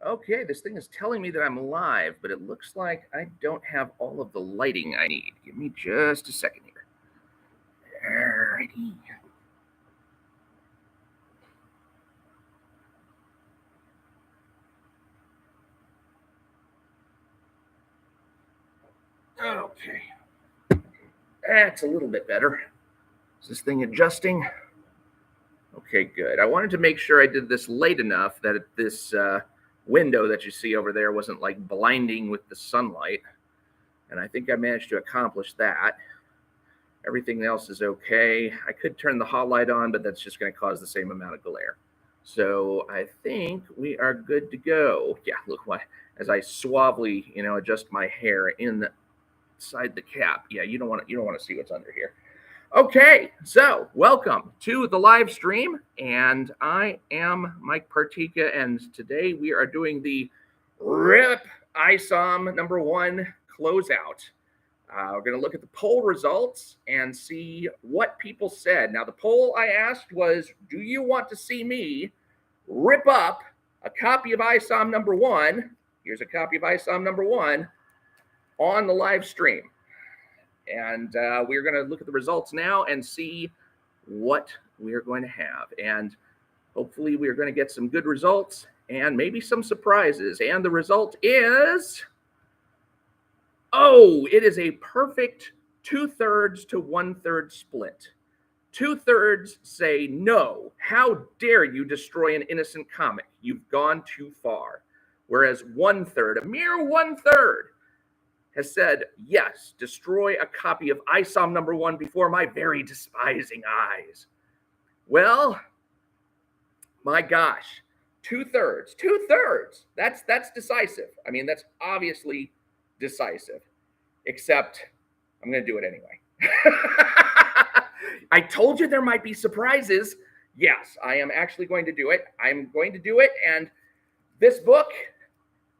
Okay, this thing is telling me that I'm live, but it looks like I don't have all of the lighting I need. Give me just a second here. Alrighty. Okay. That's a little bit better. Is this thing adjusting? Okay, good. I wanted to make sure I did this late enough that this window that you see over there wasn't like blinding with the sunlight. And I think I managed to accomplish that. Everything else is okay. I could turn the hot light on, but that's just going to cause the same amount of glare. So I think we are good to go. Yeah, look what, as I suavely, adjust my hair inside the cap. Yeah, you don't want to see what's under here. Okay, so welcome to the live stream, and I am Mike Partika, and today we are doing the R.I.P ISOM #1 closeout. We're going to look at the poll results and see what people said. Now, the poll I asked was, do you want to see me rip up a copy of ISOM #1? Here's a copy of ISOM #1 on the live stream. And we're going to look at the results now and see what we're going to have. And hopefully we're going to get some good results and maybe some surprises. And the result is, it is a perfect 2/3 to 1/3 split. 2/3 say, no, how dare you destroy an innocent comic? You've gone too far. Whereas 1/3, a mere 1/3, has said, yes, destroy a copy of ISOM #1 before my very despising eyes. Well, my gosh, 2/3, that's decisive. I mean, that's obviously decisive, except I'm going to do it anyway. I told you there might be surprises. Yes, I am actually going to do it. I'm going to do it, and this book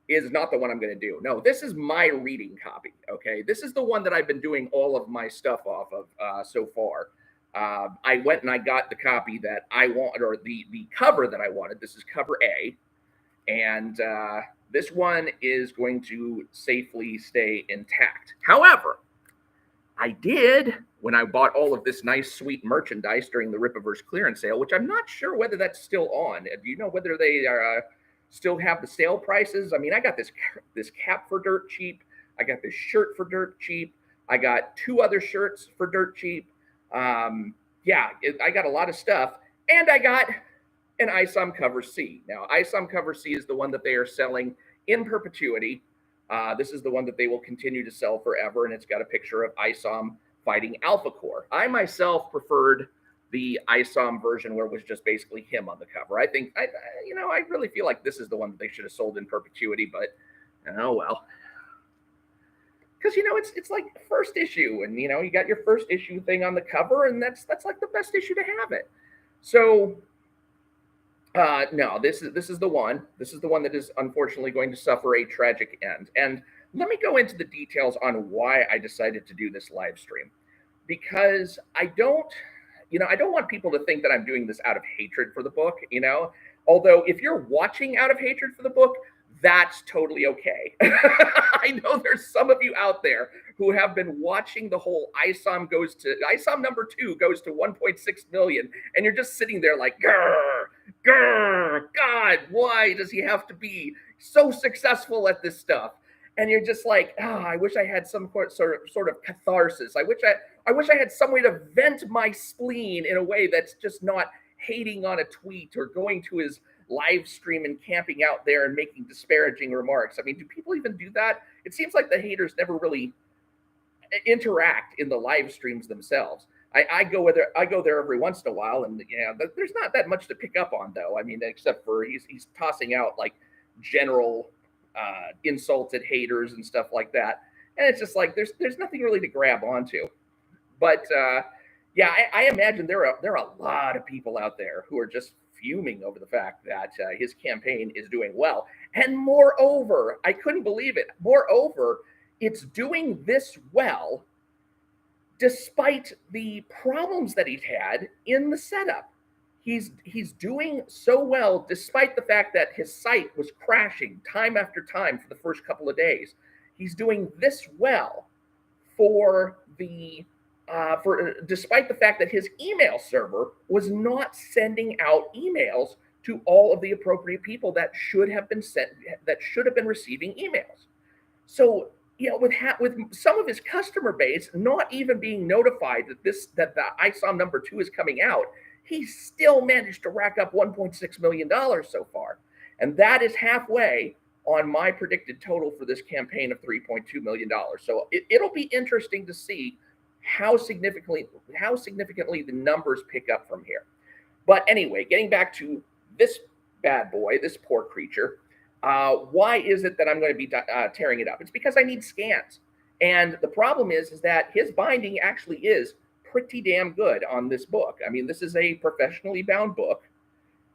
is not the one I'm going to do. No, this is my reading copy, okay? This is the one that I've been doing all of my stuff off of so far. I went and I got the copy that I wanted, or the cover that I wanted. This is cover A, and this one is going to safely stay intact. However, I did, when I bought all of this nice, sweet merchandise during the Rippaverse clearance sale, which I'm not sure whether that's still on. Do you know whether they are... still have the sale prices? I mean, I got this cap for dirt cheap. I got this shirt for dirt cheap. I got 2 other shirts for dirt cheap. I got a lot of stuff. And I got an ISOM cover C. Now, ISOM cover C is the one that they are selling in perpetuity. This is the one that they will continue to sell forever, and it's got a picture of ISOM fighting Alpha Core. I myself preferred the ISOM version where it was just basically him on the cover. I think, I really feel like this is the one that they should have sold in perpetuity, but oh well. Because, it's like first issue, and, you got your first issue thing on the cover, and that's like the best issue to have it. So, no, this is the one. This is the one that is unfortunately going to suffer a tragic end. And let me go into the details on why I decided to do this live stream. Because I don't want people to think that I'm doing this out of hatred for the book, Although if you're watching out of hatred for the book, that's totally okay. I know there's some of you out there who have been watching the whole ISOM #2 goes to 1.6 million, and you're just sitting there like, grr, God, why does he have to be so successful at this stuff? And you're just like, I wish I had some sort of catharsis. I wish I had some way to vent my spleen in a way that's just not hating on a tweet or going to his live stream and camping out there and making disparaging remarks. I mean, do people even do that? It seems like the haters never really interact in the live streams themselves. I go there every once in a while, and there's not that much to pick up on, though. I mean, except for he's tossing out like general insulted haters and stuff like that, and it's just like there's nothing really to grab onto. But I imagine there are a lot of people out there who are just fuming over the fact that his campaign is doing well. And moreover, I couldn't believe it. Moreover, it's doing this well despite the problems that he's had in the setup. he's doing so well, despite the fact that his site was crashing time after time for the first couple of days. He's doing this well for despite the fact that his email server was not sending out emails to all of the appropriate people that should have been receiving emails. So, with some of his customer base not even being notified that the ISOM number 2 is coming out, he still managed to rack up $1.6 million so far. And that is halfway on my predicted total for this campaign of $3.2 million. So it'll be interesting to see how significantly the numbers pick up from here. But anyway, getting back to this bad boy, this poor creature, why is it that I'm going to be tearing it up? It's because I need scans. And the problem is that his binding actually is pretty damn good on this book. I mean, this is a professionally bound book,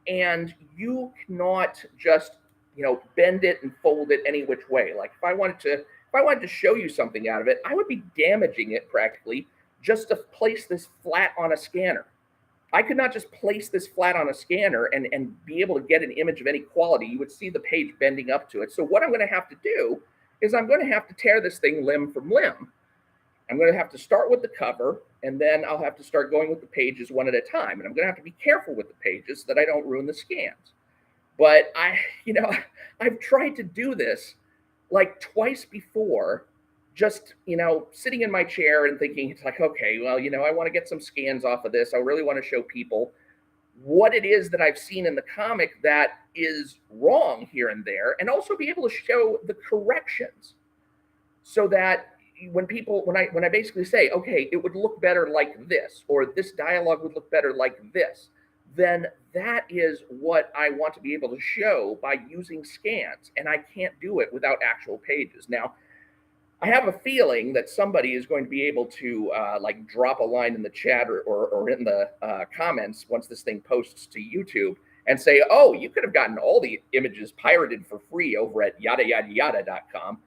and you cannot just, bend it and fold it any which way. Like if I wanted to show you something out of it, I would be damaging it practically just to place this flat on a scanner. I could not just place this flat on a scanner and be able to get an image of any quality. You would see the page bending up to it. So what I'm going to have to do is I'm going to have to tear this thing limb from limb. I'm going to have to start with the cover, and then I'll have to start going with the pages one at a time. And I'm going to have to be careful with the pages so that I don't ruin the scans. But I've tried to do this like twice before, just, sitting in my chair and thinking, it's like, okay, well, I want to get some scans off of this. I really want to show people what it is that I've seen in the comic that is wrong here and there, and also be able to show the corrections so that when I basically say, okay, it would look better like this, or this dialogue would look better like this, then that is what I want to be able to show by using scans. And I can't do it without actual pages. Now, I have a feeling that somebody is going to be able to drop a line in the chat or in the comments once this thing posts to YouTube and say, oh, you could have gotten all the images pirated for free over at yada.com.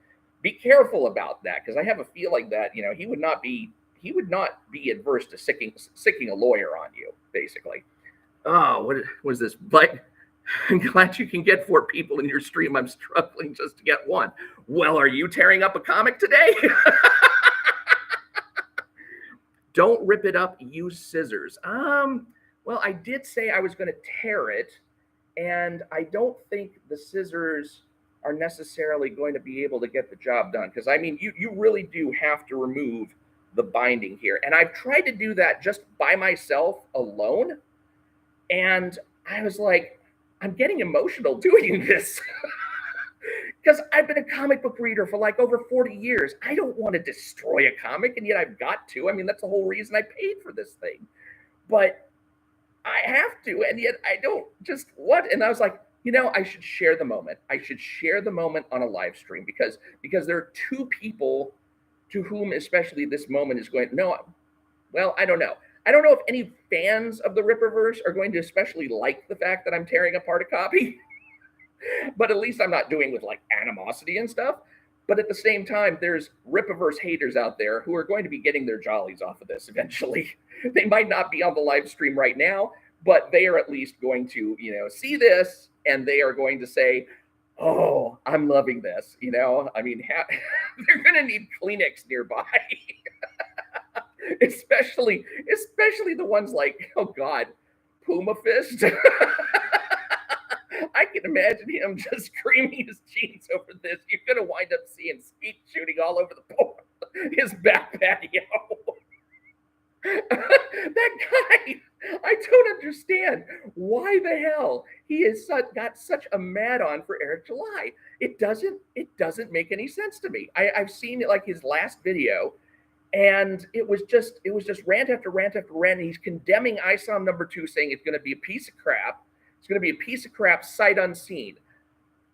Be careful about that, because I have a feeling that, he would not be adverse to sicking a lawyer on you, basically. Oh, what was this? But I'm glad you can get 4 people in your stream. I'm struggling just to get 1. Well, are you tearing up a comic today? Don't rip it up. Use scissors. Well, I did say I was going to tear it, and I don't think the scissors are necessarily going to be able to get the job done. Because, I mean, you really do have to remove the binding here. And I've tried to do that just by myself alone. And I was like, I'm getting emotional doing this because I've been a comic book reader for like over 40 years. I don't want to destroy a comic, and yet I've got to. I mean, that's the whole reason I paid for this thing. But I have to, and yet I don't. Just what? And I was like, I should share the moment. I should share the moment on a live stream because there are 2 people to whom especially this moment is going. No, well, I don't know. I don't know if any fans of the Rippaverse are going to especially like the fact that I'm tearing apart a copy, but at least I'm not doing with like animosity and stuff. But at the same time, there's Rippaverse haters out there who are going to be getting their jollies off of this eventually. They might not be on the live stream right now, but they are at least going to, see this, and they are going to say, oh, I'm loving this. I mean, they're going to need Kleenex nearby. Especially the ones like, oh God, Puma Fist. I can imagine him just screaming his jeans over this. You're going to wind up seeing skeet shooting all over his back patio. That guy, I don't understand why the hell he has got such a mad on for Eric July. It doesn't make any sense to me. I've seen it, like his last video, and it was just rant after rant after rant. And he's condemning ISOM number 2, saying it's going to be a piece of crap. It's going to be a piece of crap sight unseen.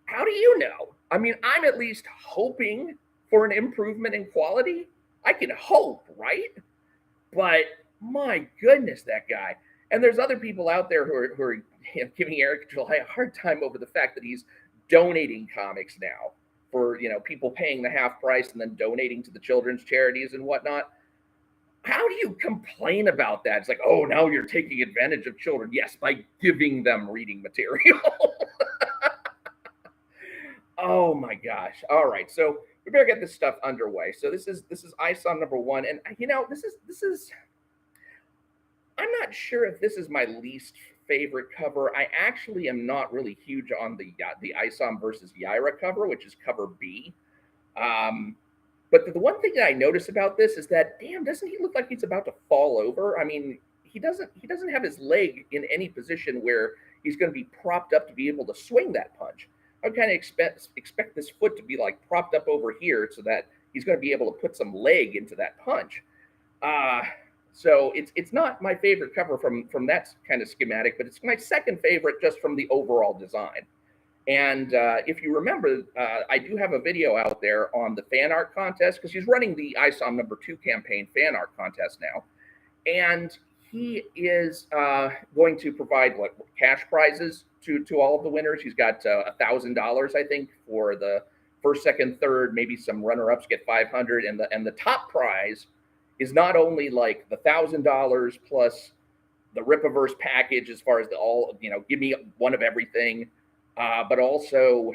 How do you know? I mean, I'm at least hoping for an improvement in quality. I can hope, right? But my goodness, that guy. And there's other people out there who are giving Eric July a hard time over the fact that he's donating comics now for, people paying the half price and then donating to the children's charities and whatnot. how do you complain about that? It's like, oh, now you're taking advantage of children. Yes, by giving them reading material. Oh my gosh. All right. So we better get this stuff underway. So this is ISOM number 1. And this is I'm not sure if this is my least favorite cover. I actually am not really huge on the ISOM versus Yaira cover, which is cover B. But the one thing that I notice about this is that, damn, doesn't he look like he's about to fall over? I mean, he doesn't have his leg in any position where he's going to be propped up to be able to swing that punch. I would kind of expect this foot to be like propped up over here so that he's going to be able to put some leg into that punch. So it's not my favorite cover from that kind of schematic, but it's my second favorite just from the overall design. And if you remember, I do have a video out there on the fan art contest because he's running the ISOM number 2 campaign fan art contest now. And he is going to provide cash prizes to all of the winners. He's got $1,000, I think, for the first, second, third. Maybe some runner-ups get $500, and the top prize is not only like the $1,000 plus the Rippaverse package as far as give me one of everything. But also,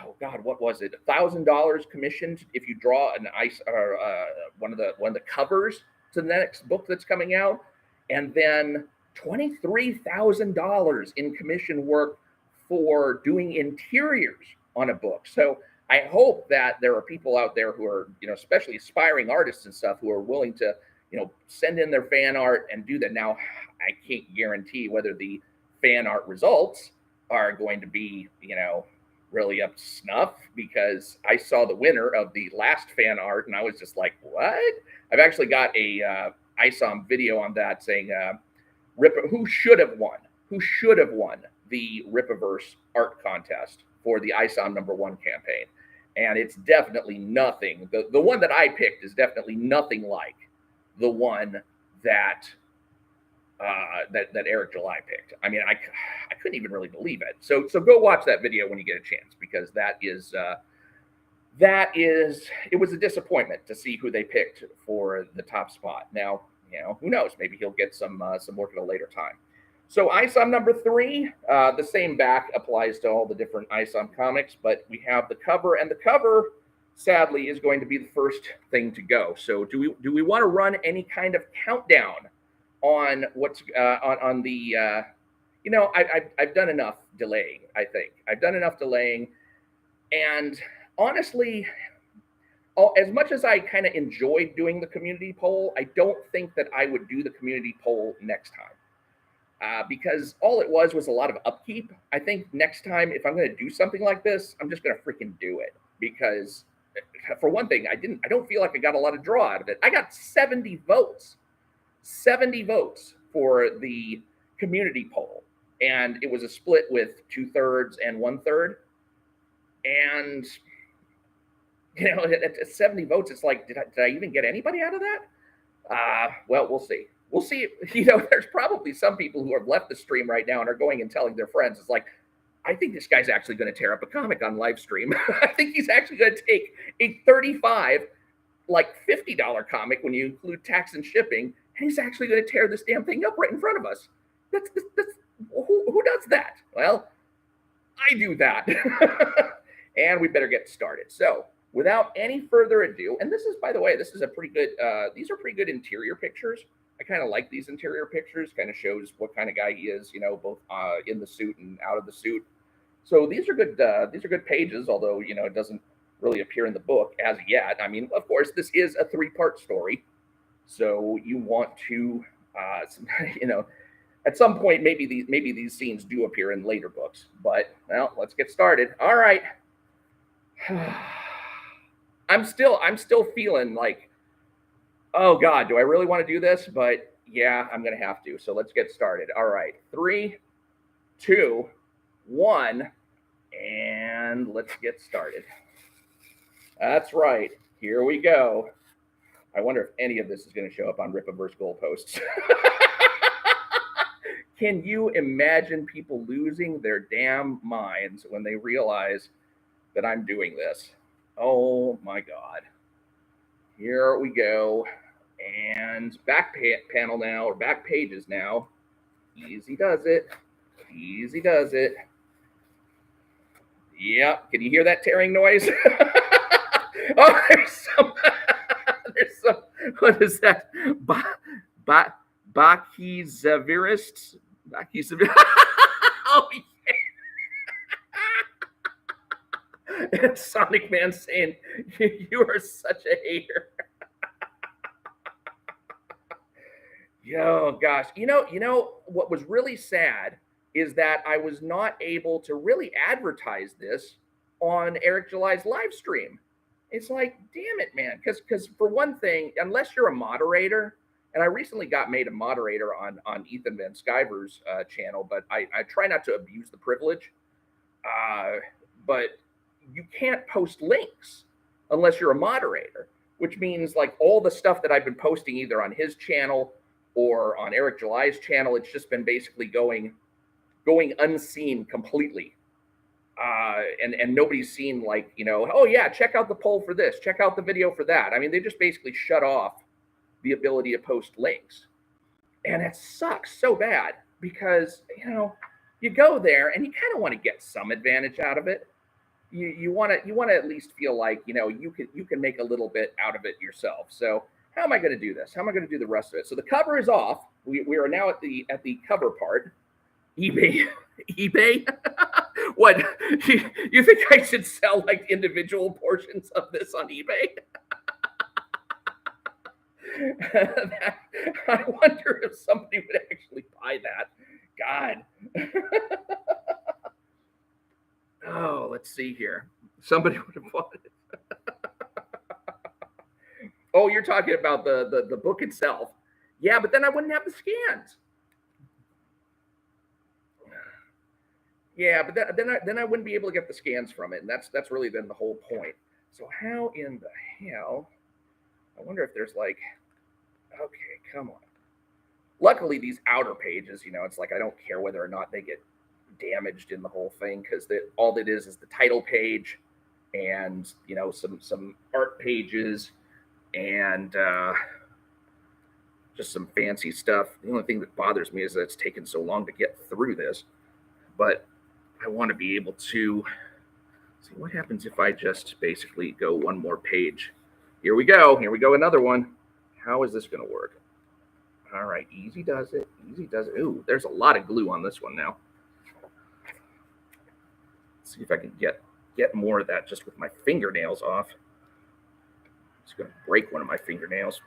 oh God, what was it? $1,000 commissioned if you draw an one of the covers to the next book that's coming out, and then $23,000 in commission work for doing interiors on a book. So I hope that there are people out there who are, especially aspiring artists and stuff, who are willing to, send in their fan art and do that. Now, I can't guarantee whether the fan art results are going to be, really up to snuff, because I saw the winner of the last fan art and I was just like, what? I've actually got a ISOM video on that saying who should have won the Rippaverse art contest for the ISOM number 1 campaign. And it's definitely nothing. The one that I picked is definitely nothing like the one that Eric July picked. I mean, I couldn't even really believe it. So go watch that video when you get a chance, because it was a disappointment to see who they picked for the top spot. Now, who knows? Maybe he'll get some work at a later time. So ISOM number 3, the same back applies to all the different ISOM comics, but we have the cover, and the cover, sadly, is going to be the first thing to go. So do we want to run any kind of countdown on what's on the I've done enough delaying. I think I've done enough delaying, and honestly, as much as I kind of enjoyed doing the community poll, I don't think that I would do the community poll next time, because all it was a lot of upkeep. I think next time, if I'm going to do something like this, I'm just going to freaking do it, because for one thing, I don't feel like I got a lot of draw out of it. I got 70 votes for the community poll, and it was a split with 2/3 and 1/3. And at 70 votes, it's like, did I even get anybody out of that? Well, we'll see. We'll see. There's probably some people who have left the stream right now and are going and telling their friends. It's like, I think this guy's actually going to tear up a comic on Livestream. I think he's actually going to take a $35, like $50 comic when you include tax and shipping, and he's actually going to tear this damn thing up right in front of us. That's who does that? Well, I do that. And we better get started. So without any further ado, and this is, by the way, this is a pretty good, these are pretty good interior pictures. I kind of like these interior pictures, kind of shows what kind of guy he is, both in the suit and out of the suit. So these are good pages, although, it doesn't really appear in the book as yet. I mean, of course, this is a 3-part story. So you want to, at some point, maybe these scenes do appear in later books. But, well, let's get started. All right. I'm still feeling like, oh God, do I really want to do this? But yeah, I'm going to have to. So let's get started. All right. 3, 2, 1, and let's get started. That's right. Here we go. I wonder if any of this is going to show up on Rippaverse goalposts. Can you imagine people losing their damn minds when they realize that I'm doing this? Oh my God. Here we go. And back panel now, or back pages now. Easy does it. Easy does it. Yep. Can you hear that tearing noise? Oh, there's some. What is that? Bakizavirist? Bakizavirist. Oh, yeah. And Sonic Man saying, you are such a hater. Yo, gosh. You know what was really sad is that I was not able to really advertise this on Eric July's live stream. It's like, damn it, man. Because for one thing, unless you're a moderator, and I recently got made a moderator on Ethan Van Sciver's channel, but I try not to abuse the privilege. But you can't post links unless you're a moderator, which means like all the stuff that I've been posting either on his channel or on Eric July's channel, it's just been basically going unseen completely. And nobody's seen like, oh yeah, check out the poll for this, check out the video for that. I mean, they just basically shut off the ability to post links. And it sucks so bad because, you go there and you kind of want to get some advantage out of it. You want to at least feel like, you can make a little bit out of it yourself. So how am I going to do this? How am I going to do the rest of it? So the cover is off. We are now at the cover part. eBay. What? You think I should sell like individual portions of this on eBay? I wonder if somebody would actually buy that. God. Oh, let's see here. Somebody would have bought it. Oh, you're talking about the book itself. Yeah, but then I wouldn't have the scans. Yeah, but then I wouldn't be able to get the scans from it, and that's really then the whole point. So how in the hell? I wonder if there's like, okay, come on. Luckily, these outer pages, it's like I don't care whether or not they get damaged in the whole thing because all it is the title page and some art pages and just some fancy stuff. The only thing that bothers me is that it's taken so long to get through this, but I want to be able to see what happens if I just basically go one more page. Here we go, another one. How is this going to work? All right, easy does it. Ooh, there's a lot of glue on this one now. Let's see if I can get more of that just with my fingernails off. It's going to break one of my fingernails.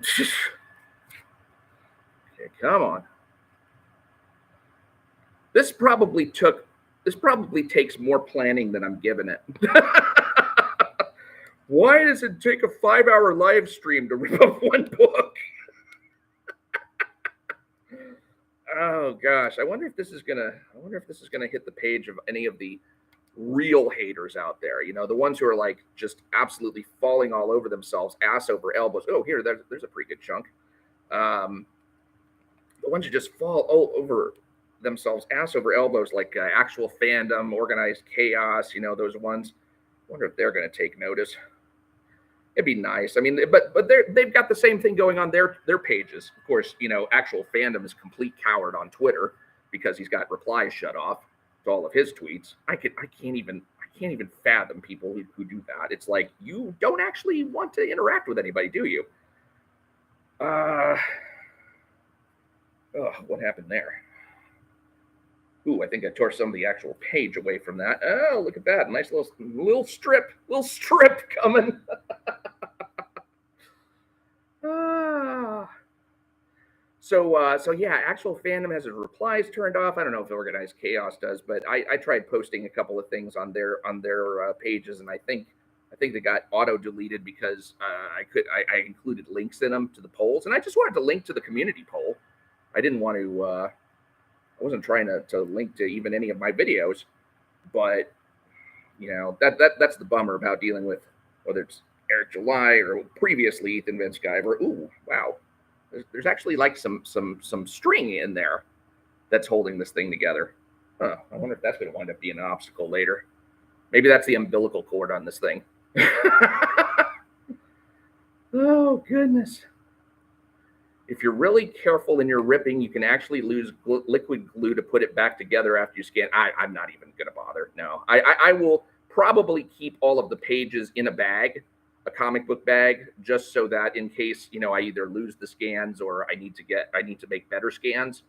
Okay, come on. This probably takes more planning than I'm giving it. Why does it take a 5-hour live stream to rip up one book? Oh gosh, I wonder if this is gonna hit the page of any of the real haters out there. The ones who are like just absolutely falling all over themselves, ass over elbows. Oh, here, there's a pretty good chunk. The ones who just fall all over themselves, ass over elbows, like actual fandom, organized chaos. Those ones. I wonder if they're going to take notice. It'd be nice. I mean, but they've got the same thing going on their pages. Of course, actual fandom is complete coward on Twitter because he's got replies shut off to all of his tweets. I can't even fathom people who do that. It's like, you don't actually want to interact with anybody, do you? Oh, what happened there? Ooh, I think I tore some of the actual page away from that. Oh, look at that. Nice little strip coming. So yeah, actual fandom has its replies turned off. I don't know if Organized Chaos does, but I tried posting a couple of things on their pages, and I think they got auto deleted because I included links in them to the polls, and I just wanted to link to the community poll. I didn't want to. I wasn't trying to link to even any of my videos, but that's the bummer about dealing with whether it's Eric July or previously Ethan Van Sciver. Ooh, wow. There's actually like some string in there that's holding this thing together. Huh. I wonder if that's going to wind up being an obstacle later. Maybe that's the umbilical cord on this thing. Oh, goodness. if you're really careful in your ripping, you can actually lose liquid glue to put it back together after you scan. I'm not even going to bother. No, I will probably keep all of the pages in a bag, a comic book bag, just so that in case, you know, I either lose the scans or I need to make better scans,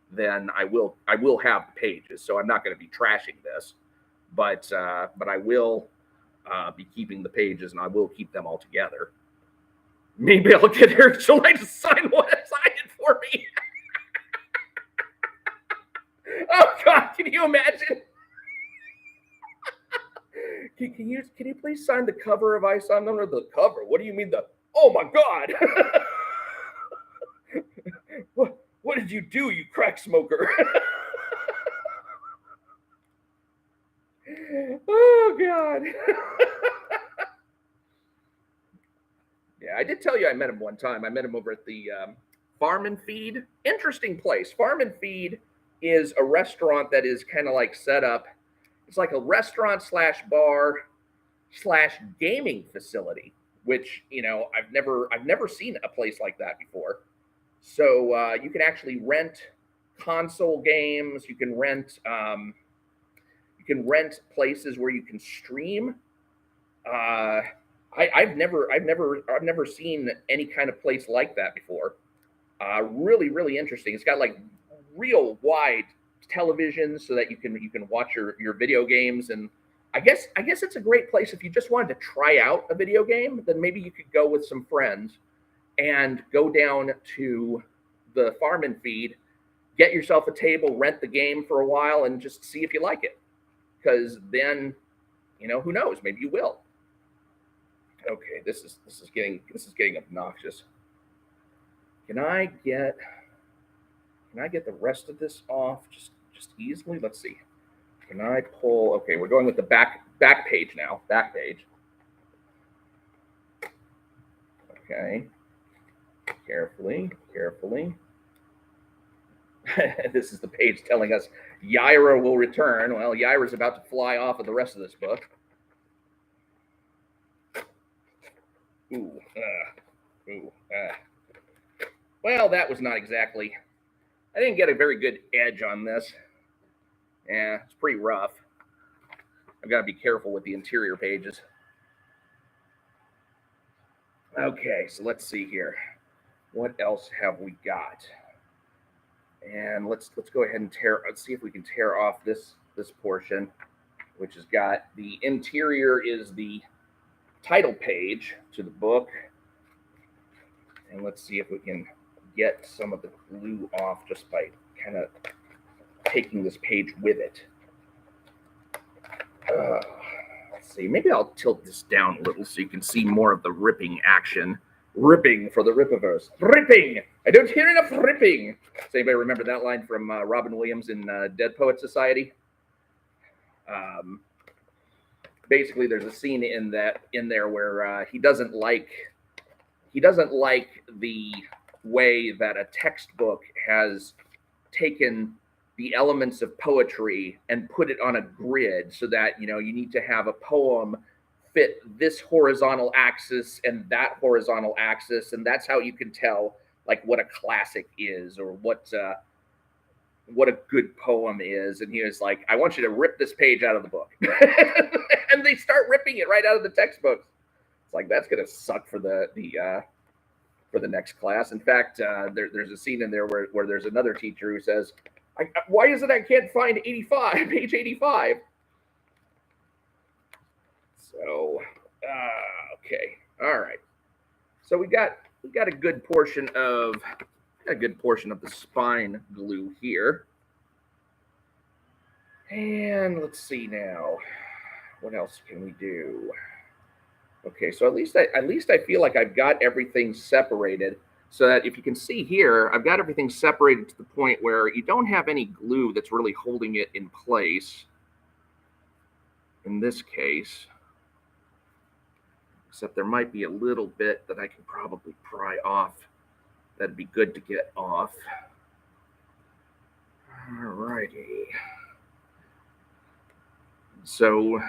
then I will have the pages. So I'm not going to be trashing this, but I will be keeping the pages, and I will keep them all together. Maybe I'll get her. She'll like to sign it for me. Oh God, can you imagine? Can you please sign the cover of ISOM? No, the cover. What do you mean the? Oh my God! What did you do, you crack smoker? Oh God. Yeah, I did tell you I met him one time. I met him over at the Farm+Feed. Interesting place. Farm+Feed is a restaurant that is kind of like set up. It's like a restaurant slash bar slash gaming facility, which, you know, I've never seen a place like that before. So you can actually rent console games. You can rent places where you can stream. I've never seen any kind of place like that before. Really, really interesting. It's got like real wide television so that you can watch your video games. And I guess it's a great place if you just wanted to try out a video game. Then maybe you could go with some friends and go down to the Farm+Feed, get yourself a table, rent the game for a while, and just see if you like it. Because then, you know, who knows? Maybe you will. Okay, this is getting obnoxious. Can I get the rest of this off just easily? Let's see. Can I pull? Okay, we're going with the back page now. Back page. Okay. Carefully. This is the page telling us Yaira will return. Well, Yaira's about to fly off of the rest of this book. Well, that was not exactly. I didn't get a very good edge on this. Yeah, it's pretty rough. I've got to be careful with the interior pages. Okay, so let's see here. What else have we got? And let's go ahead and let's see if we can tear off this portion, which has got the interior is the title page to the book. And let's see if we can get some of the glue off just by kind of taking this page with it. Let's see, maybe I'll tilt this down a little so you can see more of the ripping action. Ripping for the Rippaverse. Ripping! I don't hear enough ripping. Does anybody remember that line from Robin Williams in Dead Poet Society? Basically, there's a scene in there where he doesn't like the way that a textbook has taken the elements of poetry and put it on a grid so that, you know, you need to have a poem fit this horizontal axis and that horizontal axis, and that's how you can tell like what a classic is or what a good poem is. And he was like, I want you to rip this page out of the book. And they start ripping it right out of the textbooks. It's like, that's gonna suck for the next class. In fact, there's a scene in there where there's another teacher who says, why is it I can't find 85, page 85? So, okay, all right. So we got a good portion of the spine glue here. And let's see now, what else can we do? Okay, so at least I feel like I've got everything separated, so that if you can see here, I've got everything separated to the point where you don't have any glue that's really holding it in place. In this case. Except there might be a little bit that I can probably pry off. That'd be good to get off. All righty. So,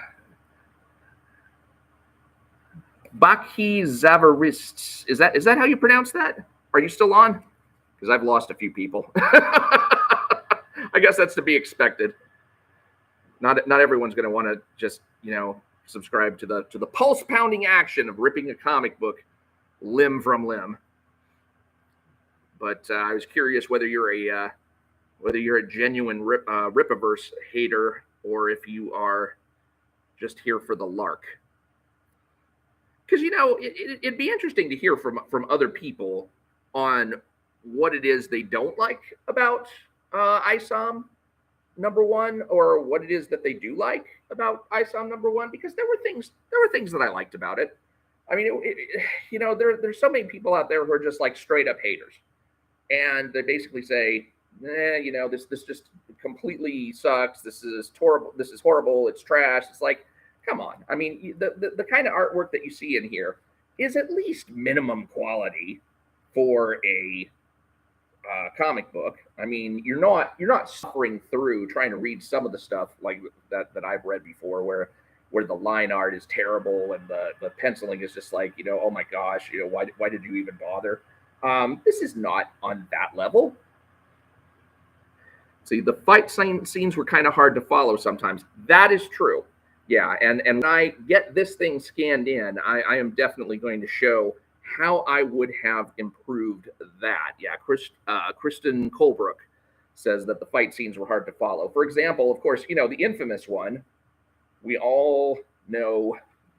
Baki Zavarists. Is that how you pronounce that? Are you still on? because I've lost a few people. I guess that's to be expected. Not everyone's going to want to just, subscribe to the pulse pounding action of ripping a comic book limb from limb. But I was curious whether you're a genuine Rippaverse hater, or if you are just here for the lark. Because it'd be interesting to hear from other people on what it is they don't like about ISOM #1, or what it is that they do like about ISOM #1. Because there were things that I liked about it. I mean, there's so many people out there who are just like straight up haters, and they basically say, this just completely sucks. This is horrible. This is horrible. It's trash. It's like, come on. I mean, the kind of artwork that you see in here is at least minimum quality for a comic book. I mean, you're not suffering through trying to read some of the stuff like that I've read before, where the line art is terrible and the penciling is just like, oh my gosh, why did you even bother? This is not on that level. See, the fight scenes were kind of hard to follow sometimes. That is true. Yeah, and when I get this thing scanned in, I am definitely going to show how I would have improved that. Yeah, Kristen Colebrook says that the fight scenes were hard to follow. For example, of course, the infamous one. We all know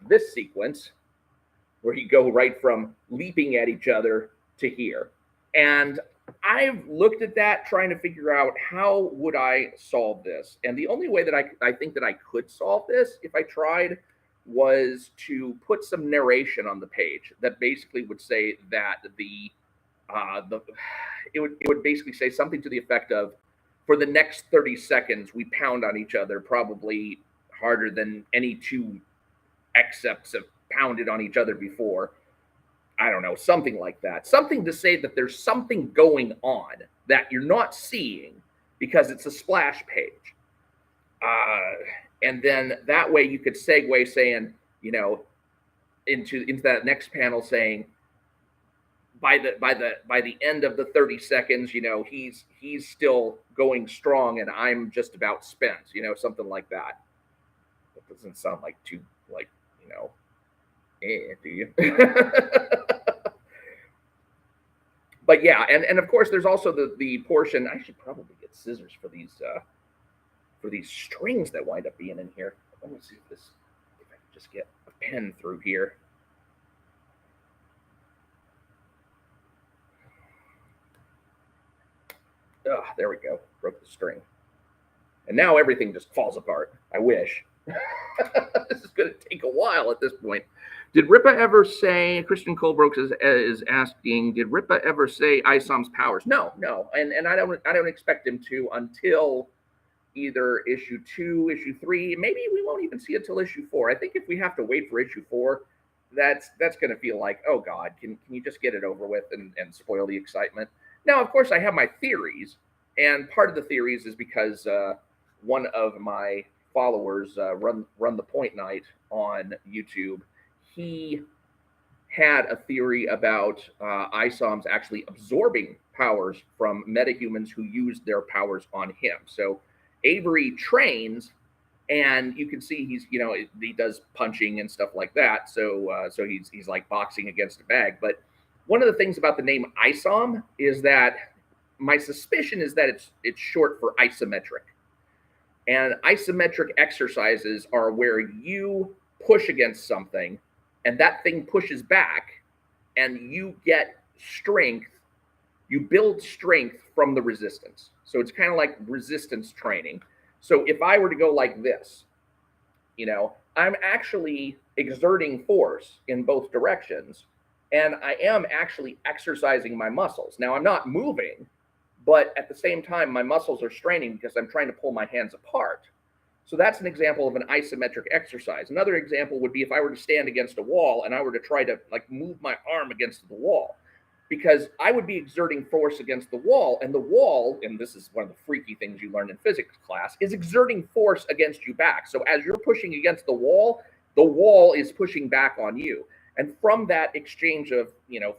this sequence where you go right from leaping at each other to here. And I've looked at that trying to figure out how would I solve this. And the only way that I think that I could solve this, if I tried, was to put some narration on the page that basically would say that it would basically say something to the effect of, for the next 30 seconds, we pound on each other, probably harder than any two excepts have pounded on each other before. I don't know, something like that. Something to say that there's something going on that you're not seeing because it's a splash page. And then that way you could segue saying, into that next panel saying, by the end of the 30 seconds, he's still going strong and I'm just about spent, something like that. That doesn't sound like too, do you? But yeah, and of course there's also the portion. I should probably get scissors for these strings that wind up being in here. Let me see if I can just get a pen through here. Oh, there we go. Broke the string. And now everything just falls apart. I wish. This is going to take a while at this point. Did Rippa ever say, Christian Colebrook is asking, did Rippa ever say ISOM's powers? No. And I don't expect him to until either issue 2, issue 3. Maybe we won't even see it till issue 4. I think if we have to wait for issue 4, that's going to feel like, oh God, can you just get it over with and spoil the excitement? Now, of course, I have my theories, and part of the theories is because one of my followers, Run the Point Night on YouTube, he had a theory about ISOMs actually absorbing powers from metahumans who used their powers on him. So Avery trains, and you can see he's, he does punching and stuff like that. So he's like boxing against a bag. But one of the things about the name ISOM is that my suspicion is that it's short for isometric. And isometric exercises are where you push against something and that thing pushes back and you get strength. You build strength from the resistance. So it's kind of like resistance training. So if I were to go like this, I'm actually exerting force in both directions, and I am actually exercising my muscles. Now, I'm not moving, but at the same time, my muscles are straining because I'm trying to pull my hands apart. So that's an example of an isometric exercise. Another example would be if I were to stand against a wall and I were to try to move my arm against the wall, because I would be exerting force against the wall, and the wall, and this is one of the freaky things you learn in physics class, is exerting force against you back. So as you're pushing against the wall is pushing back on you. And from that exchange of,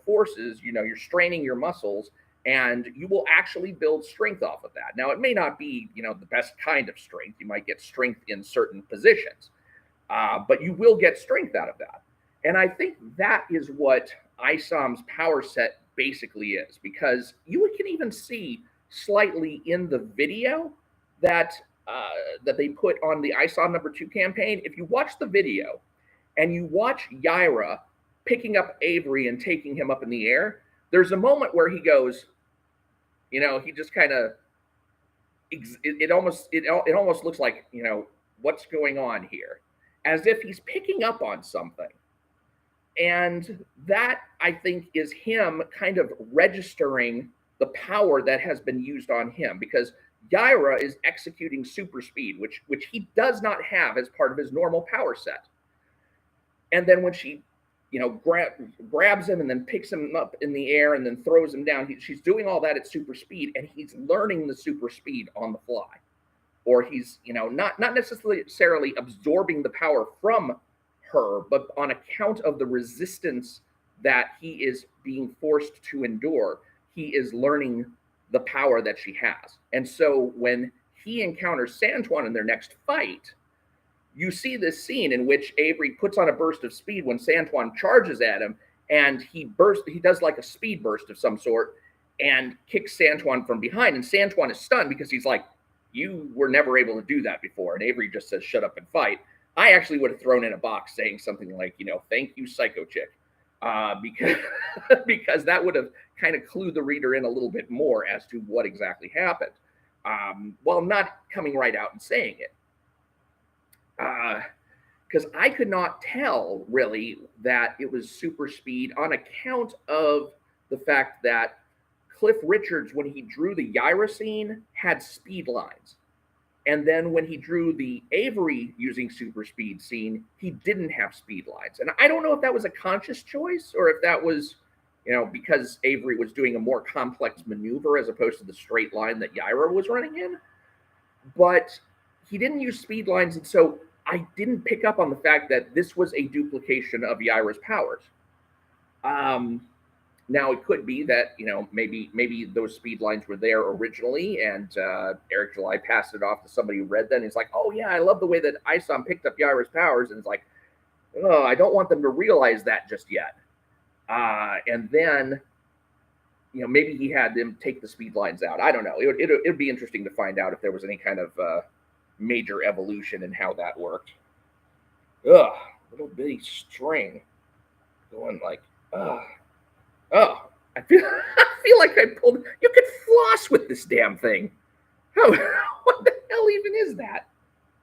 forces, you're straining your muscles, And you will actually build strength off of that. Now, it may not be, the best kind of strength. You might get strength in certain positions, but you will get strength out of that. And I think that is what ISOM's power set basically is, because you can even see slightly in the video that that they put on the ISOM #2 campaign. If you watch the video and you watch Yaira picking up Avery and taking him up in the air, there's a moment where he goes, he just kind of, it almost looks like, what's going on here, as if he's picking up on something. And that, I think, is him kind of registering the power that has been used on him, because Yaira is executing super speed, which he does not have as part of his normal power set. And then when she, grabs him and then picks him up in the air and then throws him down, she's doing all that at super speed, and he's learning the super speed on the fly. Or he's, not necessarily absorbing the power from her, but on account of the resistance that he is being forced to endure, he is learning the power that she has. And so when he encounters Santuan in their next fight, you see this scene in which Avery puts on a burst of speed when Santuan charges at him, and he does like a speed burst of some sort and kicks Santuan from behind. And Santuan is stunned because he's like, you were never able to do that before. And Avery just says, shut up and fight. I actually would have thrown in a box saying something like, thank you, Psycho Chick, because that would have kind of clued the reader in a little bit more as to what exactly happened, while not coming right out and saying it. Because I could not tell, really, that it was super speed on account of the fact that Cliff Richards, when he drew the Yaira scene, had speed lines. And then when he drew the Avery using super speed scene, he didn't have speed lines. And I don't know if that was a conscious choice or if that was, because Avery was doing a more complex maneuver as opposed to the straight line that Yaira was running in. But he didn't use speed lines, and so I didn't pick up on the fact that this was a duplication of Yaira's powers. Now, it could be that, maybe those speed lines were there originally, and Eric July passed it off to somebody who read that, and he's like, oh, yeah, I love the way that ISOM picked up Yaira's powers, and it's like, oh, I don't want them to realize that just yet. And then, maybe he had them take the speed lines out. I don't know. It'd be interesting to find out if there was any kind of major evolution in how that worked. Ugh, little bitty string going like, oh, I feel like I pulled. You could floss with this damn thing. What the hell even is that?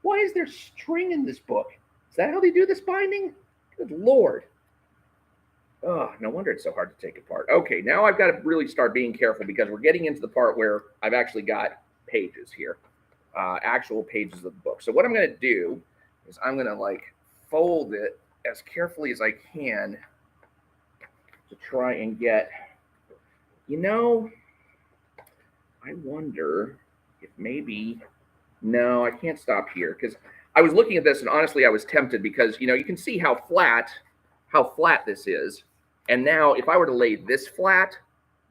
Why is there string in this book? Is that how they do this binding? Good Lord. Oh, no wonder it's so hard to take apart. Okay, now I've got to really start being careful because we're getting into the part where I've actually got pages here, actual pages of the book. So what I'm going to do is I'm going to fold it as carefully as I can to try and get, I wonder if maybe, no, I can't stop here because I was looking at this and honestly I was tempted because, you can see how flat this is. And now if I were to lay this flat,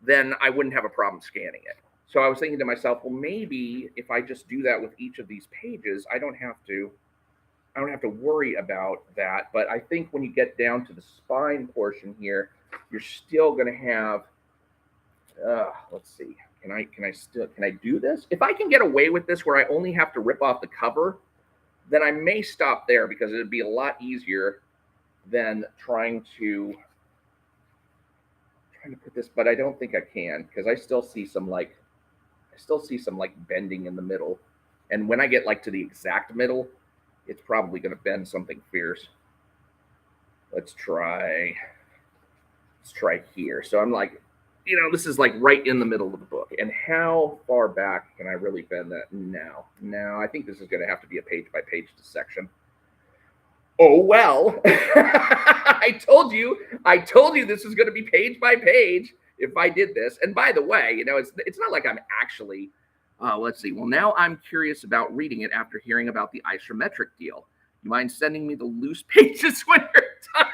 then I wouldn't have a problem scanning it. So I was thinking to myself, well, maybe if I just do that with each of these pages, I don't have to worry about that. But I think when you get down to the spine portion here, you're still going to have, let's see, can I do this? If I can get away with this where I only have to rip off the cover, then I may stop there because it'd be a lot easier than trying to put this, but I don't think I can because I still see some bending in the middle. And when I get to the exact middle, it's probably going to bend something fierce. Let's try here. So I'm this is right in the middle of the book. And how far back can I really bend that? No, I think this is going to have to be a page-by-page dissection. Oh, well, I told you this is going to be page by page if I did this. And by the way, it's not like I'm actually, let's see. Well, now I'm curious about reading it after hearing about the isometric deal. You mind sending me the loose pages when you're done?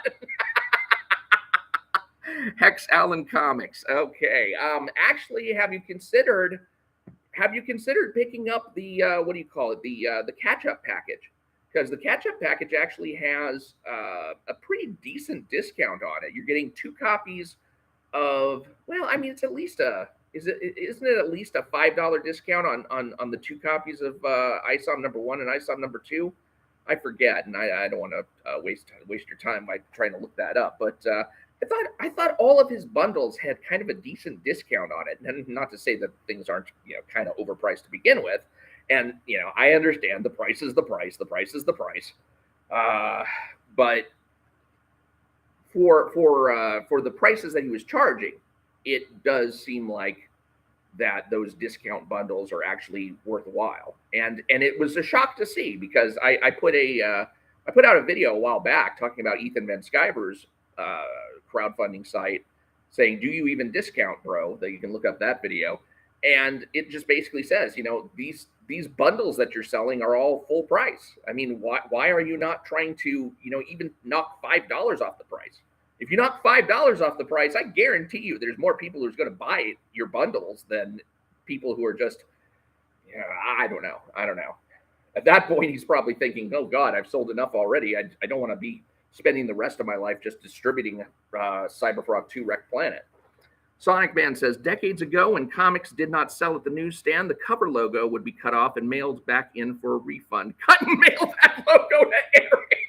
Hex Allen Comics. Okay. Actually, have you considered picking up the what do you call it? The catch-up package? Because the catch-up package actually has a pretty decent discount on it. You're getting 2 copies of, well, I mean, it's at least isn't it at least a $5 discount on the 2 copies of ISOM number 1 and ISOM number 2? I forget, and I don't want to waste your time by trying to look that up. But I thought all of his bundles had kind of a decent discount on it, and not to say that things aren't kind of overpriced to begin with. And I understand the price is the price, the price is the price, but for the prices that he was charging, it does seem like that those discount bundles are actually worthwhile. And it was a shock to see, because I put out a video a while back talking about Ethan Van Sciver's crowdfunding site, saying, do you even discount, bro? That you can look up that video. And it just basically says, these bundles that you're selling are all full price. I mean, why are you not trying to, even knock $5 off the price? If you knock $5 off the price, I guarantee you there's more people who's going to buy your bundles than people who are just, I don't know. At that point, he's probably thinking, oh God, I've sold enough already. I don't want to be spending the rest of my life just distributing Cyberfrog 2 Wrecked Planet. Sonic Man says, decades ago, when comics did not sell at the newsstand, the cover logo would be cut off and mailed back in for a refund. Cut and mail that logo to Eric.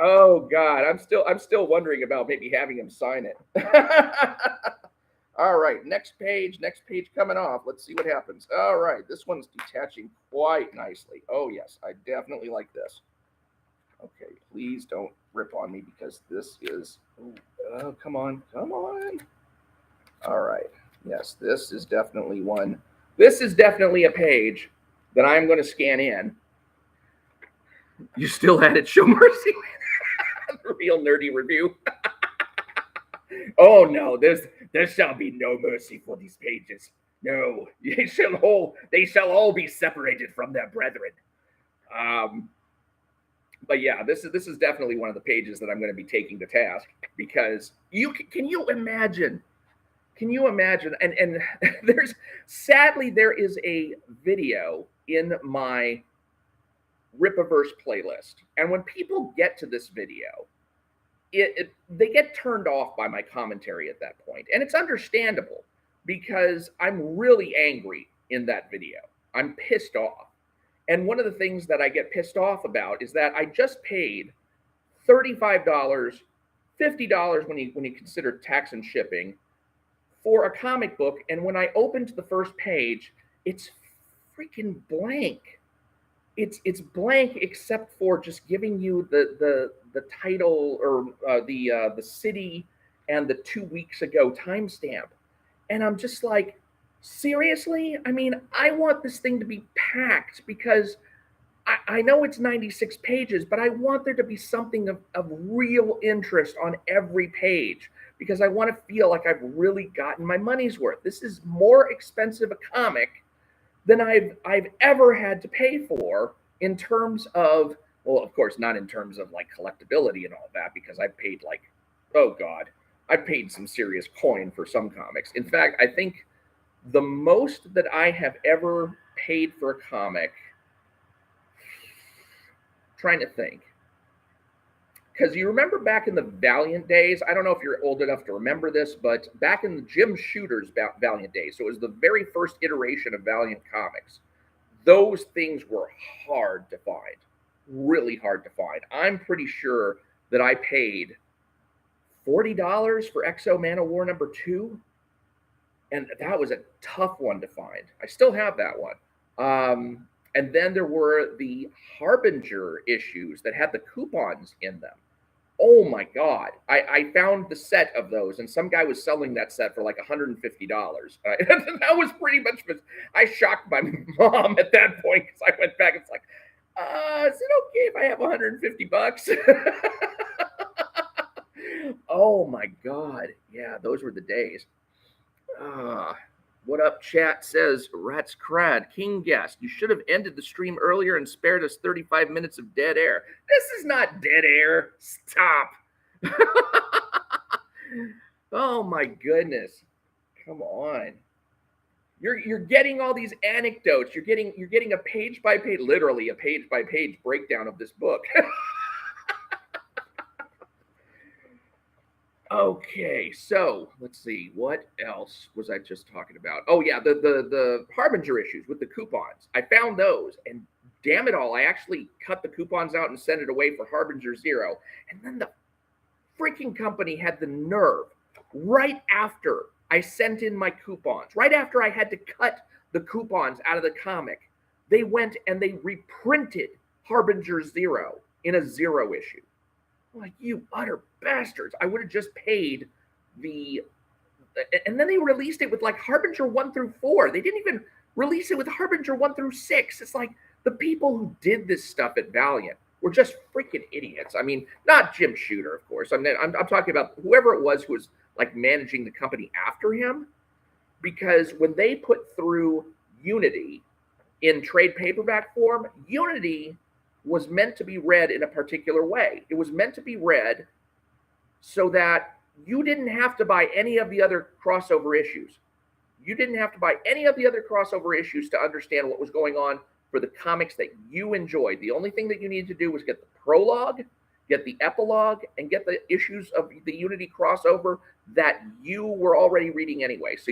Oh God, I'm still wondering about maybe having him sign it. All right, next page coming off. Let's see what happens. All right, this one's detaching quite nicely. Oh yes, I definitely like this. Okay, please don't rip on me, because this is, oh, come on. All right, yes, this is definitely one. This is definitely a page that I'm going to scan in. You still had it, Show Mercy. The real nerdy review. Oh no, there shall be no mercy for these pages. No, they shall all be separated from their brethren. But yeah, this is definitely one of the pages that I'm going to be taking to task, because can you imagine? And sadly there is a video in my Rippaverse playlist, and when people get to this video, they get turned off by my commentary at that point, and it's understandable, because I'm really angry in that video. I'm pissed off. And one of the things that I get pissed off about is that I just paid $35, $50 when you consider tax and shipping for a comic book, and when I opened the first page, it's freaking blank. It's blank except for just giving you the title, or the city and the 2 weeks ago timestamp, and I'm just like, seriously? I mean, I want this thing to be packed, because I know it's 96 pages, but I want there to be something of real interest on every page, because I want to feel like I've really gotten my money's worth. This is more expensive a comic than I've ever had to pay for, in terms of, well, of course, not in terms of like collectability and all that, because I've paid like, oh God, I've paid some serious coin for some comics. In fact, I think the most that I have ever paid for a comic, trying to think, because you remember back in the Valiant days, I don't know if you're old enough to remember this, but back in the Jim Shooter's Valiant days, so it was the very first iteration of Valiant Comics, those things were hard to find, really hard to find. I'm pretty sure that I paid $40 for Exo Man of War number 2, and that was a tough one to find. I still have that one. And then there were the Harbinger issues that had the coupons in them. Oh my God. I found the set of those, and some guy was selling that set for like $150. That was pretty much, I shocked my mom at that point, because I went back and it's like, is it okay if I have $150? Oh my God. Yeah, those were the days. What up, chat says, Rats Crad, King Guest, you should have ended the stream earlier and spared us 35 minutes of dead air. This is not dead air. Stop. Oh my goodness. Come on. You're getting all these anecdotes. You're getting a page by page, literally a page by page breakdown of this book. Okay, so let's see, what else was I just talking about? Oh yeah, the Harbinger issues with the coupons. I found those, and damn it all, I actually cut the coupons out and sent it away for Harbinger 0. And then the freaking company had the nerve, right after I sent in my coupons, right after I had to cut the coupons out of the comic, they went and they reprinted Harbinger 0 in a 0 issue. Like, you utter bastards. I would have just paid and then they released it with like Harbinger 1 through 4. They didn't even release it with Harbinger 1 through 6. It's like the people who did this stuff at Valiant were just freaking idiots. I mean, not Jim Shooter, of course. I'm talking about whoever it was who was like managing the company after him, because when they put through Unity in trade paperback form, Unity was meant to be read in a particular way. It was meant to be read so that you didn't have to buy any of the other crossover issues. You didn't have to buy any of the other crossover issues to understand what was going on for the comics that you enjoyed. The only thing that you needed to do was get the prologue, get the epilogue, and get the issues of the Unity crossover that you were already reading anyway. So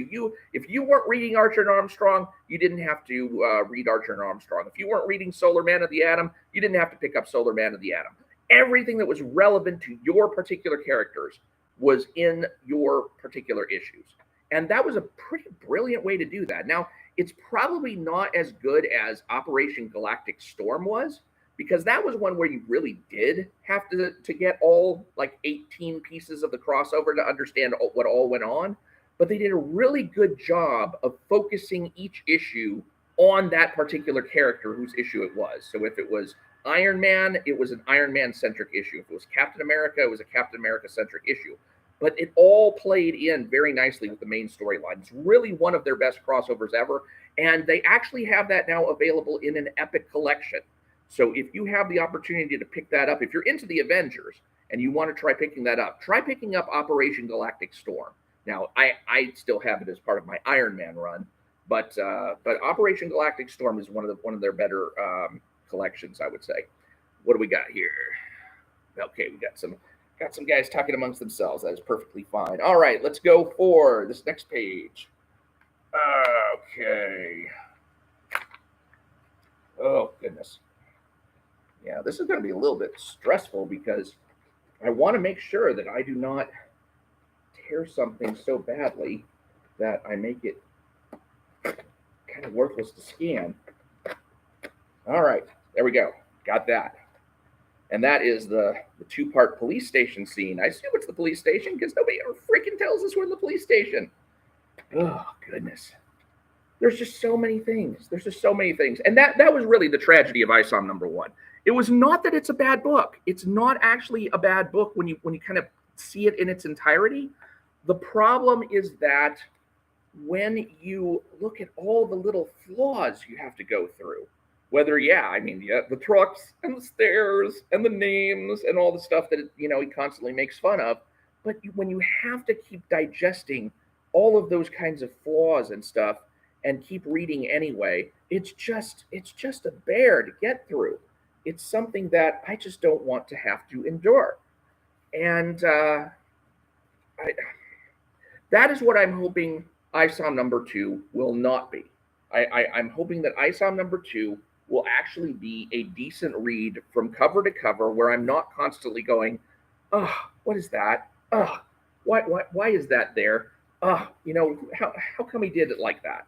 if you weren't reading Archer and Armstrong, you didn't have to read Archer and Armstrong. If you weren't reading Solar Man of the Atom, you didn't have to pick up Solar Man of the Atom. Everything that was relevant to your particular characters was in your particular issues. And that was a pretty brilliant way to do that. Now, it's probably not as good as Operation Galactic Storm was, because that was one where you really did have to get all like 18 pieces of the crossover to understand what all went on. But they did a really good job of focusing each issue on that particular character whose issue it was. So if it was Iron Man, it was an Iron Man-centric issue. If it was Captain America, it was a Captain America-centric issue. But it all played in very nicely with the main storyline. It's really one of their best crossovers ever. And they actually have that now available in an Epic collection. So if you have the opportunity to pick that up, if you're into the Avengers and you want to try picking that up, try picking up Operation Galactic Storm. Now, I still have it as part of my Iron Man run, but Operation Galactic Storm is one of their better collections, I would say. What do we got here? Okay, we got some guys talking amongst themselves. That is perfectly fine. All right, let's go for this next page. Okay. Oh, goodness. Yeah, this is going to be a little bit stressful because I want to make sure that I do not tear something so badly that I make it kind of worthless to scan. All right, there we go. Got that. And that is the two-part police station scene. I assume it's the police station because nobody ever freaking tells us we're in the police station. Oh, goodness. There's just so many things. And that was really the tragedy of ISOM #1. It was not that it's a bad book. It's not actually a bad book when you kind of see it in its entirety. The problem is that when you look at all the little flaws you have to go through, the trucks and the stairs and the names and all the stuff that he constantly makes fun of, but when you have to keep digesting all of those kinds of flaws and stuff and keep reading anyway, it's just a bear to get through. It's something that I just don't want to have to endure. And that is what I'm hoping ISOM #2 will not be. I'm hoping that ISOM #2 will actually be a decent read from cover to cover, where I'm not constantly going, oh, what is that? Oh, why is that there? Oh, how come he did it like that?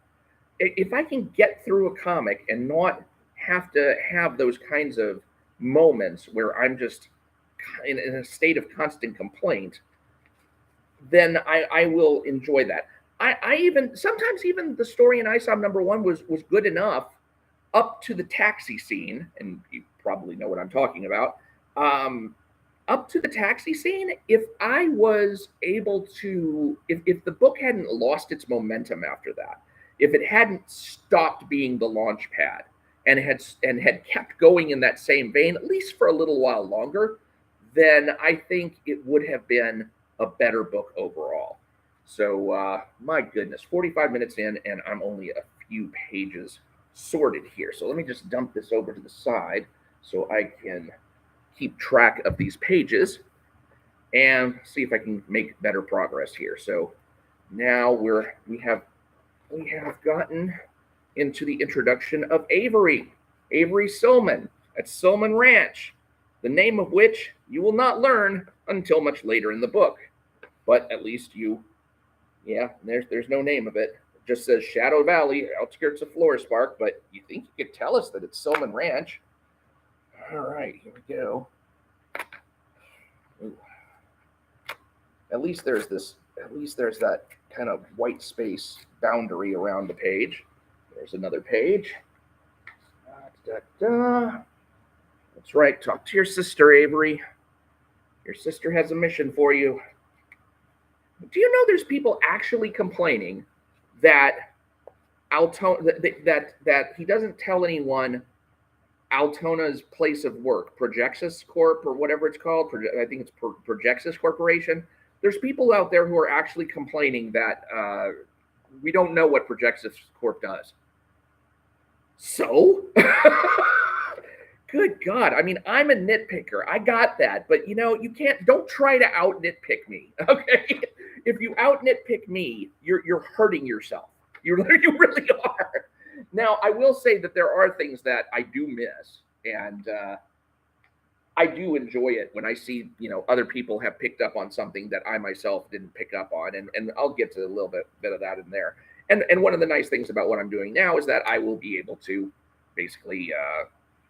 If I can get through a comic and not have to have those kinds of moments where I'm just in a state of constant complaint, then I will enjoy that. I even sometimes even the story in ISOM #1 was good enough up to the taxi scene, and you probably know what I'm talking about. Up to the taxi scene, if I was able to, if the book hadn't lost its momentum after that, if it hadn't stopped being the launch pad and had kept going in that same vein, at least for a little while longer, then I think it would have been a better book overall. So my goodness, 45 minutes in, and I'm only a few pages sorted here. So let me just dump this over to the side so I can keep track of these pages and see if I can make better progress here. So now we have gotten into the introduction of Avery Silman at Silman Ranch, the name of which you will not learn until much later in the book. But at least there's no name of it. It just says Shadow Valley, outskirts of Florespark, but you think you could tell us that it's Silman Ranch. All right, here we go. Ooh. At least there's that kind of white space boundary around the page. There's another page. That's right. Talk to your sister, Avery. Your sister has a mission for you. Do you know there's people actually complaining that that he doesn't tell anyone Altona's place of work, Projexis Corp or whatever it's called. I think it's Projexis Corporation. There's people out there who are actually complaining that we don't know what Projexis Corp does. So, good God. I mean, I'm a nitpicker. I got that. But, don't try to out nitpick me. Okay? If you out nitpick me, you're hurting yourself. You really are. Now, I will say that there are things that I do miss. And I do enjoy it when I see, other people have picked up on something that I myself didn't pick up on. And I'll get to a little bit of that in there. And one of the nice things about what I'm doing now is that I will be able to basically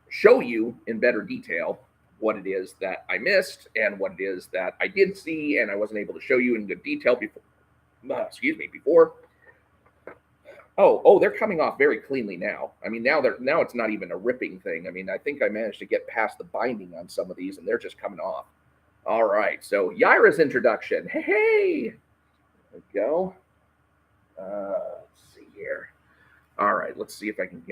show you in better detail what it is that I missed and what it is that I did see and I wasn't able to show you in good detail before. Oh, they're coming off very cleanly now. I mean, now it's not even a ripping thing. I mean, I think I managed to get past the binding on some of these and they're just coming off. All right, so Yaira's introduction. Hey, there we go. Let's see here. All right, let's see if I can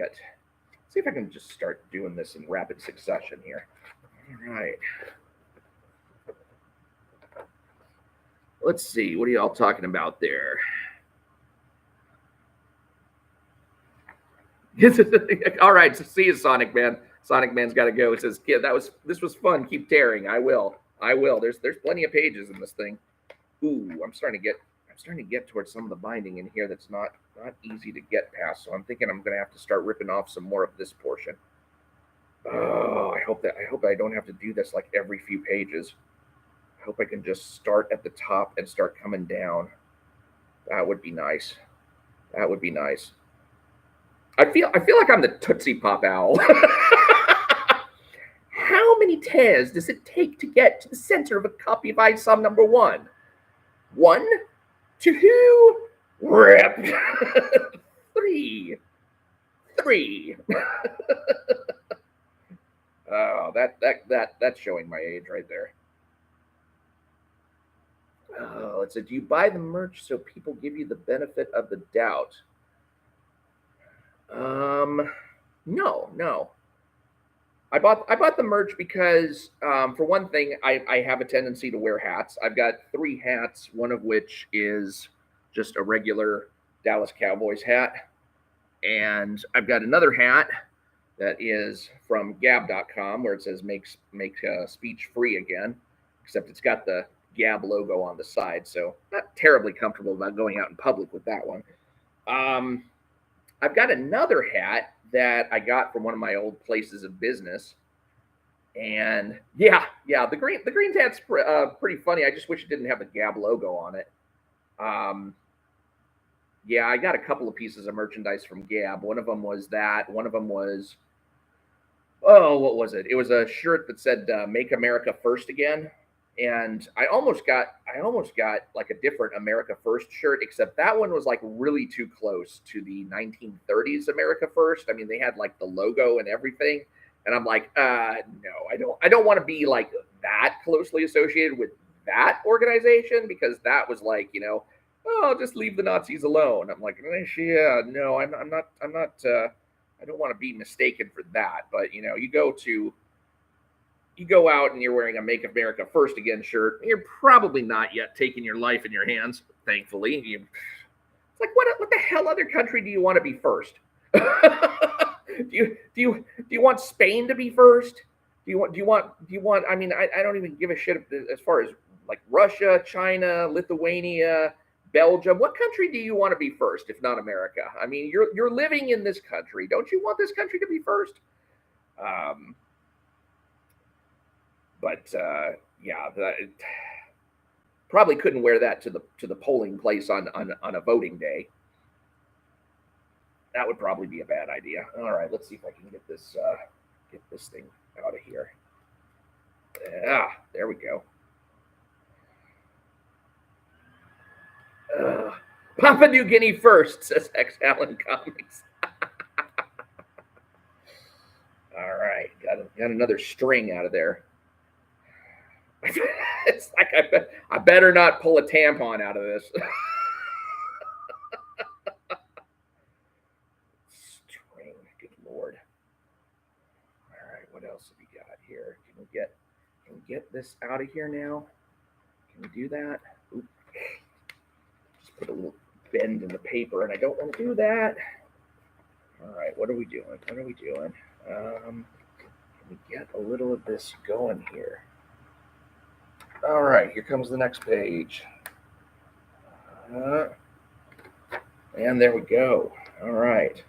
just start doing this in rapid succession here. All right. Let's see. What are y'all talking about there? All right, so see you, Sonic Man. Sonic Man's got to go. It says, "Kid, this was fun. Keep tearing." I will. There's plenty of pages in this thing. Ooh, I'm starting to get towards some of the binding in here that's not easy to get past. So I'm thinking I'm going to have to start ripping off some more of this portion. Oh, I hope I don't have to do this like every few pages. I hope I can just start at the top and start coming down. That would be nice. That would be nice. I feel like I'm the Tootsie Pop Owl. How many tears does it take to get to the center of a copy of ISOM number 1? 1, 2, rip. 3. Oh, that's showing my age right there. Oh, it said, do you buy the merch so people give you the benefit of the doubt? No. I bought the merch because, for one thing, I have a tendency to wear hats. I've got 3 hats, one of which is just a regular Dallas Cowboys hat. And I've got another hat that is from Gab.com where it says make speech free again, except it's got the Gab logo on the side. So not terribly comfortable about going out in public with that one. I've got another hat that I got from one of my old places of business. And yeah, the green hat's pretty funny. I just wish it didn't have the Gab logo on it. Yeah, I got a couple of pieces of merchandise from Gab. One of them was that. One of them was, what was it? It was a shirt that said "Make America First Again," and I almost got like a different America First shirt, except that one was like really too close to the 1930s America First. I mean, they had like the logo and everything, and I'm like, no, I don't want to be like that closely associated with that organization, because that was like, oh, just leave the Nazis alone. I'm like, yeah, no, I'm not, I don't want to be mistaken for that. But, you know, you go out and you're wearing a Make America First Again shirt, you're probably not yet taking your life in your hands, thankfully. It's like, what the hell other country do you want to be first? do you want Spain to be first? Do you want, I mean, I don't even give a shit as far as like Russia, China, Lithuania, Belgium. What country do you want to be first, if not America? I mean, you're living in this country. Don't you want this country to be first? But yeah, probably couldn't wear that to the polling place on a voting day. That would probably be a bad idea. All right, let's see if I can get this thing out of here. There we go. Papua New Guinea first, says X Allen Comics. All right, got another string out of there. It's like I better not pull a tampon out of this. String, good lord. All right, what else have we got here? Can we get this out of here now? Can we do that? Oop. Just put a little bend in the paper, and I don't want to do that. All right, what are we doing? Can we get a little of this going here? All right, here comes the next page. And there we go. All right.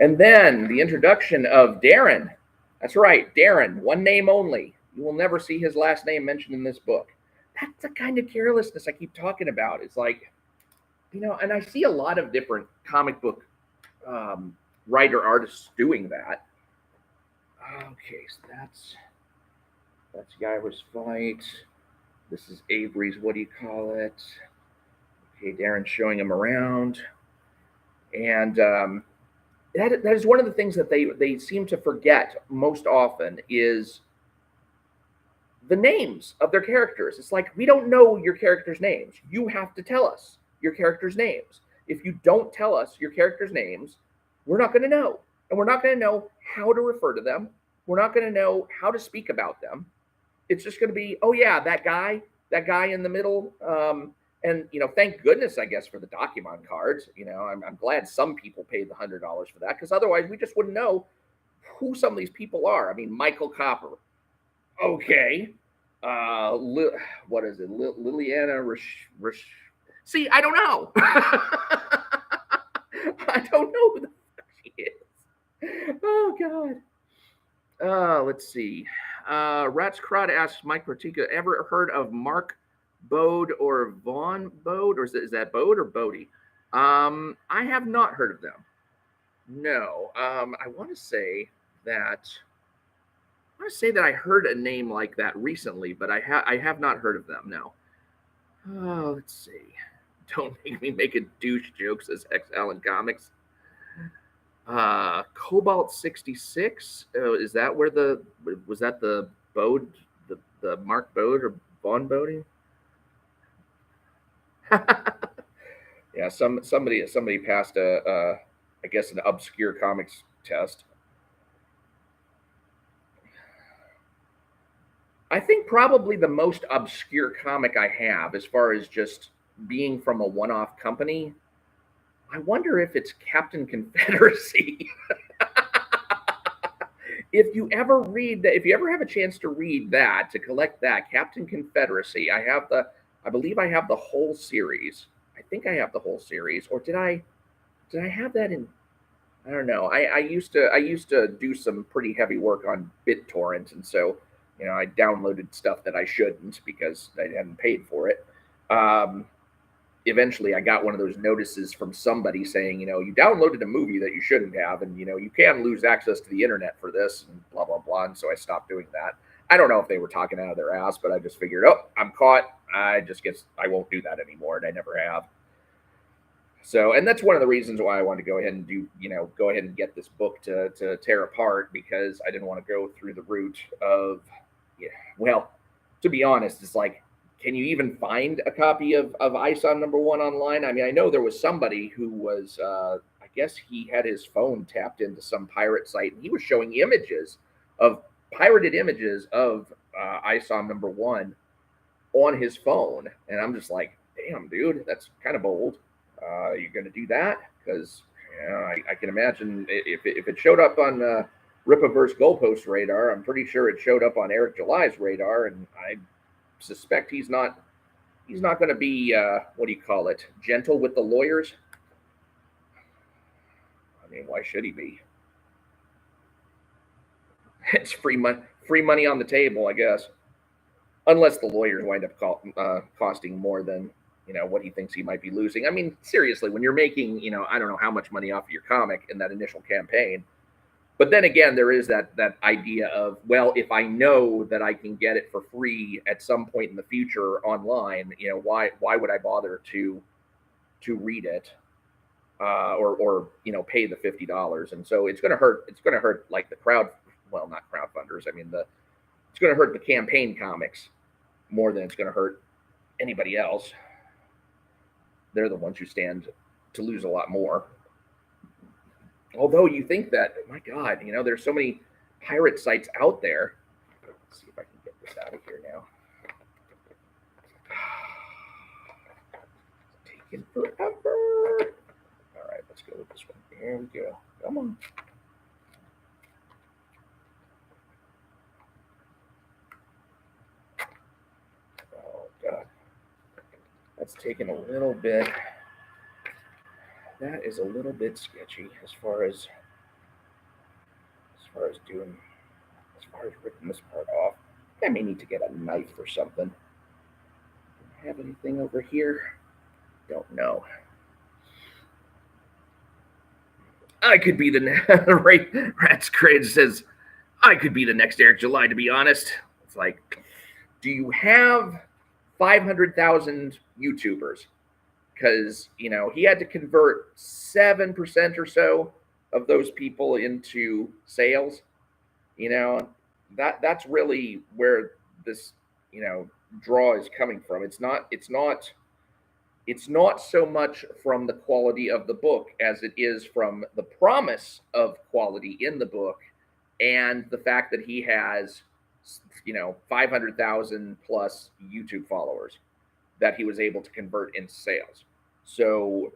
And then the introduction of Darren. That's right, Darren, one name only. You will never see his last name mentioned in this book. That's the kind of carelessness I keep talking about. It's like, you know, and I see a lot of different comic book writer artists doing that. Okay, so that's Yaira's fight. This is Avery's, what do you call it? Okay, Darren's showing him around. And that is one of the things that they seem to forget most often is the names of their characters. It's like, we don't know your characters' names. You have to tell us your characters' names. If you don't tell us your characters' names, we're not going to know. And we're not going to know how to refer to them. We're not going to know how to speak about them. It's just going to be, oh yeah, that guy in the middle. And, you know, thank goodness, I guess, for the Document cards. You know, I'm glad some people paid the $100 for that, because otherwise we just wouldn't know who some of these people are. I mean, Michael Copper. Okay. What is it? Liliana See, I don't know. I don't know who the fuck she is. Oh, God. Let's see. Rat's Crowd asks Mike Ratika, ever heard of Mark Bode or Vaughn Bode? Or is that Bode or Bodie? I have not heard of them. No. I want to say that I heard a name like that recently, but I have not heard of them. No. Oh, let's see. Don't make me make a douche joke, says X Allen Comics. Cobalt 66. Is that where was that the Bode, the Mark Bode or Vaughn Bodie? Yeah, somebody passed I guess an obscure comics test. I think probably the most obscure comic I have, as far as just being from a one-off company, I wonder if it's Captain Confederacy. If you ever have a chance to read that, to collect that, Captain Confederacy, I believe I have the whole series. I think I have the whole series, or did I have that in? I don't know. I used to do some pretty heavy work on BitTorrent, and so, you know, I downloaded stuff that I shouldn't because I hadn't paid for it. Eventually, I got one of those notices from somebody saying, you know, you downloaded a movie that you shouldn't have, and, you know, you can lose access to the internet for this, and blah, blah, blah. And so I stopped doing that. I don't know if they were talking out of their ass, but I just figured, oh, I'm caught. I won't do that anymore, and I never have. So, and that's one of the reasons why I wanted to go ahead and get this book to tear apart, because I didn't want to go through the route of, well, to be honest, it's like can you even find a copy of ISOM #1 online? I mean, I know there was somebody who was, I guess he had his phone tapped into some pirate site, and he was showing images of pirated images of ISOM #1 on his phone. And I'm just like, damn, dude, that's kind of bold. You're going to do that? Because I can imagine if it showed up on Rippaverse Goalpost radar, I'm pretty sure it showed up on Eric July's radar, and I suspect he's not going to be what do you call it, gentle with the lawyers. I mean, why should he be? It's free money on the table, I guess, unless the lawyers wind up costing more than what he thinks he might be losing. I mean, seriously, when you're making I don't know how much money off of your comic in that initial campaign. But then again, there is that idea of, well, if I know that I can get it for free at some point in the future online, why would I bother to read it or pay the $50? And so it's going to hurt. It's going to hurt like the not crowdfunders. I mean, it's going to hurt the campaign comics more than it's going to hurt anybody else. They're the ones who stand to lose a lot more. Although you think that, my God, there's so many pirate sites out there. Let's see if I can get this out of here now. It's taking forever. All right, let's go with this one. Here we go. Come on. Oh, God. That's taking a little bit. That is a little bit sketchy as far as ripping this part off. I may need to get a knife or something. Do I have anything over here? Don't know. I could be the Rat's Craig says, I could be the next Eric July, to be honest. It's like, do you have 500,000 YouTubers? Because he had to convert 7% or so of those people into sales. That's really where this draw is coming from. It's not so much from the quality of the book as it is from the promise of quality in the book and the fact that he has 500,000 plus YouTube followers that he was able to convert into sales. So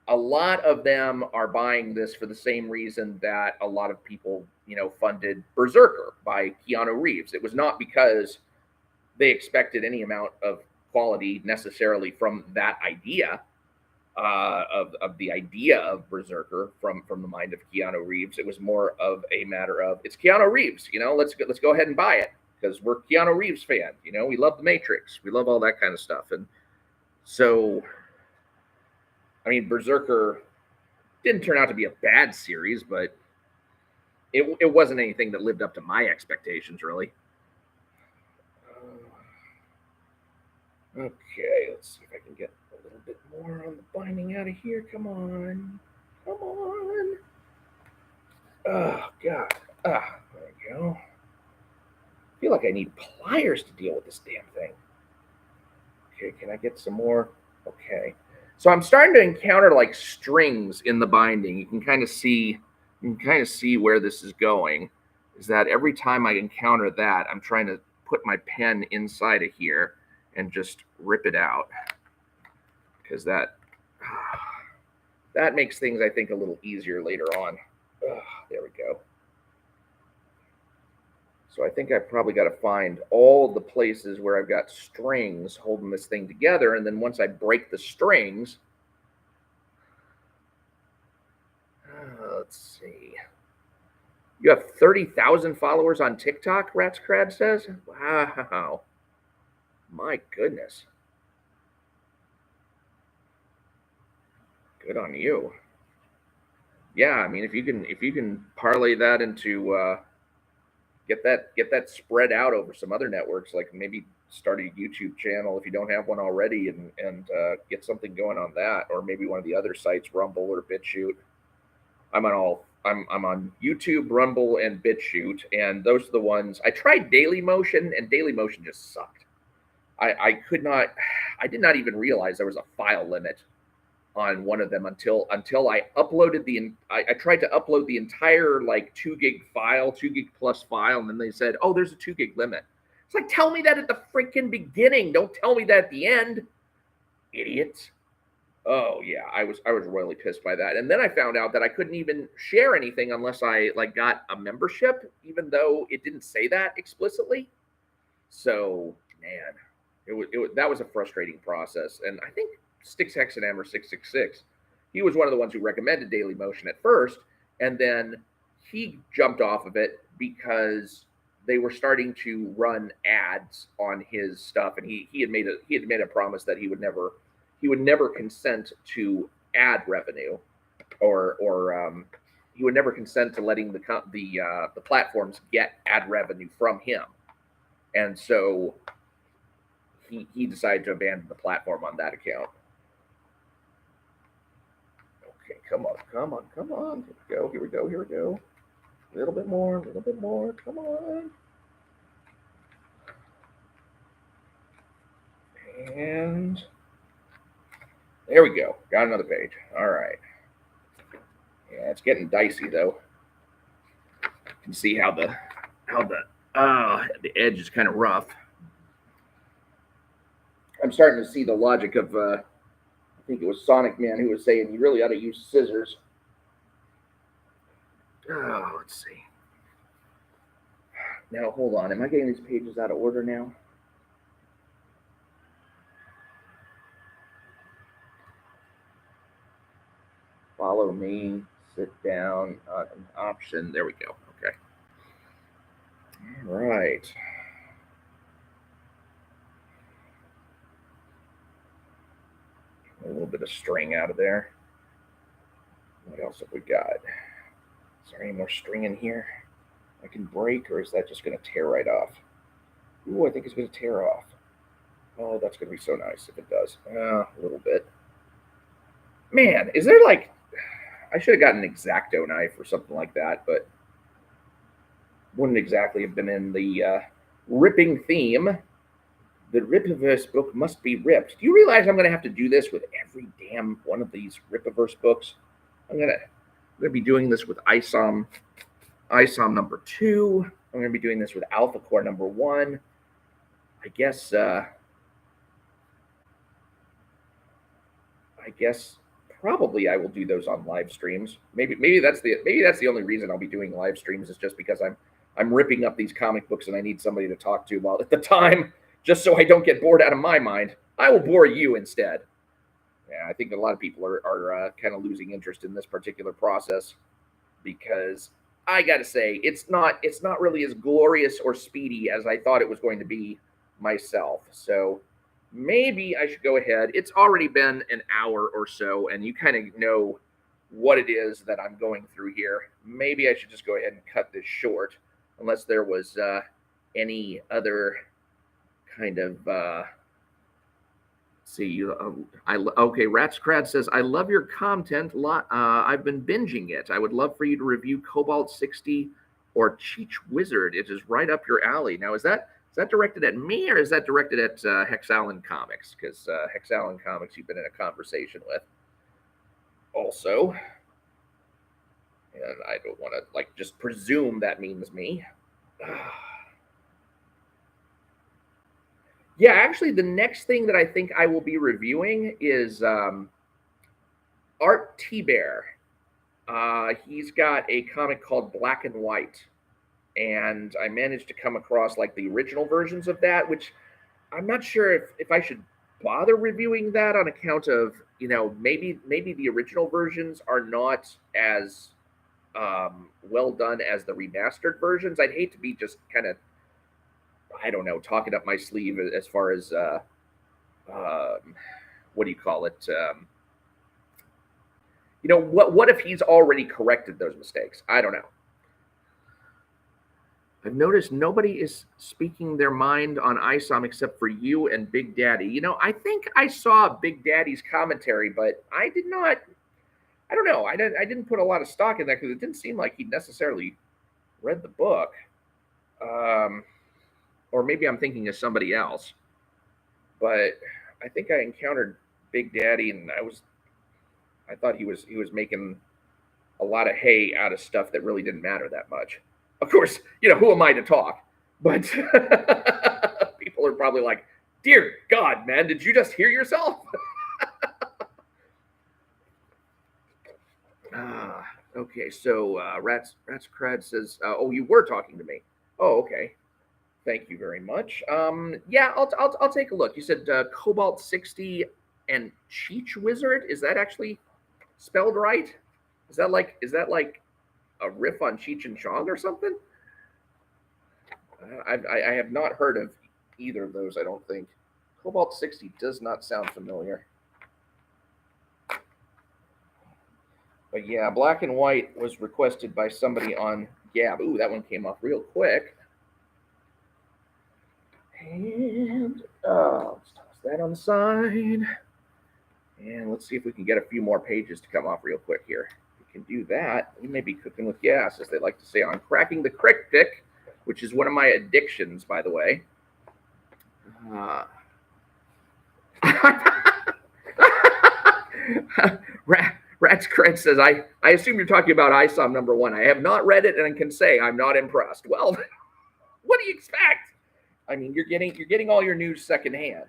a lot of them are buying this for the same reason that a lot of people, funded Berserker by Keanu Reeves. It was not because they expected any amount of quality necessarily from that idea of the idea of Berserker from the mind of Keanu Reeves. It was more of a matter of, it's Keanu Reeves, let's go ahead and buy it because we're Keanu Reeves fans. We love The Matrix, we love all that kind of stuff. And so, I mean, Berserker didn't turn out to be a bad series, but it wasn't anything that lived up to my expectations, really. Okay, let's see if I can get a little bit more on the binding out of here. Come on. Come on. Oh, God. There we go. I feel like I need pliers to deal with this damn thing. Okay, can I get some more? Okay. So I'm starting to encounter like strings in the binding. You can kind of see where this is going. Is that every time I encounter that, I'm trying to put my pen inside of here and just rip it out. Because that makes things, I think, a little easier later on. There we go. So I think I've probably got to find all the places where I've got strings holding this thing together. And then once I break the strings, let's see. You have 30,000 followers on TikTok, Rat's Crad says? Wow. My goodness. Good on you. Yeah, I mean, if you can parlay that into get that spread out over some other networks, like maybe start a YouTube channel if you don't have one already, and get something going on that, or maybe one of the other sites, Rumble or BitChute. I'm on YouTube, Rumble, and BitChute, and those are the ones I tried. Dailymotion, and Dailymotion just sucked. I did not even realize there was a file limit on one of them until I uploaded I tried to upload the entire like 2 gig file, 2 gig plus file, and then they said, oh, there's a 2 gig limit. It's like, tell me that at the freaking beginning. Don't tell me that at the end, idiots. Oh yeah, I was royally pissed by that. And then I found out that I couldn't even share anything unless I like got a membership, even though it didn't say that explicitly. So man, that was a frustrating process. And I think Styx Hexenhammer 666, he was one of the ones who recommended Daily Motion at first, and then he jumped off of it because they were starting to run ads on his stuff, and he had made a promise that he would never consent to ad revenue, or he would never consent to letting the platforms get ad revenue from him, and so he decided to abandon the platform on that account. Okay, come on. Here we go. A little bit more, come on. And there we go. Got another page. All right. Yeah, it's getting dicey though. You can see how the edge is kind of rough. I'm starting to see the logic of I think it was Sonic Man who was saying you really ought to use scissors. Oh, let's see. Now hold on. Am I getting these pages out of order now? Follow me, sit down, an option. There we go. Okay. All right. A little bit of string out of there. What else have we got? Is there any more string in here I can break, or is that just going to tear right off? Ooh, I think it's going to tear off. Oh, that's going to be so nice if it does. A little bit. Man, is there like... I should have gotten an X-Acto knife or something like that, but wouldn't exactly have been in the ripping theme. The Rippaverse book must be ripped. Do you realize I'm going to have to do this with every damn one of these Rippaverse books? I'm going to be doing this with ISOM number 2. I'm going to be doing this with Alpha Core number 1. I guess probably I will do those on live streams. Maybe that's the only reason I'll be doing live streams, is just because I'm ripping up these comic books and I need somebody to talk to while at the time, just so I don't get bored out of my mind. I will bore you instead. Yeah, I think a lot of people are kind of losing interest in this particular process, because I got to say it's not really as glorious or speedy as I thought it was going to be myself. So maybe I should go ahead. It's already been an hour or so, and you kind of know what it is that I'm going through here. Maybe I should just go ahead and cut this short, unless there was any other kind of... see, okay, Ratscrad says, I love your content. I've been binging it. I would love for you to review Cobalt 60 or Cheech Wizard. It is right up your alley. Now, is that directed at me, or is that directed at Hexallen Comics? Because Hexallen Comics you've been in a conversation with also. And I don't want to just presume that means me. Yeah, actually, the next thing that I think I will be reviewing is Art T-Bear. He's got a comic called Black and White, and I managed to come across the original versions of that, which I'm not sure if I should bother reviewing that on account of, maybe the original versions are not as well done as the remastered versions. I'd hate to be just kind of, I don't know, talking up my sleeve as far as what do you call it? What if he's already corrected those mistakes? I don't know. I've noticed nobody is speaking their mind on ISOM except for you and Big Daddy. I think I saw Big Daddy's commentary, but I did not. I don't know. I didn't put a lot of stock in that because it didn't seem like he'd necessarily read the book. Or maybe I'm thinking of somebody else. but I think I encountered Big Daddy, and I thought he was making a lot of hay out of stuff that really didn't matter that much. Of course, who am I to talk? But people are probably like, "Dear God, man, did you just hear yourself?" Okay, so Rats Crad says, "Oh, you were talking to me." Oh, okay. Thank you very much. Yeah, I'll take a look. You said Cobalt 60 and Cheech Wizard. Is that actually spelled right? Is that like a riff on Cheech and Chong or something? I have not heard of either of those, I don't think. Cobalt 60 does not sound familiar. But yeah, Black and White was requested by somebody on Gab. Ooh, that one came off real quick. And let's toss that on the side. And let's see if we can get a few more pages to come off real quick here. If we can do that, we may be cooking with gas, as they like to say on Cracking the Cryptic, which is one of my addictions, by the way. Rats Cred says, I assume you're talking about ISOM #1. I have not read it and can say I'm not impressed. Well, what do you expect? I mean, you're getting all your news secondhand.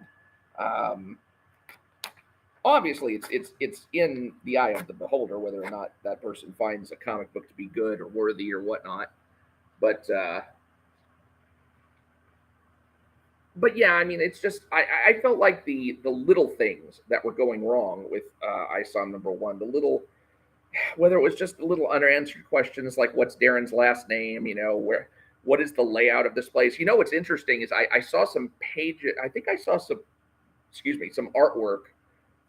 Obviously, it's in the eye of the beholder whether or not that person finds a comic book to be good or worthy or whatnot. But yeah, I mean, it's just I felt like the little things that were going wrong with ISOM #1, the little, whether it was just the little unanswered questions like what's Darren's last name, what is the layout of this place. What's interesting is I saw some pages. I think I saw some artwork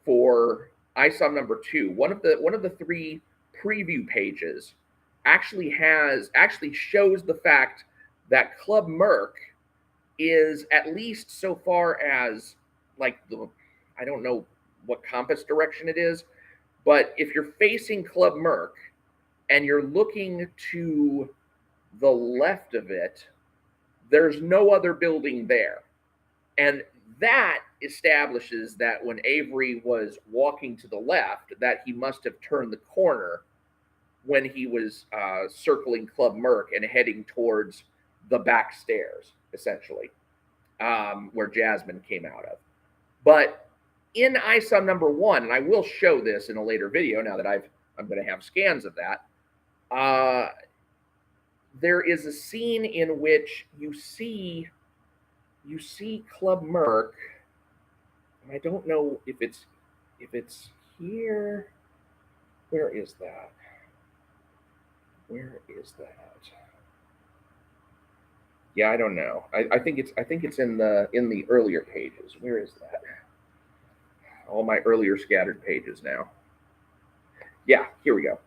for ISOM #2. One of the 3 preview pages actually shows the fact that Club Merc is, at least so far as like I don't know what compass direction it is, but if you're facing Club Merc and you're looking to the left of it, there's no other building there. And that establishes that when Avery was walking to the left, that he must have turned the corner when he was circling Club Merc and heading towards the back stairs, essentially, where Jasmine came out of. But in ISOM #1, and I will show this in a later video now that I'm going to have scans of that, there is a scene in which you see Club Merc, and I don't know if it's here. Where is that? Yeah, I don't know. I think it's in the earlier pages. Where is that? All my earlier scattered pages now. Yeah, here we go.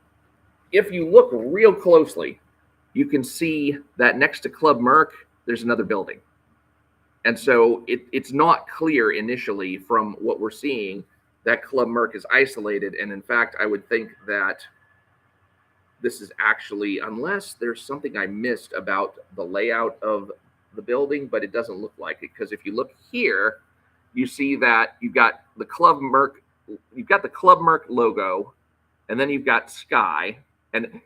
If you look real closely, you can see that next to Club Merc, there's another building. And so it's not clear initially from what we're seeing that Club Merc is isolated. And in fact, I would think that this is actually, unless there's something I missed about the layout of the building, but it doesn't look like it. Because if you look here, you see that you've got the Club Merc logo, and then you've got Sky. And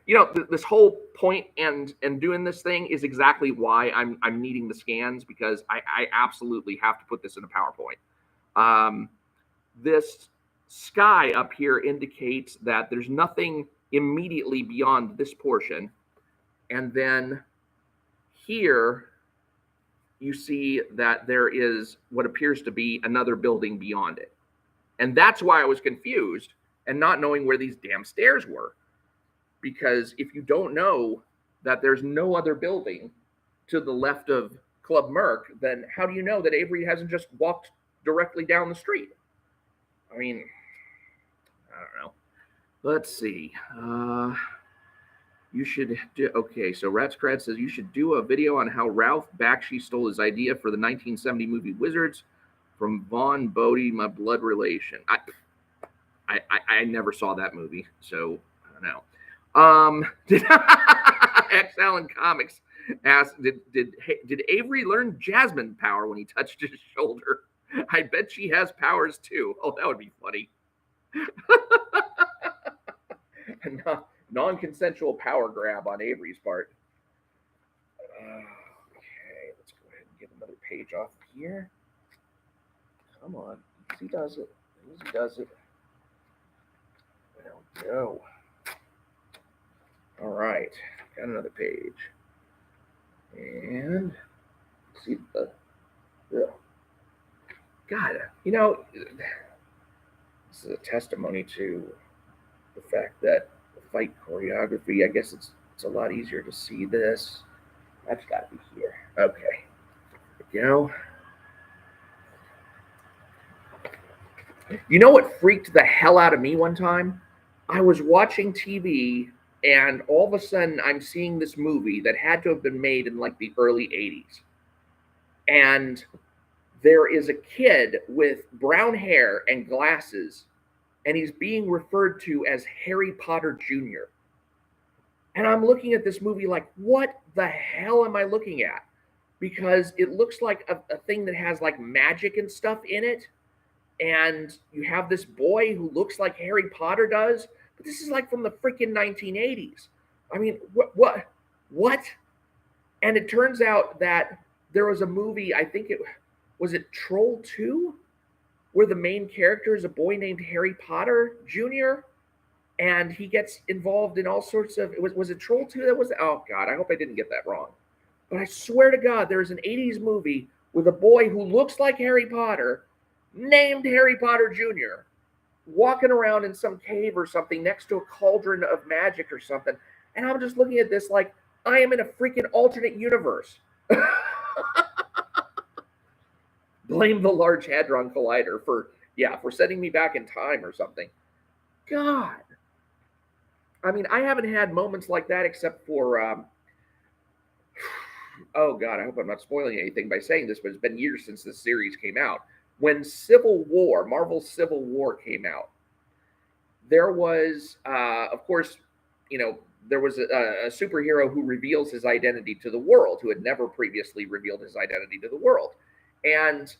this whole point and doing this thing is exactly why I'm needing the scans, because I absolutely have to put this in a PowerPoint. This Sky up here indicates that there's nothing immediately beyond this portion, and then here you see that there is what appears to be another building beyond it. And that's why I was confused and not knowing where these damn stairs were. Because if you don't know that there's no other building to the left of Club Merc, then how do you know that Avery hasn't just walked directly down the street? I mean, I don't know. Let's see. You should do, okay, so Ratscrad says you should do a video on how Ralph Bakshi stole his idea for the 1970 movie Wizards from Vaughn Bodie, my blood relation. I never saw that movie, so I don't know. X Allen Comics asked, did Avery learn Jasmine power when he touched his shoulder? I bet she has powers too. Oh, that would be funny. A non-consensual power grab on Avery's part. Okay, let's go ahead and get another page off here. Come on, easy does it. Easy does it. There we go. All right, got another page. And see the God, you know, this is a testimony to the fact that the fight choreography, I guess it's a lot easier to see this. That's got to be here. Okay. There we go. You know what freaked the hell out of me one time? I was watching TV and all of a sudden I'm seeing this movie that had to have been made in like the early 80s. And there is a kid with brown hair and glasses, and he's being referred to as Harry Potter Jr. And I'm looking at this movie like, what the hell am I looking at? Because it looks like a thing that has like magic and stuff in it. And you have this boy who looks like Harry Potter does, but this is like from the freaking 1980s. I mean, what? And it turns out that there was a movie, I think was it Troll 2, where the main character is a boy named Harry Potter Jr., and he gets involved in all sorts of, was it Troll 2 that was, oh God, I hope I didn't get that wrong. But I swear to God, there's an 80s movie with a boy who looks like Harry Potter, named Harry Potter Jr., walking around in some cave or something next to a cauldron of magic or something. And I'm just looking at this like, I am in a freaking alternate universe. Blame the Large Hadron Collider for sending me back in time or something. God. I mean, I haven't had moments like that except for, oh God, I hope I'm not spoiling anything by saying this, but it's been years since this series came out. When Civil War, Marvel's Civil War came out, there was, of course, you know, there was a superhero who reveals his identity to the world, who had never previously revealed his identity to the world. And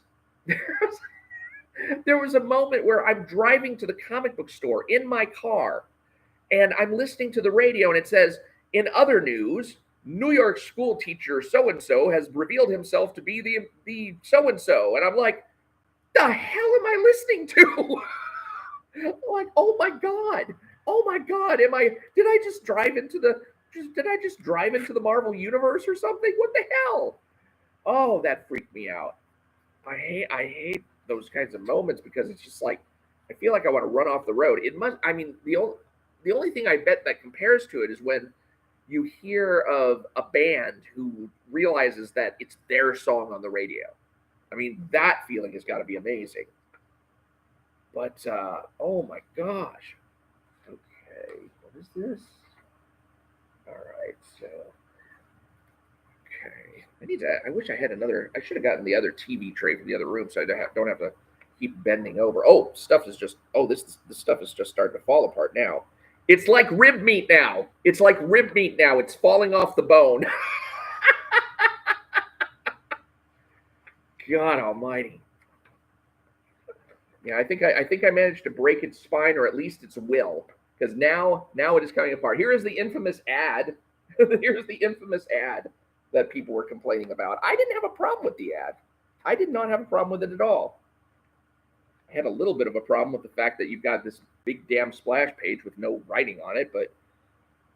there was a moment where I'm driving to the comic book store in my car, and I'm listening to the radio, and it says, in other news, New York school teacher so-and-so has revealed himself to be the so-and-so. And I'm like, the hell am I listening to? Like, oh my God. Did I just drive into the Marvel universe or something? What the hell? Oh, that freaked me out. I hate those kinds of moments because it's just like, I feel like I want to run off the road. It must, I mean, the only thing I bet that compares to it is when you hear of a band who realizes that it's their song on the radio. I mean, that feeling has got to be amazing. But, oh my gosh. Okay, what is this? All right, so, okay. I wish I had I should have gotten the other TV tray from the other room so I don't have to keep bending over. Oh, this stuff is just starting to fall apart now. It's like rib meat now. It's falling off the bone. God almighty. Yeah, I think I managed to break its spine, or at least its will, because now it is coming apart. Here is the infamous ad. Here's the infamous ad that people were complaining about. I didn't have a problem with the ad. I did not have a problem with it at all. I had a little bit of a problem with the fact that you've got this big damn splash page with no writing on it, but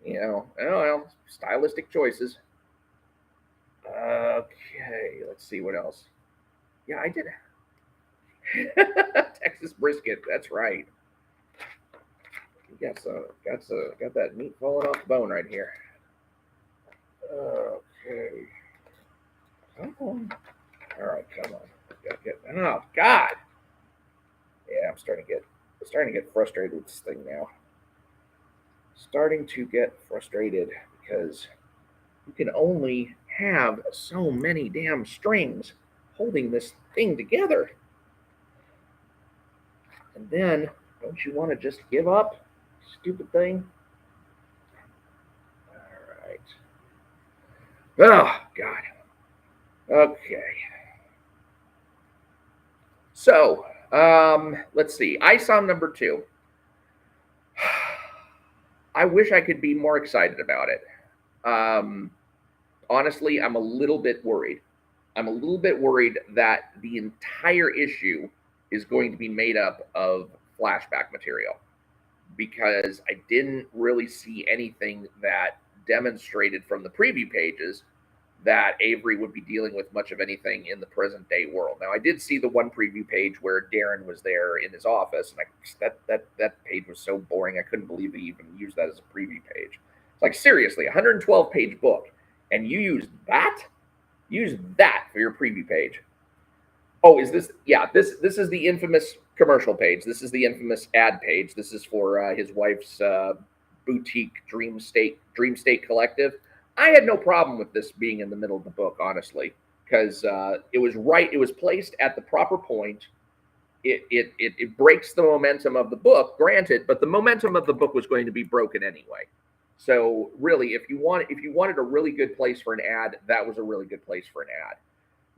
you know, I don't know, stylistic choices. Okay, let's see what else. Yeah, I did. Texas brisket, that's right. Got that meat falling off the bone right here. Okay. Come on. All right, come on. Oh God. Yeah, I'm starting to get frustrated with this thing now. Starting to get frustrated because you can only have so many damn strings holding this thing together. And then, don't you want to just give up, stupid thing? All right. Oh, God. Okay. So, let's see. ISOM number 2. I wish I could be more excited about it. Honestly, I'm a little bit worried. I'm a little bit worried that the entire issue is going to be made up of flashback material, because I didn't really see anything that demonstrated from the preview pages that Avery would be dealing with much of anything in the present day world. Now, I did see the one preview page where Darren was there in his office, and that page was so boring. I couldn't believe he even used that as a preview page. It's like, seriously, 112 page book, and you used that? Use that for your preview page. Oh, is this? Yeah, this is the infamous commercial page. This is the infamous ad page. This is for his wife's boutique Dream State Collective. I had no problem with this being in the middle of the book, honestly, because it was right. It was placed at the proper point. It breaks the momentum of the book, granted, but the momentum of the book was going to be broken anyway. So really, if you wanted a really good place for an ad, that was a really good place for an ad.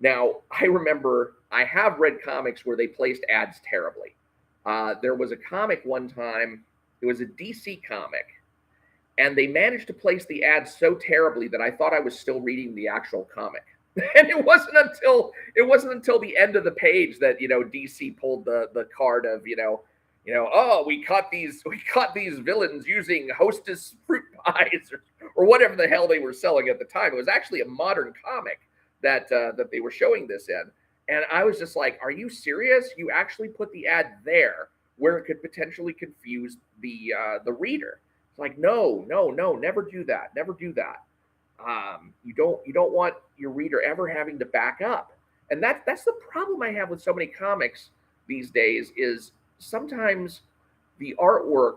Now, I remember I have read comics where they placed ads terribly. There was a comic one time, it was a DC comic, and they managed to place the ads so terribly that I thought I was still reading the actual comic. And it wasn't until the end of the page that, DC pulled the card of, oh, we caught these villains using Hostess fruit pies or whatever the hell they were selling at the time. It was actually a modern comic that they were showing this in. And I was just like, are you serious? You actually put the ad there where it could potentially confuse the reader. It's like, no, never do that. Never do that. You don't want your reader ever having to back up. And that's the problem I have with so many comics these days, is sometimes the artwork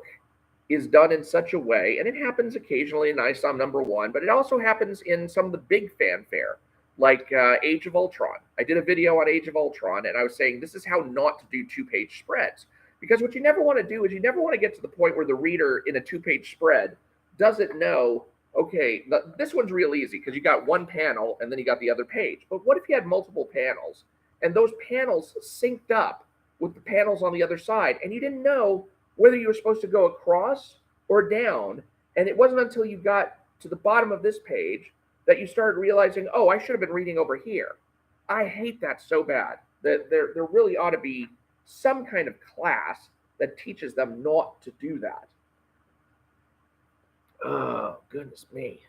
is done in such a way, and it happens occasionally in ISOM number 1, but it also happens in some of the big fanfare, like Age of Ultron. I did a video on Age of Ultron, and I was saying this is how not to do 2-page spreads. Because what you never want to do is you never want to get to the point where the reader in a 2-page spread doesn't know, okay, this one's real easy because you got one panel and then you got the other page. But what if you had multiple panels and those panels synced up with the panels on the other side, and you didn't know whether you were supposed to go across or down? And it wasn't until you got to the bottom of this page that you started realizing, oh, I should have been reading over here. I hate that so bad. That there really ought to be some kind of class that teaches them not to do that. Oh, goodness me.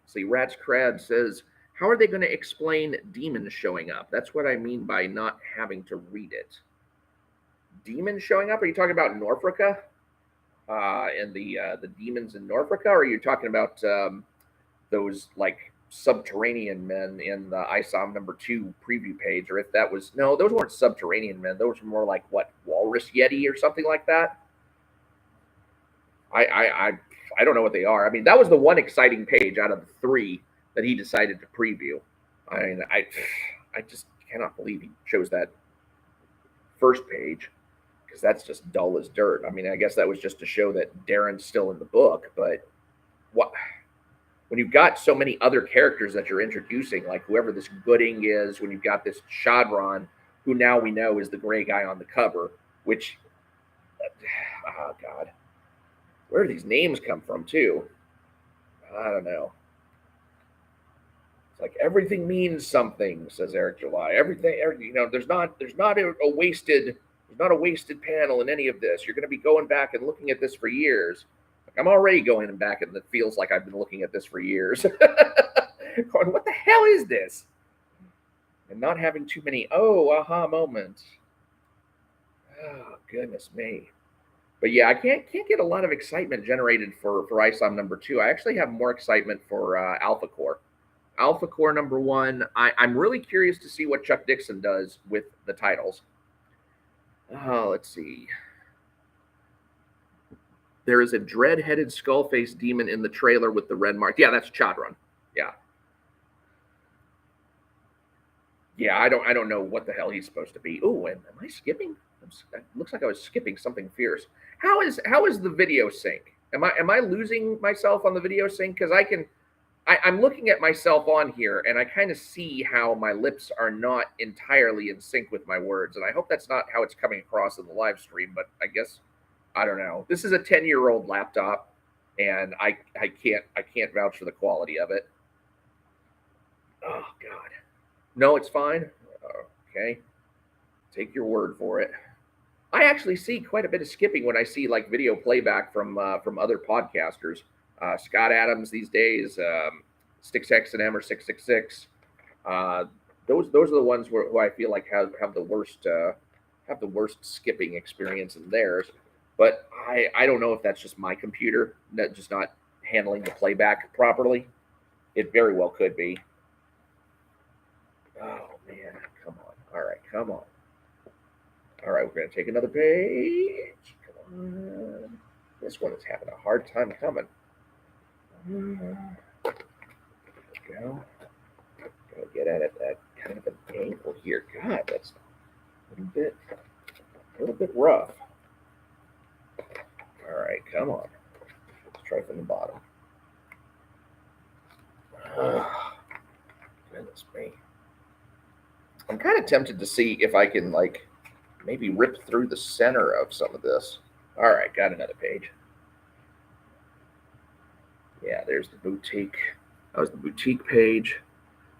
See, Rats Crab says, how are they going to explain demons showing up? That's what I mean by not having to read it. Demons showing up? Are you talking about NORFRICA? And the demons in NORFRICA? Or are you talking about those, like, subterranean men in the ISOM number 2 preview page? Or if that was... No, those weren't subterranean men. Those were more like, what, Walrus Yeti or something like that? I don't know what they are. I mean, that was the one exciting page out of the 3 that he decided to preview. I mean, I just cannot believe he chose that first page, because that's just dull as dirt. I mean, I guess that was just to show that Darren's still in the book, but what... When you've got so many other characters that you're introducing, like whoever this Gooding is, when you've got this SQUADRON, who now we know is the gray guy on the cover, which, oh God, where do these names come from too? I don't know. It's like everything means something, says Eric July. Everything, there's not a wasted panel in any of this. You're going to be going back and looking at this for years. I'm already going back, and it feels like I've been looking at this for years. Going, what the hell is this? And not having too many aha moments. Oh, goodness me. But yeah, I can't get a lot of excitement generated for ISOM number 2. I actually have more excitement for Alpha Core. Alpha Core number 1. I'm really curious to see what Chuck Dixon does with the titles. Let's see. There is a dread-headed skull-faced demon in the trailer with the red mark. Yeah, that's SQUADRON. Yeah. Yeah, I don't know what the hell he's supposed to be. Oh, am I skipping? It looks like I was skipping something fierce. How is the video sync? Am I losing myself on the video sync? Because I I'm looking at myself on here, and I kind of see how my lips are not entirely in sync with my words, and I hope that's not how it's coming across in the live stream. But I guess I don't know. This is a 10-year-old laptop, and I can't vouch for the quality of it. Oh God, no, it's fine. Okay, take your word for it. I actually see quite a bit of skipping when I see like video playback from other podcasters. Scott Adams these days, Six X and M or 666. Those are the ones who I feel like have the worst skipping experience in theirs. But I don't know if that's just my computer that just not handling the playback properly. It very well could be. Oh man, come on! All right, come on. All right, we're gonna take another page. Come on. This one is having a hard time coming. There we go. Gotta get at it at kind of an angle here. God, that's a little bit rough. All right, come on. Let's try from the bottom. Goodness me. I'm kind of tempted to see if I can like maybe rip through the center of some of this. All right, got another page. Yeah, there's the boutique. That was the boutique page.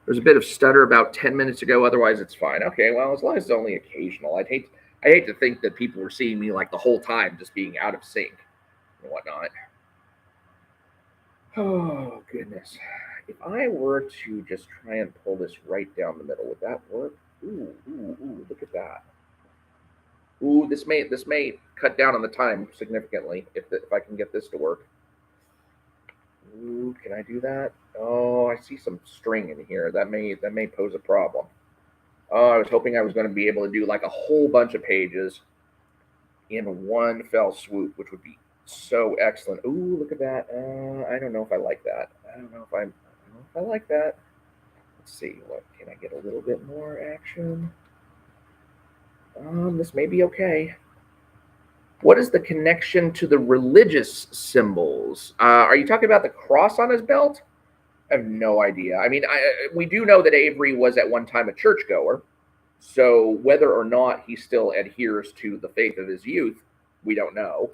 There's a bit of stutter about 10 minutes ago. Otherwise, it's fine. Okay, well, as long as it's only occasional. I hate to think that people were seeing me like the whole time just being out of sync and whatnot. Oh, goodness. If I were to just try and pull this right down the middle, would that work? Ooh, look at that. Ooh, this may cut down on the time significantly if I can get this to work. Ooh, can I do that? Oh, I see some string in here. That may pose a problem. Oh, I was hoping I was going to be able to do like a whole bunch of pages in one fell swoop, which would be so excellent. Ooh, look at that. I don't know if I like that. I don't know if I like that. Let's see. What can I get a little bit more action? This may be okay. What is the connection to the religious symbols? Are you talking about the cross on his belt? I have no idea. I mean, we do know that Avery was at one time a churchgoer. So whether or not he still adheres to the faith of his youth, we don't know.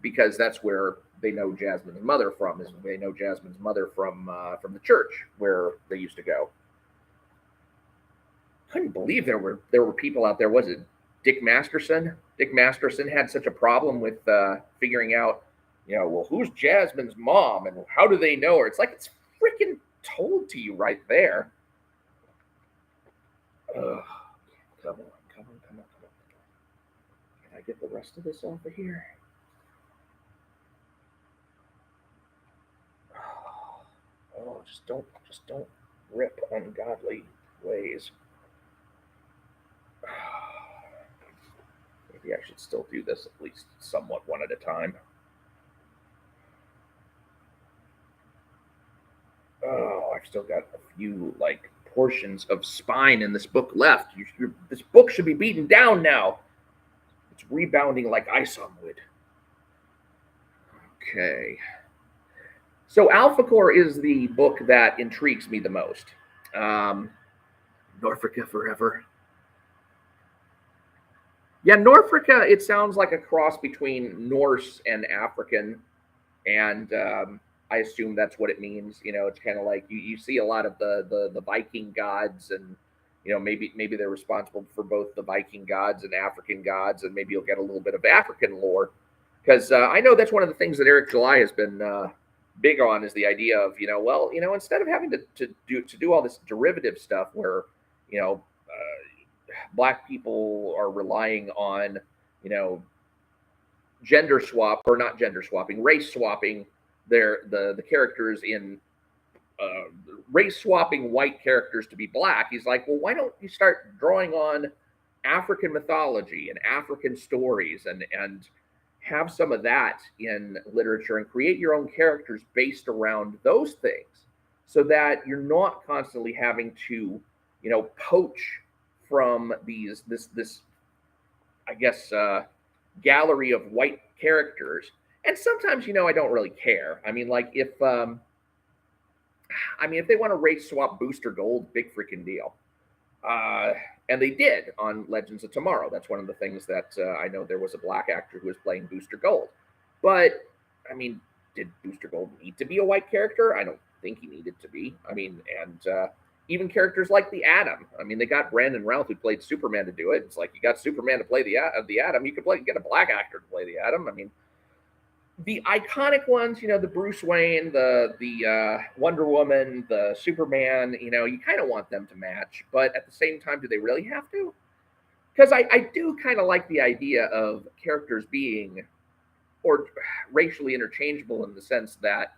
Because that's where they know Jasmine's mother from. They know Jasmine's mother from the church where they used to go. Couldn't believe there were people out there. Was it Dick Masterson? Dick Masterson had such a problem with figuring out, well, who's Jasmine's mom and how do they know her? It's like it's freaking told to you right there. Ugh. Come on. Can I get the rest of this off of here? Oh, just don't rip ungodly ways. Maybe I should still do this at least somewhat one at a time. Oh, I've still got a few like portions of spine in this book left. This book should be beaten down now. It's rebounding like ISOM would. Okay. So Alpha Core is the book that intrigues me the most. NORFRICA forever. Yeah, NORFRICA, it sounds like a cross between Norse and African, and I assume that's what it means. It's kind of like you see a lot of the Viking gods, and maybe they're responsible for both the Viking gods and African gods, and maybe you'll get a little bit of African lore, because I know that's one of the things that Eric July has been big on, is the idea of instead of having to do all this derivative stuff where Black people are relying on gender swap, or not gender swapping, race swapping the characters in race swapping white characters to be black. He's like, well, why don't you start drawing on African mythology and African stories and have some of that in literature and create your own characters based around those things, so that you're not constantly having to poach from this I guess gallery of white characters. And sometimes I don't really care. I mean, like if I mean, if they want to race swap Booster Gold, big freaking deal. And they did on Legends of Tomorrow. That's one of the things that I know there was a black actor who was playing Booster Gold. But, I mean, did Booster Gold need to be a white character? I don't think he needed to be. I mean, and even characters like the Atom. I mean, they got Brandon Routh who played Superman to do it. It's like you got Superman to play the Atom. You could get a black actor to play the Atom. I mean, the iconic ones, you know, the Bruce Wayne, the Wonder Woman, the Superman, you know, you kind of want them to match, but at the same time, do they really have to? Because I do kind of like the idea of characters being or racially interchangeable in the sense that,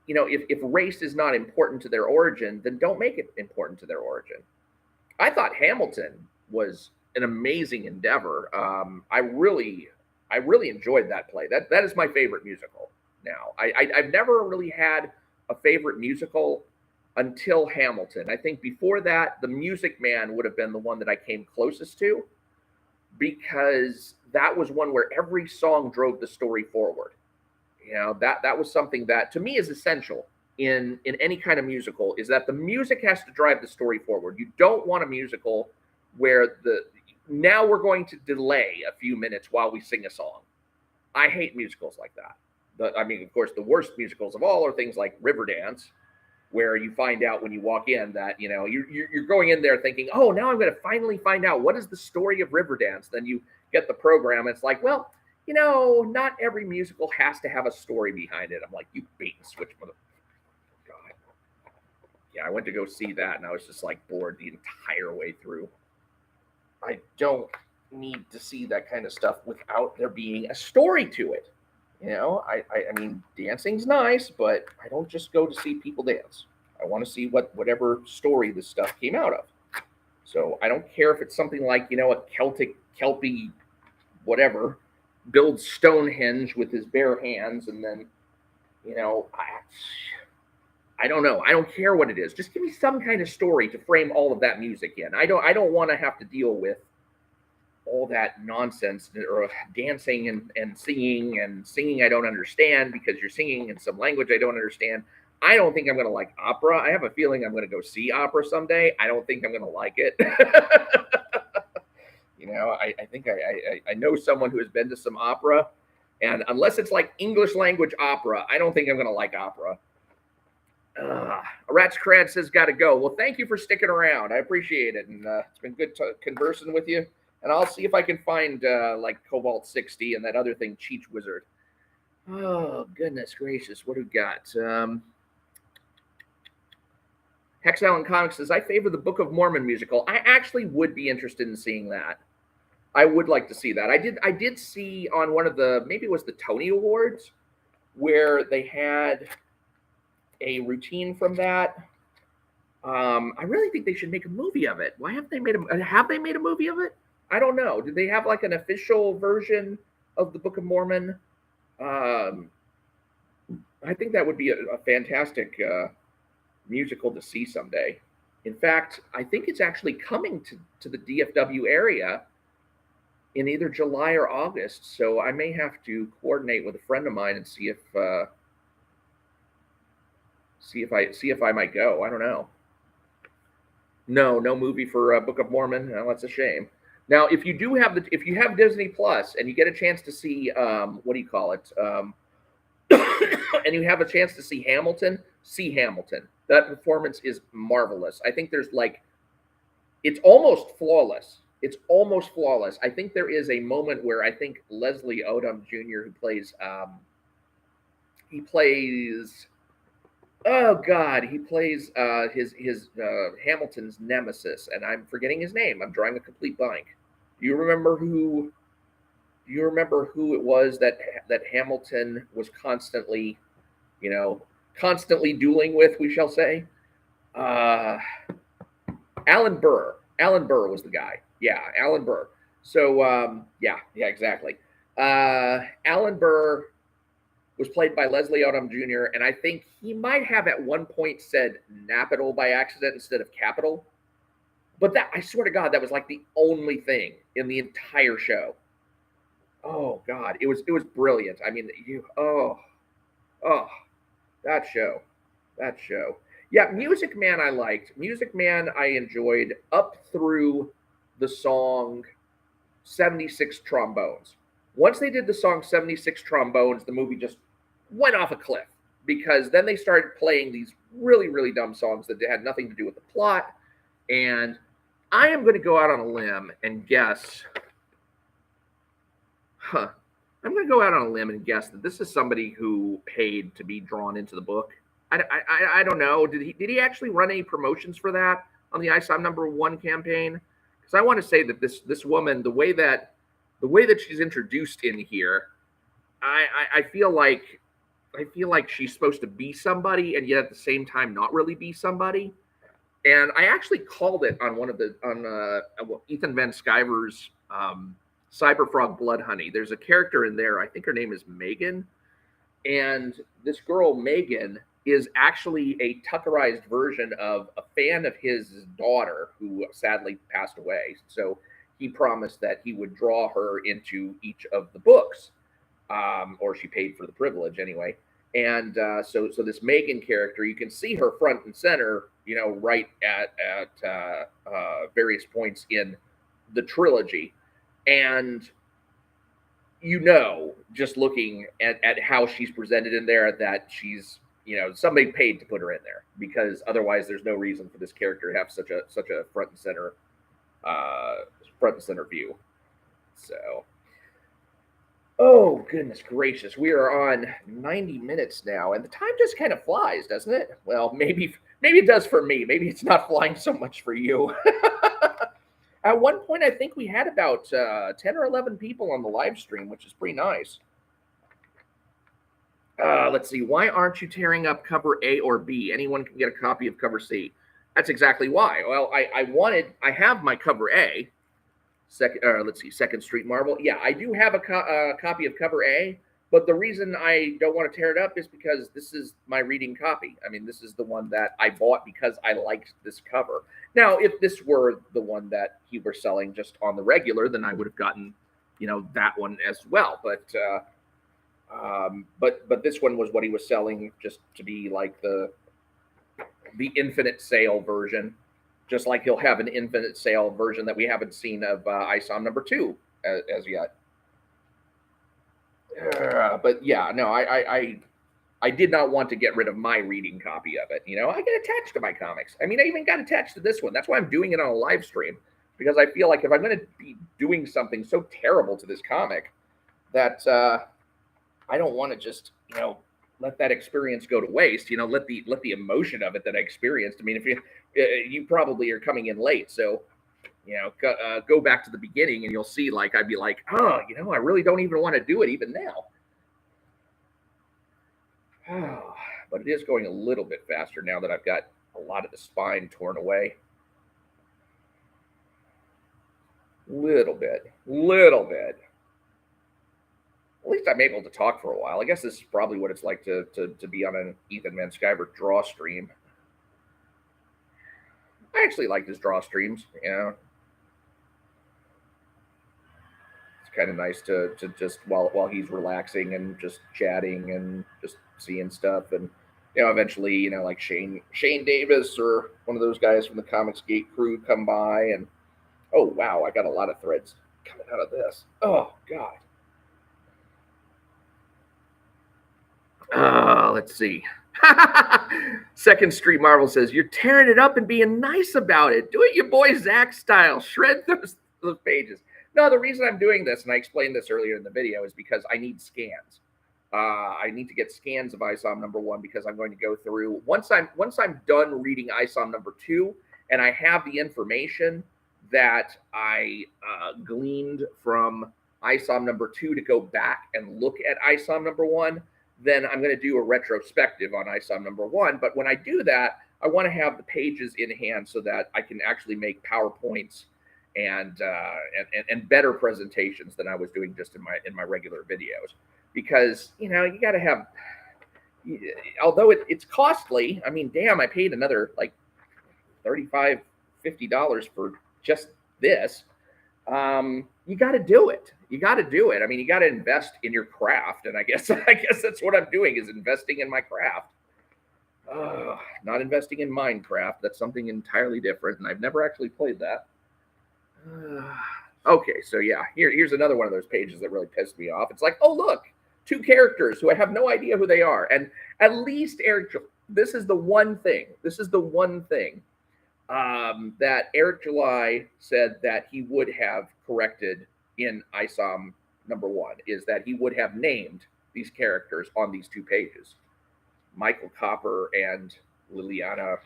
you know, if race is not important to their origin, then don't make it important to their origin. I thought Hamilton was an amazing endeavor. I really enjoyed that play. That is my favorite musical now. I've never really had a favorite musical until Hamilton. I think before that, The Music Man would have been the one that I came closest to, because that was one where every song drove the story forward. You know, that was something that to me is essential in any kind of musical, is that the music has to drive the story forward. You don't want a musical where now we're going to delay a few minutes while we sing a song. I hate musicals like that. I mean, of course, the worst musicals of all are things like Riverdance, where you find out when you walk in that, you know, you're going in there thinking, oh, now I'm going to finally find out what is the story of Riverdance. Then you get the program. And it's like, well, you know, not every musical has to have a story behind it. I'm like, you bait and switch, mother. God. Yeah, I went to go see that, and I was just like bored the entire way through. I don't need to see that kind of stuff without there being a story to it. You know, I mean, dancing's nice, but I don't just go to see people dance. I want to see whatever story this stuff came out of. So I don't care if it's something like, you know, a Kelpie, whatever, builds Stonehenge with his bare hands, and then, you know, I don't know. I don't care what it is. Just give me some kind of story to frame all of that music in. I don't want to have to deal with all that nonsense or dancing and singing I don't understand because you're singing in some language I don't understand. I don't think I'm going to like opera. I have a feeling I'm going to go see opera someday. I don't think I'm going to like it. You know, I think I know someone who has been to some opera, and unless it's like English language opera, I don't think I'm going to like opera. Rat's Crad says, got to go. Well, thank you for sticking around. I appreciate it. And it's been good conversing with you. And I'll see if I can find like Cobalt 60 and that other thing, Cheech Wizard. Oh, goodness gracious. What do we got? Hex Allen Comics says, I favor the Book of Mormon musical. I actually would be interested in seeing that. I would like to see that. I did see on one of the, maybe it was the Tony Awards, where they had a routine from that. I really think they should make a movie of it. Why haven't they made have they made a movie of it? I don't know. Did they have like an official version of the Book of Mormon? I think that would be a fantastic musical to see someday. In fact, I think it's actually coming to the DFW area in either July or August. So I may have to coordinate with a friend of mine and see if I might go. I don't know. No movie for Book of Mormon. No, that's a shame. Now, if you have Disney Plus and you get a chance to see what do you call it, and you have a chance to see Hamilton, see Hamilton. That performance is marvelous. I think there's like, it's almost flawless. It's almost flawless. I think there is a moment where I think Leslie Odom Jr., who plays, oh God, he plays his Hamilton's nemesis, and I'm forgetting his name. I'm drawing a complete blank. Do you remember who it was that Hamilton was constantly, dueling with, we shall say? Alan Burr. Alan Burr was the guy. Yeah, Alan Burr. So, yeah, exactly. Alan Burr was played by Leslie Odom Jr., and I think he might have at one point said Napital by accident instead of capital. But that, I swear to God, that was like the only thing in the entire show. Oh God, it was brilliant. I mean, That show. That show. Yeah, Music Man I liked. Music Man I enjoyed up through the song 76 Trombones. Once they did the song 76 Trombones, the movie just went off a cliff because then they started playing these really, really dumb songs that had nothing to do with the plot. And I am going to go out on a limb and guess, I'm going to go out on a limb and guess that this is somebody who paid to be drawn into the book. I don't know. Did he actually run any promotions for that on the ISOM #1 campaign? Because I want to say that this woman, the way that she's introduced in here, I feel like she's supposed to be somebody, and yet at the same time not really be somebody. And I actually called it on one of the Ethan Van Sciver's Cyberfrog Blood Honey. There's a character in there. I think her name is Megan, and this girl Megan is actually a Tuckerized version of a fan of his daughter who sadly passed away. So he promised that he would draw her into each of the books, or she paid for the privilege anyway. And so this Megan character, you can see her front and center, right at various points in the trilogy. And just looking at how she's presented in there, that she's, somebody paid to put her in there, because otherwise there's no reason for this character to have such a front and center view. So, oh goodness gracious, we are on 90 minutes now, and the time just kind of flies, doesn't it? Well, maybe it does for me. Maybe it's not flying so much for you. At one point, I think we had about 10 or 11 people on the live stream, which is pretty nice. Let's see. Why aren't you tearing up cover A or B? Anyone can get a copy of cover C. That's exactly why. Well, I have my cover A. Second Street Marvel. Yeah, I do have a copy of cover A, but the reason I don't want to tear it up is because this is my reading copy. I mean, this is the one that I bought because I liked this cover. Now, if this were the one that he were selling just on the regular, then I would have gotten, that one as well. But this one was what he was selling, just to be like the infinite sale version, just like he'll have an infinite sale version that we haven't seen of ISOM #2 as yet. But yeah, no, I did not want to get rid of my reading copy of it. I get attached to my comics. I mean, I even got attached to this one. That's why I'm doing it on a live stream, because I feel like if I'm going to be doing something so terrible to this comic, that I don't want to just, let that experience go to waste. Let the emotion of it that I experienced. I mean, if you probably are coming in late, so go back to the beginning and you'll see, like, I'd be like, oh, I really don't even want to do it even now. Oh, but it is going a little bit faster now that I've got a lot of the spine torn away. Little bit. At least I'm able to talk for a while. I guess this is probably what it's like to be on an Ethan Van Sciver draw stream. I actually like his draw streams, It's kind of nice to just while he's relaxing and just chatting and just seeing stuff, and eventually like Shane Davis or one of those guys from the Comicsgate crew come by, and oh wow, I got a lot of threads coming out of this. Oh god. Let's see. Second Street Marvel says, you're tearing it up and being nice about it. Do it your boy Zach style. Shred those pages. No, the reason I'm doing this, and I explained this earlier in the video, is because I need scans. I need to get scans of ISOM #1, because I'm going to go through, once I'm done reading ISOM #2 and I have the information that I gleaned from ISOM #2 to go back and look at ISOM #1, then I'm going to do a retrospective on ISOM #1. But when I do that, I want to have the pages in hand so that I can actually make PowerPoints and better presentations than I was doing just in my regular videos. Because you got to have, although it's costly. I mean, damn, I paid another like $35, $50 for just this. You got to do it. I mean, you got to invest in your craft, and I guess that's what I'm doing, is investing in my craft. Not investing in Minecraft. That's something entirely different, and I've never actually played that. Okay, so yeah, here's another one of those pages that really pissed me off. It's like, oh, look, 2 characters who I have no idea who they are. And at least Eric, this is the one thing that Eric July said that he would have corrected in ISOM #1, is that he would have named these characters on these 2 pages. Michael Copper and Liliana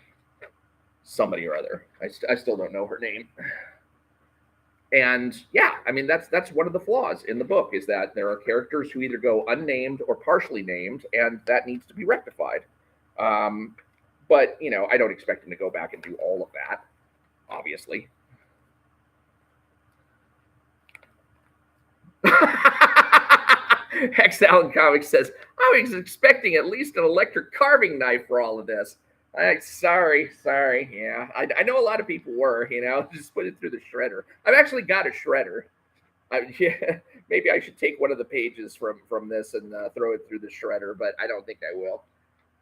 somebody or other. I still don't know her name. And yeah, I mean, that's one of the flaws in the book, is that there are characters who either go unnamed or partially named, and that needs to be rectified. But, you know, I don't expect him to go back and do all of that, obviously. Hex Allen Comics says, I was expecting at least an electric carving knife for all of this. Sorry. Yeah, I know a lot of people were, you know, just put it through the shredder. I've actually got a shredder. Yeah, maybe I should take one of the pages from this and throw it through the shredder, but I don't think I will.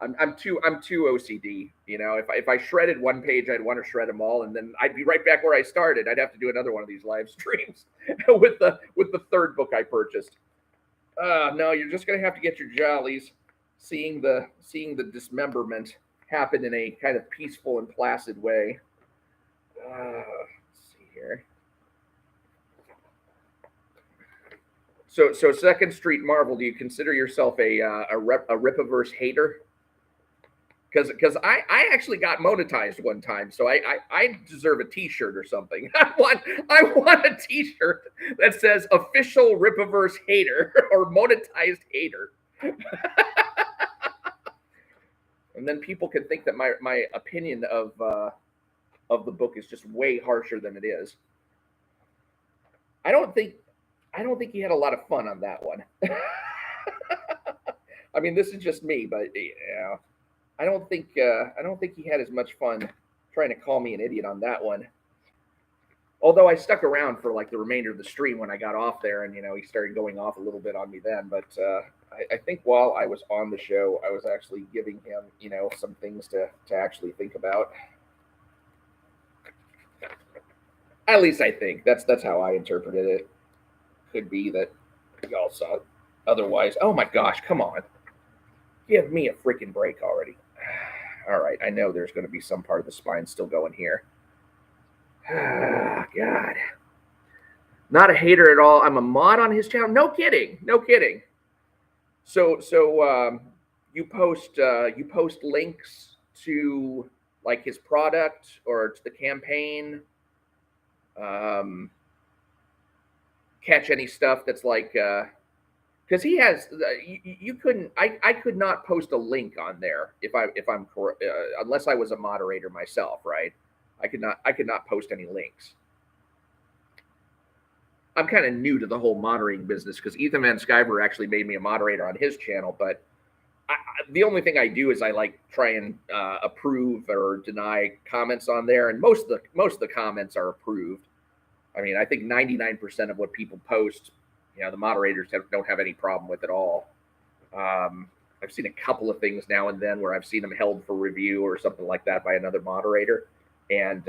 I'm too OCD, you know. If I shredded one page, I'd want to shred them all, and then I'd be right back where I started. I'd have to do another one of these live streams with the 3rd book I purchased. No, you're just gonna have to get your jollies seeing the dismemberment happen in a kind of peaceful and placid way. Let's see here. So 2nd Street Marvel, do you consider yourself a Rippaverse hater? Because I actually got monetized one time, so I deserve a T-shirt or something. I want a T-shirt that says official Rippaverse hater or monetized hater. And then people can think that my opinion of the book is just way harsher than it is. I don't think he had a lot of fun on that one. I mean, this is just me, but yeah, I don't think he had as much fun trying to call me an idiot on that one. Although I stuck around for like the remainder of the stream when I got off there, and you know, he started going off a little bit on me then. But I think while I was on the show, I was actually giving him, you know, some things to actually think about. At least I think that's how I interpreted it. Could be that y'all saw it otherwise. Oh my gosh, come on. Give me a freaking break already. All right, I know there's going to be some part of the spine still going here. Ah, God. Not a hater at all. I'm a mod on his channel. No kidding. So you post links to like his product or to the campaign. Catch any stuff that's like because he has you couldn't I could not post a link on there if I'm correct, unless I was a moderator myself, right? I could not post any links. I'm kind of new to the whole moderating business because Ethan Van Sciver actually made me a moderator on his channel, but the only thing I do is I like try and approve or deny comments on there, and most of the comments are approved. I mean, I think 99% of what people post, you know, the moderators don't have any problem with at all. I've seen a couple of things now and then where I've seen them held for review or something like that by another moderator, and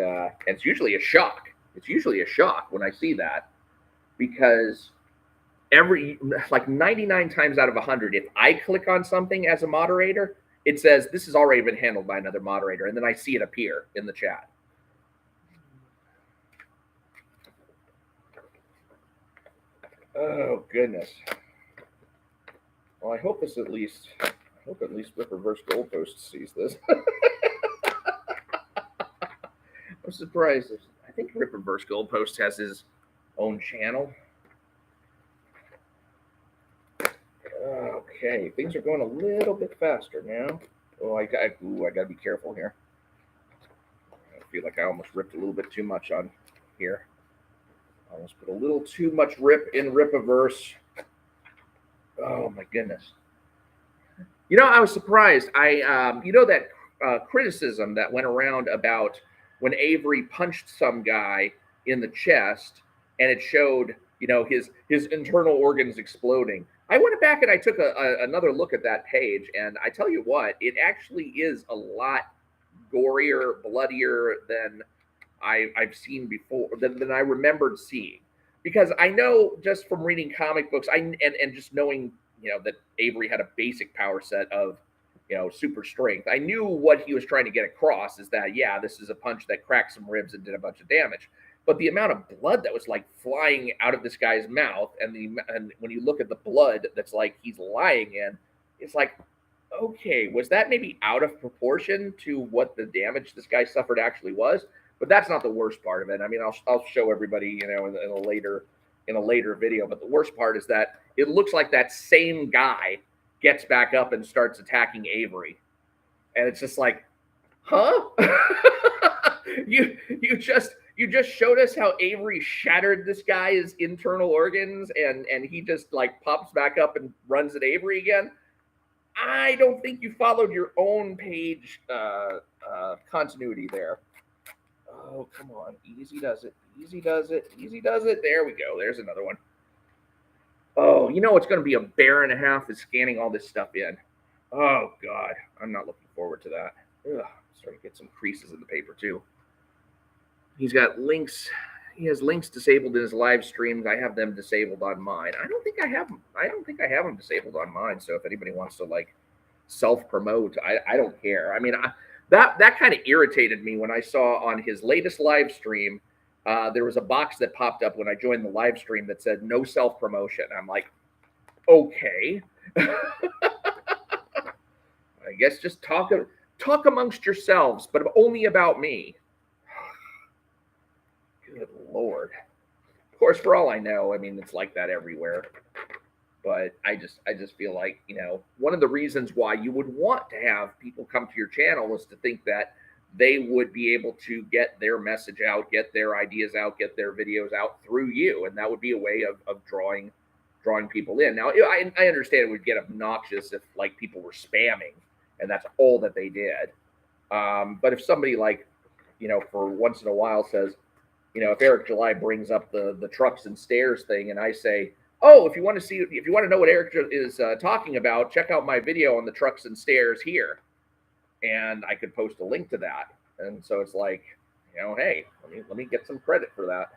it's usually a shock. It's usually a shock when I see that, because like 99 times out of 100, if I click on something as a moderator, it says this has already been handled by another moderator, and then I see it appear in the chat. Oh goodness. Well, I hope at least Rippaverse Goalpost sees this. I'm surprised. I think Rippaverse Goalpost has his own channel. Okay, things are going a little bit faster now. Oh, I got to be careful here. I feel like I almost ripped a little bit too much on here. I almost put a little too much rip in Rippaverse. Oh my goodness. You know, I was surprised. You know that criticism that went around about when Avery punched some guy in the chest and it showed, you know, his internal organs exploding. I went back and I took another look at that page, and I tell you what, it actually is a lot gorier, bloodier than I've seen before, than I remembered seeing. Because I know just from reading comic books, and just knowing, that Avery had a basic power set of, super strength. I knew what he was trying to get across is that, yeah, this is a punch that cracked some ribs and did a bunch of damage. But the amount of blood that was like flying out of this guy's mouth, and when you look at the blood that's like he's lying in, it's like, okay, was that maybe out of proportion to what the damage this guy suffered actually was? But that's not the worst part of it. I mean, I'll show everybody, in a later video. But the worst part is that it looks like that same guy gets back up and starts attacking Avery, and it's just like, huh? you just showed us how Avery shattered this guy's internal organs, and he just like pops back up and runs at Avery again. I don't think you followed your own page continuity there. Oh, come on. Easy does it. Easy does it. Easy does it. There we go. There's another one. Oh, it's going to be a bear and a half is scanning all this stuff in. Oh, God. I'm not looking forward to that. Ugh, starting to get some creases in the paper, too. He's got links. He has links disabled in his live streams. I have them disabled on mine. I don't think I have them disabled on mine. So if anybody wants to like self-promote, I don't care. I mean, that kind of irritated me when I saw on his latest live stream, there was a box that popped up when I joined the live stream that said no self-promotion. I'm like, okay. I guess just talk amongst yourselves, but only about me. Good Lord. Of course, for all I know, I mean, it's like that everywhere. But I just feel like, one of the reasons why you would want to have people come to your channel is to think that they would be able to get their message out, get their ideas out, get their videos out through you. And that would be a way of drawing people in. Now, I understand it would get obnoxious if like people were spamming and that's all that they did. But if somebody like, for once in a while says, if Eric July brings up the trucks and stairs thing, and I say, oh, if you want to know what Eric is talking about, check out my video on the trucks and stairs here, and I could post a link to that. And so it's like, hey, let me get some credit for that.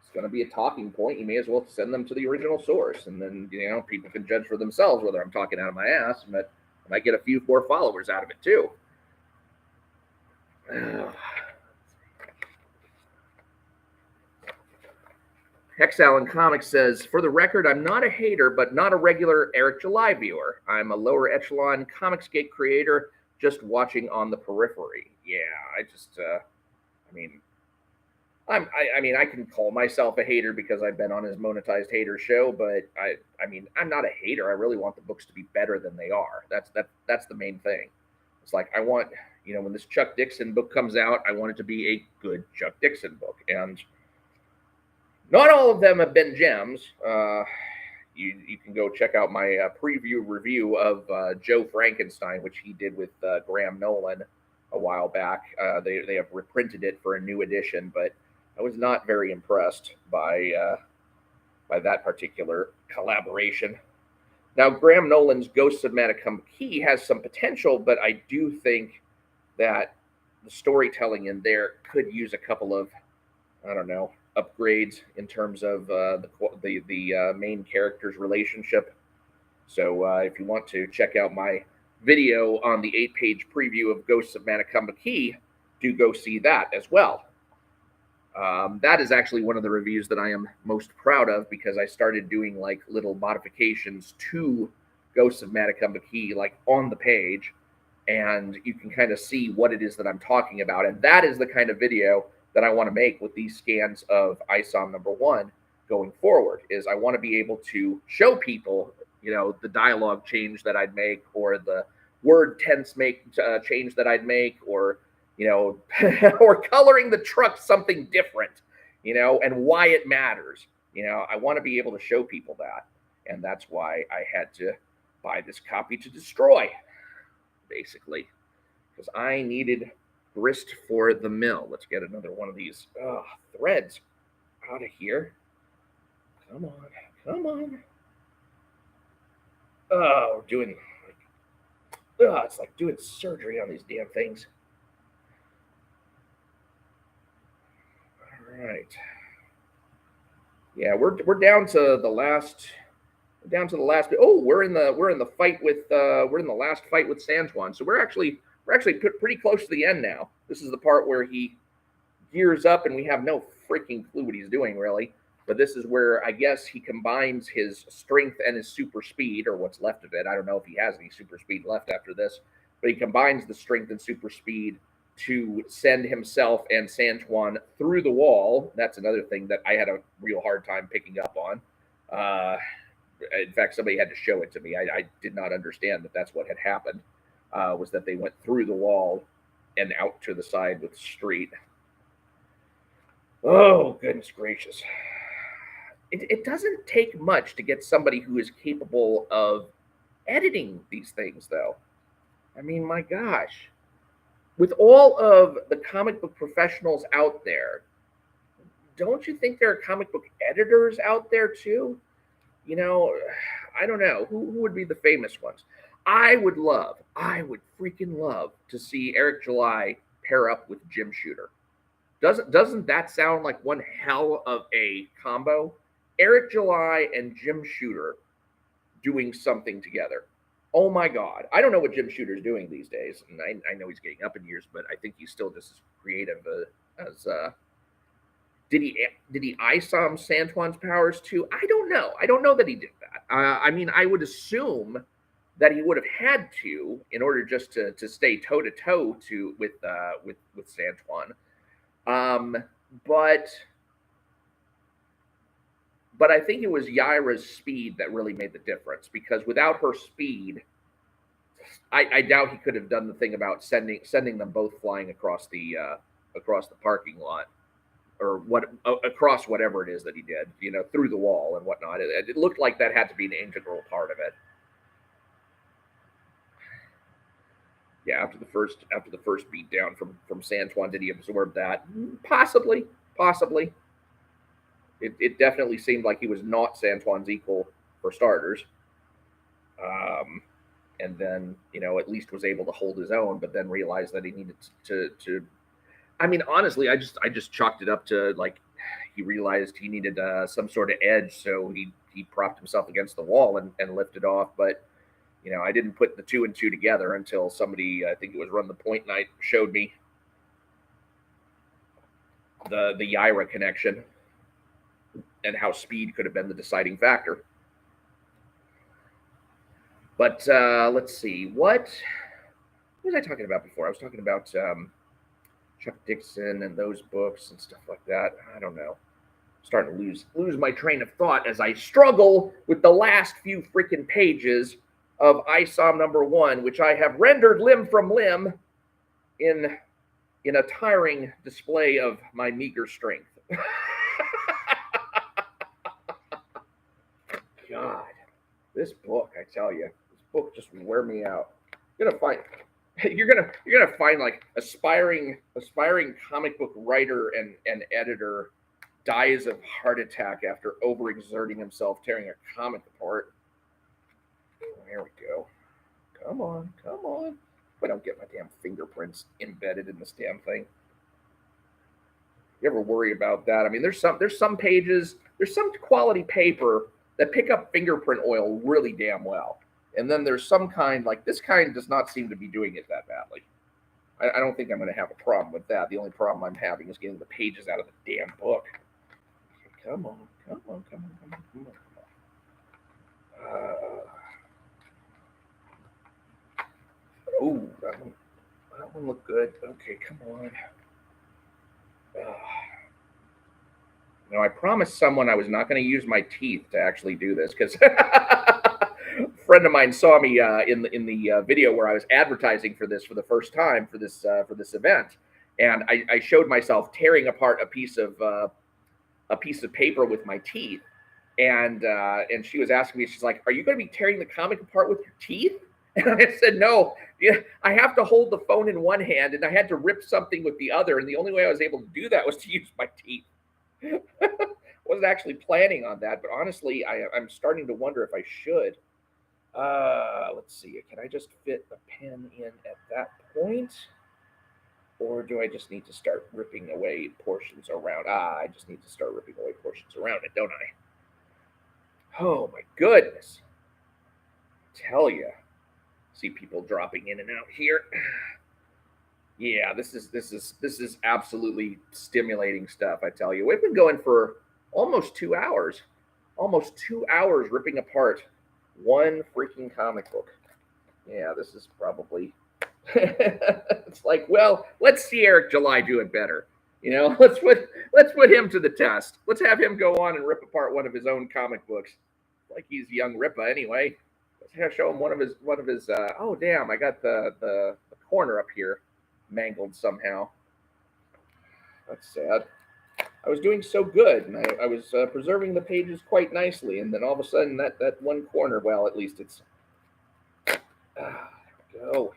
It's going to be a talking point. You may as well send them to the original source, and then people can judge for themselves whether I'm talking out of my ass. But I might get a few more followers out of it too. Hexallen Comics says, for the record, I'm not a hater, but not a regular Eric July viewer. I'm a lower echelon Comicsgate creator, just watching on the periphery. Yeah, I can call myself a hater because I've been on his monetized hater show, but I'm not a hater. I really want the books to be better than they are. That's the main thing. It's like, I want, when this Chuck Dixon book comes out, I want it to be a good Chuck Dixon book. And not all of them have been gems. You can go check out my preview review of Joe Frankenstein, which he did with Graham Nolan a while back. They have reprinted it for a new edition, but I was not very impressed by that particular collaboration. Now, Graham Nolan's Ghosts of Matacumba Key has some potential, but I do think that the storytelling in there could use a couple of, upgrades in terms of the main character's relationship. So if you want to check out my video on the 8-page preview of Ghosts of Matacumba Key, do go see that as well. That is actually one of the reviews that I am most proud of, because I started doing like little modifications to Ghosts of Matacumba Key like on the page, and you can kind of see what it is that I'm talking about. And that is the kind of video that I want to make with these scans of ISOM #1 going forward. Is I want to be able to show people, the dialogue change that I'd make, or the word tense change that I'd make, or or coloring the truck something different, and why it matters. I want to be able to show people that, and that's why I had to buy this copy to destroy, basically, because I needed grist for the mill. Let's get another one of these threads out of here. Come on. Oh, it's like doing surgery on these damn things. All right. Yeah, we're down to the last. Down to the last. Oh, we're in the fight with we're in the last fight with Santuan. So we're actually pretty close to the end now. This is the part where he gears up, and we have no freaking clue what he's doing really. But this is where I guess he combines his strength and his super speed, or what's left of it. I don't know if he has any super speed left after this, but he combines the strength and super speed to send himself and Santuan through the wall. That's another thing that I had a real hard time picking up on. In fact, somebody had to show it to me. I did not understand that that's what had happened, was that they went through the wall and out to the side with the street. Oh, goodness gracious. It doesn't take much to get somebody who is capable of editing these things, though. I mean, my gosh. With all of the comic book professionals out there, don't you think there are comic book editors out there, too? You know, I don't know. Who would be the famous ones? I would freaking love to see Eric July pair up with Jim Shooter. Doesn't that sound like one hell of a combo? Eric July and Jim Shooter doing something together. Oh my God. I don't know what Jim Shooter's doing these days. And I know he's getting up in years, but I think he's still just as creative as did he ISOM Santuan's powers too? I don't know. I don't know that he did that. I mean, I would assume that he would have had to in order just to stay toe to toe with Santuan. But I think it was Yaira's speed that really made the difference, because without her speed, I doubt he could have done the thing about sending them both flying across the parking lot, or across whatever it is that he did, through the wall and whatnot. It looked like that had to be an integral part of it. Yeah, after the first beat down from Santuan, did he absorb that? Possibly. It definitely seemed like he was not Santuan's equal, for starters. And then, at least was able to hold his own, but then realized that he needed to I mean, honestly, I just chalked it up to, like, he realized he needed some sort of edge, so he propped himself against the wall and lifted off. But I didn't put the two and two together until somebody, I think it was Run the Point Night, showed me the Yaira connection and how speed could have been the deciding factor. But let's see, what was I talking about before? I was talking about Chuck Dixon and those books and stuff like that. I don't know. I'm starting to lose my train of thought as I struggle with the last few freaking pages of ISOM #1, which I have rendered limb from limb in a tiring display of my meager strength. God, this book, I tell you, this book just wear me out. You're gonna find like aspiring comic book writer and editor dies of heart attack after overexerting himself tearing a comic apart. There we go. Come on. I don't get my damn fingerprints embedded in this damn thing. You ever worry about that? I mean, there's some pages, there's some quality paper that pick up fingerprint oil really damn well. And then there's some kind, like this kind does not seem to be doing it that badly. I don't think I'm going to have a problem with that. The only problem I'm having is getting the pages out of the damn book. Come on. Oh, that one looked good. Okay, come on. I promised someone I was not going to use my teeth to actually do this, because a friend of mine saw me in the video where I was advertising for this for the first time for this event, and I showed myself tearing apart a piece of paper with my teeth, and she was asking me, she's like, "Are you going to be tearing the comic apart with your teeth?" And I said, "No, I have to hold the phone in one hand, and I had to rip something with the other, and the only way I was able to do that was to use my teeth." Wasn't actually planning on that, but honestly, I'm starting to wonder if I should. Let's see. Can I just fit a pen in at that point? Or do I just need to start ripping away portions around? I just need to start ripping away portions around it, don't I? Oh my goodness. Tell you. See people dropping in and out here. Yeah, this is absolutely stimulating stuff, I tell you. We've been going for almost 2 hours. Almost 2 hours ripping apart one freaking comic book. Yeah, this is probably it's like, well, let's see Eric July do it better. You know, let's put him to the test. Let's have him go on and rip apart one of his own comic books. Like he's young Rippa anyway. Let's show him one of his oh damn, I got the corner up here mangled somehow. That's sad. I was doing so good, and I was preserving the pages quite nicely, and then all of a sudden that one corner, well, at least it's there we go.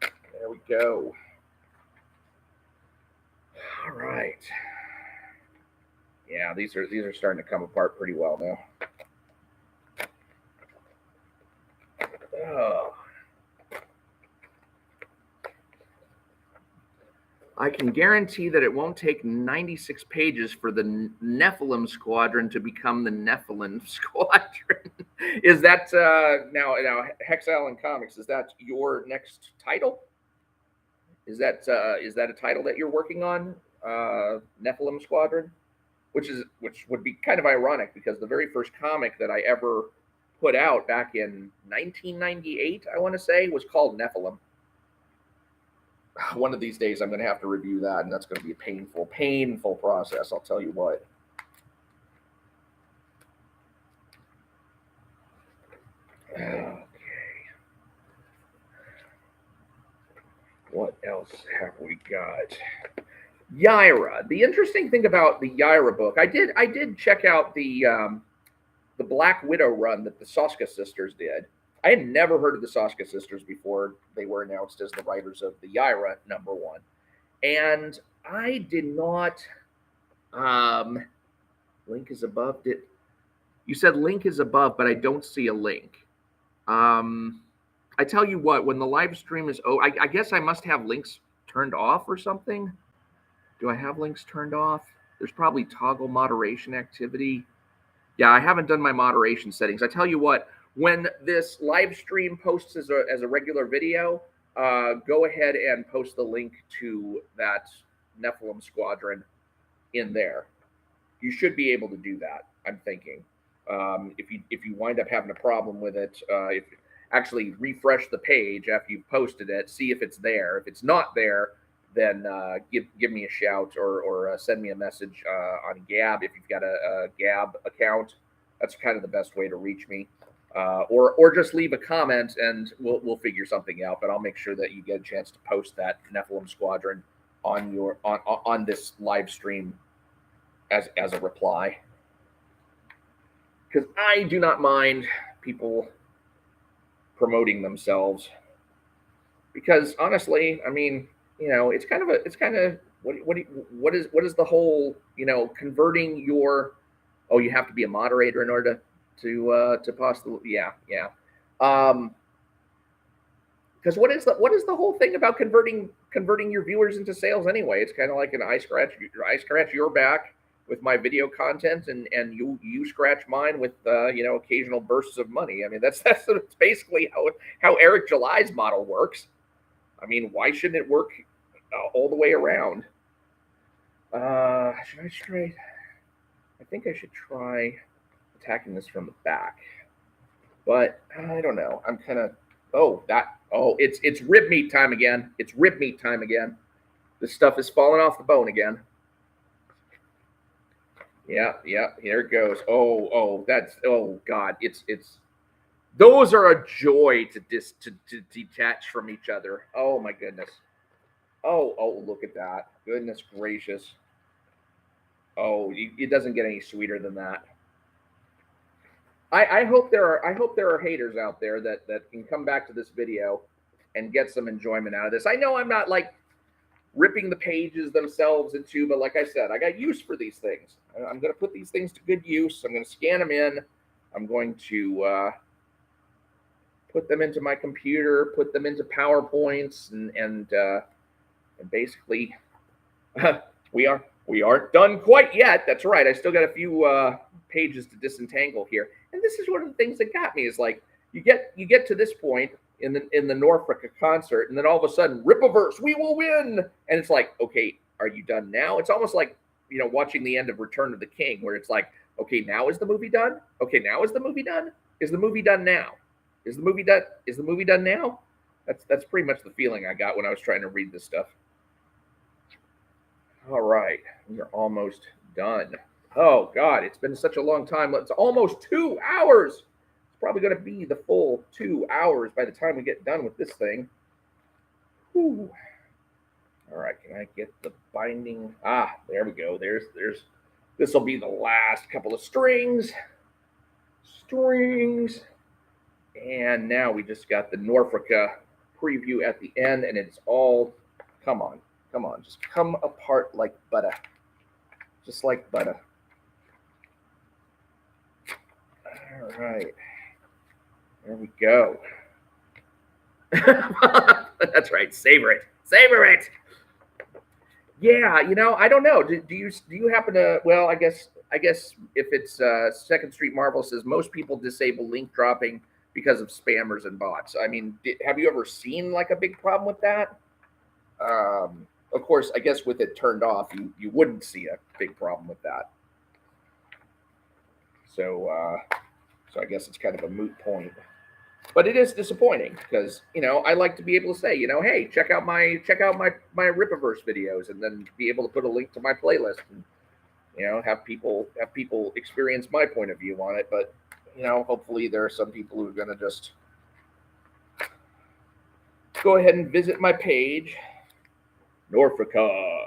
There we go. All right. Yeah, these are starting to come apart pretty well now. Oh. I can guarantee that it won't take 96 pages for the NEPHILIM Squadron to become the NEPHILIM Squadron. Is that now Hexal and Comics? Is that your next title? Is that a title that you're working on? NEPHILIM Squadron, which would be kind of ironic because the very first comic that I ever put out back in 1998, I want to say, was called NEPHILIM. One of these days I'm going to have to review that, and that's going to be a painful process, I'll tell you what. Okay. What else have we got? Yaira. The interesting thing about the Yaira book, I did check out the Black Widow run that the Soska sisters did. I had never heard of the Soska sisters before they were announced as the writers of the Yaira #1. And I did not link is above. You said link is above, but I don't see a link. I tell you what, when the live stream is I guess I must have links turned off or something. Do I have links turned off? There's probably toggle moderation activity. Yeah, I haven't done my moderation settings. I tell you what, when this live stream posts as a regular video, go ahead and post the link to that NEPHILIM Squadron in there. You should be able to do that, I'm thinking. If you wind up having a problem with it, actually refresh the page after you've posted it, see if it's there. If it's not there, then give me a shout or send me a message on Gab if you've got a Gab account. That's kind of the best way to reach me. Or just leave a comment and we'll figure something out. But I'll make sure that you get a chance to post that NEPHILIM Squadron on this live stream as a reply. Because I do not mind people promoting themselves. Because honestly, I mean, you know, it's kind of what is the whole, you know, converting your, oh, you have to be a moderator in order to possibly, yeah. Because what is the whole thing about converting your viewers into sales anyway? It's kind of like I scratch your back with my video content, and you scratch mine with you know, occasional bursts of money. I mean, that's basically how Eric July's model works. I mean, why shouldn't it work all the way around? Should I try? I think I should try attacking this from the back, but I don't know. I'm kind of it's rib meat time again. It's rib meat time again. This stuff is falling off the bone again. Yeah, here it goes. Oh, God, it's those are a joy to detach from each other. Oh my goodness. Oh, look at that. Goodness gracious. Oh, it doesn't get any sweeter than that. I hope there are haters out there that can come back to this video and get some enjoyment out of this. I know I'm not like ripping the pages themselves into, but like I said, I got use for these things. I'm going to put these things to good use. I'm going to scan them in. I'm going to put them into my computer, put them into PowerPoints, and basically we aren't done quite yet. That's right. I still got a few pages to disentangle here. And this is one of the things that got me is like you get to this point in the NORFRICA concert, and then all of a sudden, Rippaverse, we will win. And it's like, okay, are you done now? It's almost like, you know, watching the end of Return of the King, where it's like, okay, now is the movie done? Okay, now is the movie done? Is the movie done now? Is the movie done? Is the movie done now? That's pretty much the feeling I got when I was trying to read this stuff. All right, we are almost done. Oh God, it's been such a long time. It's almost 2 hours. It's probably going to be the full 2 hours by the time we get done with this thing. Whew. All right, can I get the binding? Ah, there we go. There's. This will be the last couple of strings. And now we just got the NORFRICA preview at the end, and it's all, come on, just come apart like butter. Just like butter. All right. There we go. That's right. Savor it. Yeah, you know, I don't know. Do you happen to? Well, I guess if it's Second Street Marvel says most people disable link dropping because of spammers and bots. I mean, have you ever seen like a big problem with that? Of course, I guess with it turned off, you wouldn't see a big problem with that. So I guess it's kind of a moot point. But it is disappointing because, you know, I like to be able to say, you know, hey, check out my Rippaverse videos, and then be able to put a link to my playlist, and, you know, have people experience my point of view on it. But, you know, hopefully there are some people who are going to just go ahead and visit my page. NORFRICA.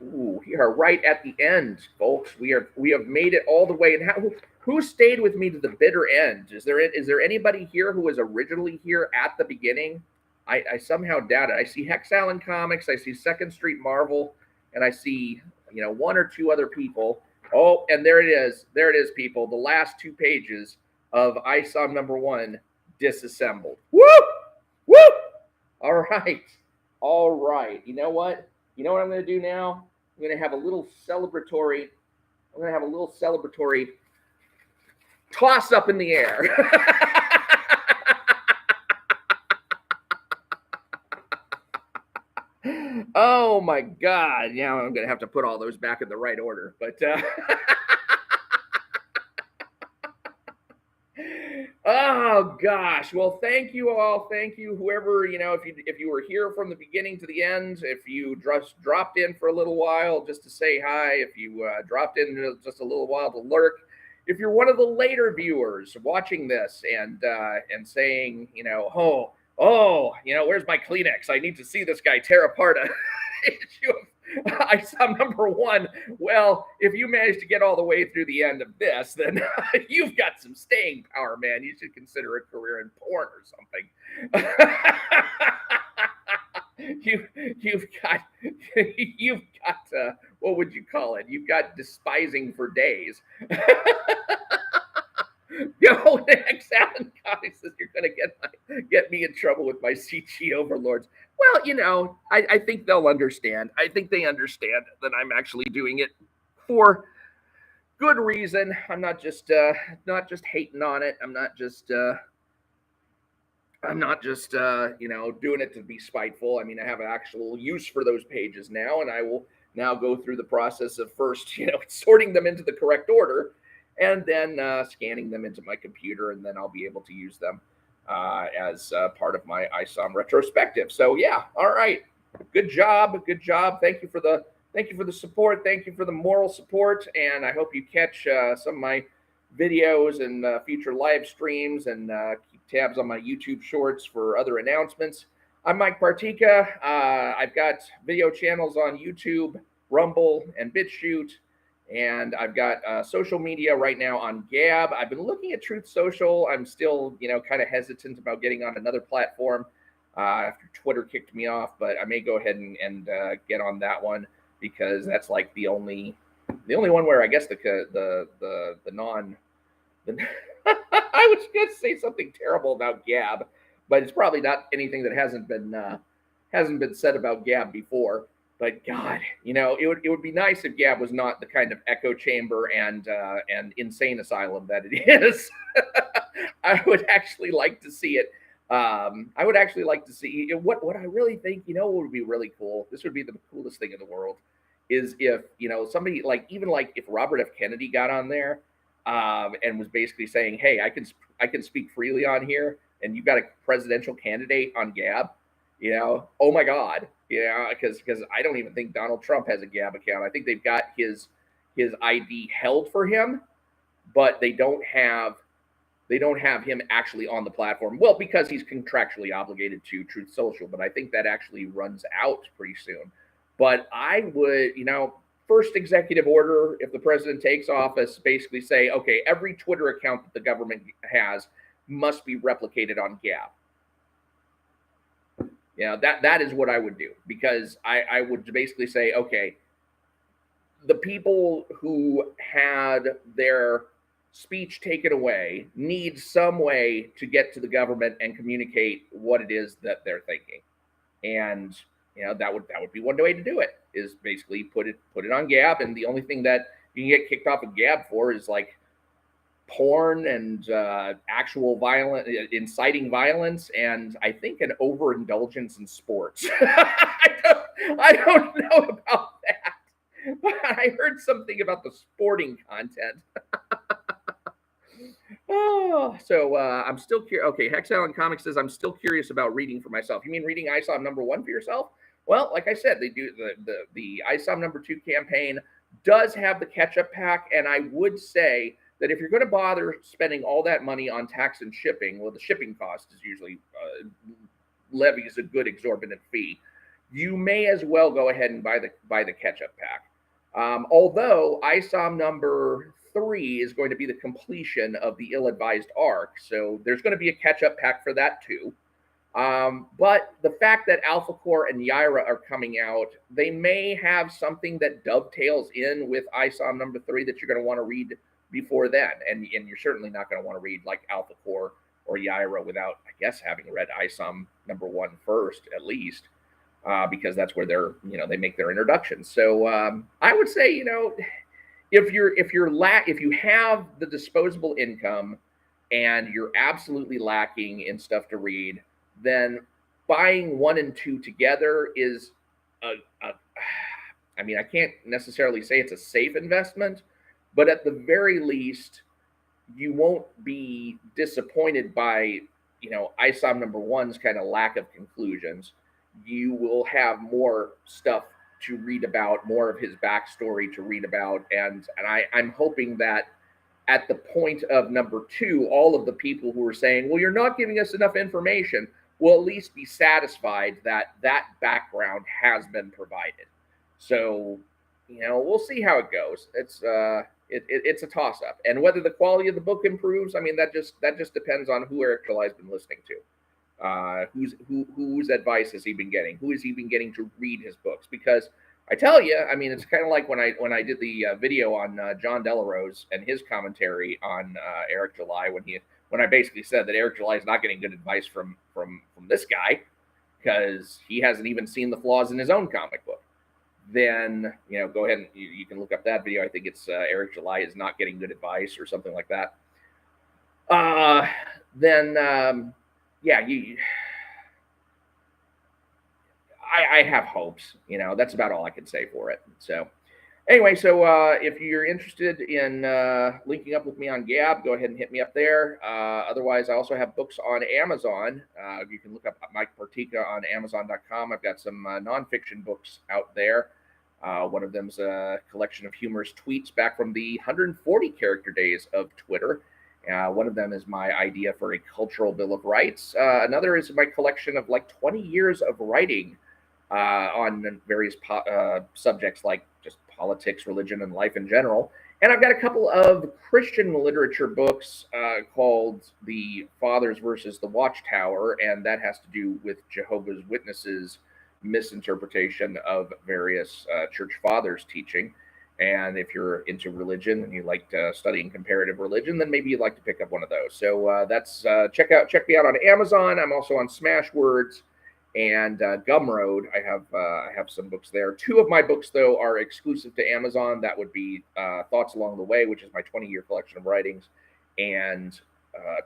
Ooh, we are right at the end, folks. We have made it all the way. And who stayed with me to the bitter end? Is there anybody here who was originally here at the beginning? I somehow doubt it. I see Hex Allen Comics, I see Second Street Marvel, and I see, you know, one or two other people. Oh, and there it is, people. The last 2 pages of ISOM #1 disassembled. Woo! Woo! All right. You know what? I'm going to do now? I'm going to have a little celebratory. Toss up in the air. Oh my God. Now I'm going to have to put all those back in the right order. But oh gosh. Well, thank you all. Thank you, whoever, you know, if you were here from the beginning to the end, if you just dropped in for a little while just to say hi, if you dropped in just a little while to lurk, if you're one of the later viewers watching this and saying, you know, oh, you know, where's my Kleenex? I need to see this guy tear apart a issue of ISOM #1. Well, if you manage to get all the way through the end of this, then you've got some staying power, man. You should consider a career in porn or something. You've got what would you call it? You've got despising for days. Yo, Hex Allen Comics says you're going to get me in trouble with my CG overlords. Well, you know, I think they'll understand. I think they understand that I'm actually doing it for good reason. I'm not just hating on it. I'm not just you know, doing it to be spiteful. I mean, I have an actual use for those pages now, and I will now go through the process of first, you know, sorting them into the correct order, and then scanning them into my computer, and then I'll be able to use them as part of my ISOM retrospective. So yeah, all right, good job. Thank you for the support. Thank you for the moral support, and I hope you catch some of my videos and future live streams, and keep tabs on my YouTube shorts for other announcements. I'm Mike Partika. I've got video channels on YouTube, Rumble, and BitChute. And I've got social media right now on Gab. I've been looking at Truth Social. I'm still, you know, kind of hesitant about getting on another platform after Twitter kicked me off, but I may go ahead and get on that one, because that's like the only one where I guess the I was going to say something terrible about Gab, but it's probably not anything that hasn't been said about Gab before. But God, it would be nice if Gab was not the kind of echo chamber and insane asylum that it is. I would actually like to see it. I would actually like to see what I really think. What would be really cool. This would be the coolest thing in the world. Is if somebody like if Robert F. Kennedy got on there and was basically saying, "Hey, I can speak freely on here," and you got a presidential candidate on Gab. Oh my God, because I don't even think Donald Trump has a Gab account. I think they've got his ID held for him, but they don't have him actually on the platform. Well, because he's contractually obligated to Truth Social, but I think that actually runs out pretty soon. But I would, first executive order, if the president takes office, basically say, okay, every Twitter account that the government has must be replicated on Gab. That is what I would do, because I would basically say, okay, the people who had their speech taken away need some way to get to the government and communicate what it is that they're thinking. And that would be one way to do it, is basically put it on Gab. And the only thing that you can get kicked off of Gab for is like porn and actual violence, inciting violence, and I think an overindulgence in sports. I don't know about that, but I heard something about the sporting content. So I'm still curious. Okay, Hexalon Comics says, I'm still curious about reading for myself. You mean reading ISOM #1 for yourself? Well, like I said, they do the ISOM #2 campaign does have the catch-up pack, and I would say that if you're going to bother spending all that money on tax and shipping, well, the shipping cost is usually levies a good exorbitant fee. You may as well go ahead and buy the catch-up pack. Although ISOM #3 is going to be the completion of the ill-advised arc, so there's going to be a catch-up pack for that too. But the fact that Alpha Core and Yaira are coming out, they may have something that dovetails in with ISOM #3 that you're going to want to read before then, and you're certainly not going to want to read like Alpha Core or Yaira without, I guess, having read ISOM #1 first, at least, because that's where they make their introductions. So I would say, if you have the disposable income and you're absolutely lacking in stuff to read, then buying 1 and 2 together is I mean, I can't necessarily say it's a safe investment, but at the very least, you won't be disappointed by, ISOM #1's kind of lack of conclusions. You will have more stuff to read about, more of his backstory to read about. And I'm hoping that at the point of #2, all of the people who are saying, well, you're not giving us enough information, will at least be satisfied that that background has been provided. So, we'll see how it goes. It's a toss-up, and whether the quality of the book improves, I mean, that just depends on who Eric July has been listening to. Whose advice has he been getting? Who has he been getting to read his books? Because I tell you, I mean, it's kind of like when I did the video on John Delarose and his commentary on Eric July, when I basically said that Eric July is not getting good advice from this guy because he hasn't even seen the flaws in his own comic book. Then go ahead and you can look up that video. I think it's Eric July is not getting good advice or something like that. I have hopes. That's about all I can say for it. So anyway, if you're interested in linking up with me on Gab, go ahead and hit me up there. Otherwise, I also have books on Amazon. You can look up Mike Partika on Amazon.com. I've got some nonfiction books out there. One of them's a collection of humorous tweets back from the 140 character days of Twitter. One of them is my idea for a cultural bill of rights. Another is my collection of like 20 years of writing on various subjects like just politics, religion, and life in general. And I've got a couple of Christian literature books called The Fathers versus the Watchtower, and that has to do with Jehovah's Witnesses' misinterpretation of various church fathers' teaching. And if you're into religion and you like studying comparative religion, then maybe you'd like to pick up one of those. So that's check me out on Amazon. I'm also on Smashwords and Gumroad. I have some books there. 2 of my books though are exclusive to Amazon. That would be Thoughts Along the Way, which is my 20-year collection of writings, and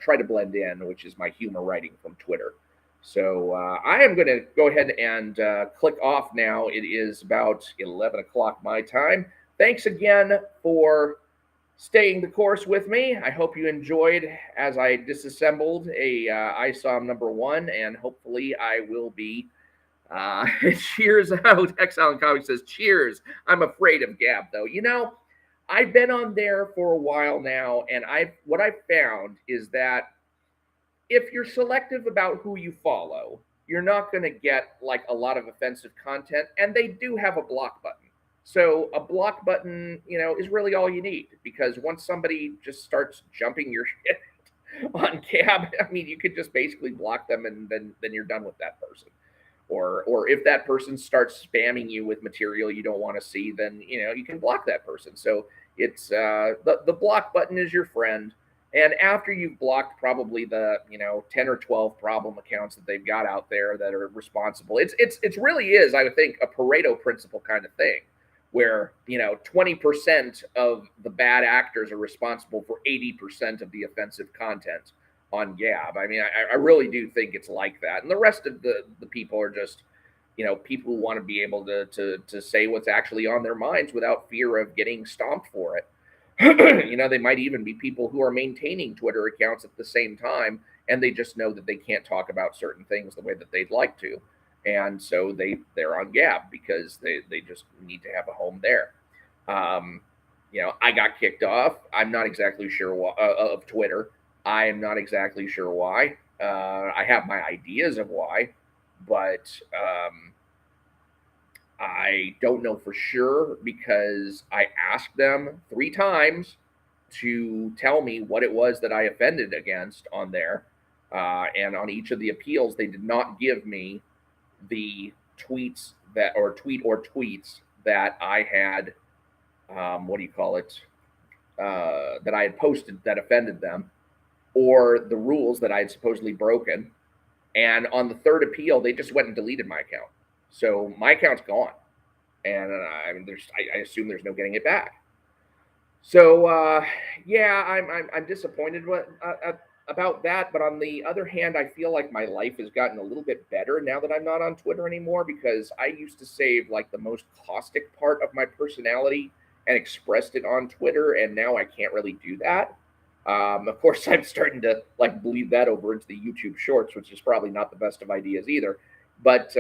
Try to Blend In, which is my humor writing from Twitter. So I am going to go ahead and click off now. It is about 11 o'clock my time. Thanks again for staying the course with me. I hope you enjoyed as I disassembled a ISOM #1, and hopefully I will be. Cheers out. Exile Comics says, cheers. I'm afraid of Gab, though. You know, I've been on there for a while now, and what I've found is that if you're selective about who you follow, you're not going to get like a lot of offensive content, and they do have a block button. So a block button, you know, is really all you need, because once somebody just starts jumping your shit on Gab, I mean, you could just basically block them, and then you're done with that person. Or if that person starts spamming you with material you don't want to see, then you know you can block that person. So it's the block button is your friend. And after you've blocked probably the 10 or 12 problem accounts that they've got out there that are responsible, it's really is, I would think, a Pareto principle kind of thing, where 20% of the bad actors are responsible for 80% of the offensive content on Gab. I mean, I really do think it's like that, and the rest of the people are just people who want to be able to say what's actually on their minds without fear of getting stomped for it. They might even be people who are maintaining Twitter accounts at the same time, and they just know that they can't talk about certain things the way that they'd like to, and so they're on Gab because they just need to have a home there. I got kicked off. I'm not exactly sure why, of Twitter. I am not exactly sure why. I have my ideas of why, but I don't know for sure, because I asked them 3 times to tell me what it was that I offended against on there. And on each of the appeals, they did not give me the tweets tweets that I had, that I had posted that offended them, or the rules that I had supposedly broken. And on the 3rd appeal, they just went and deleted my account. So my account's gone, and I assume there's no getting it back. So I'm disappointed about that. But on the other hand, I feel like my life has gotten a little bit better now that I'm not on Twitter anymore, because I used to save like the most caustic part of my personality and expressed it on Twitter, and now I can't really do that. Of course, I'm starting to like bleed that over into the YouTube Shorts, which is probably not the best of ideas either. But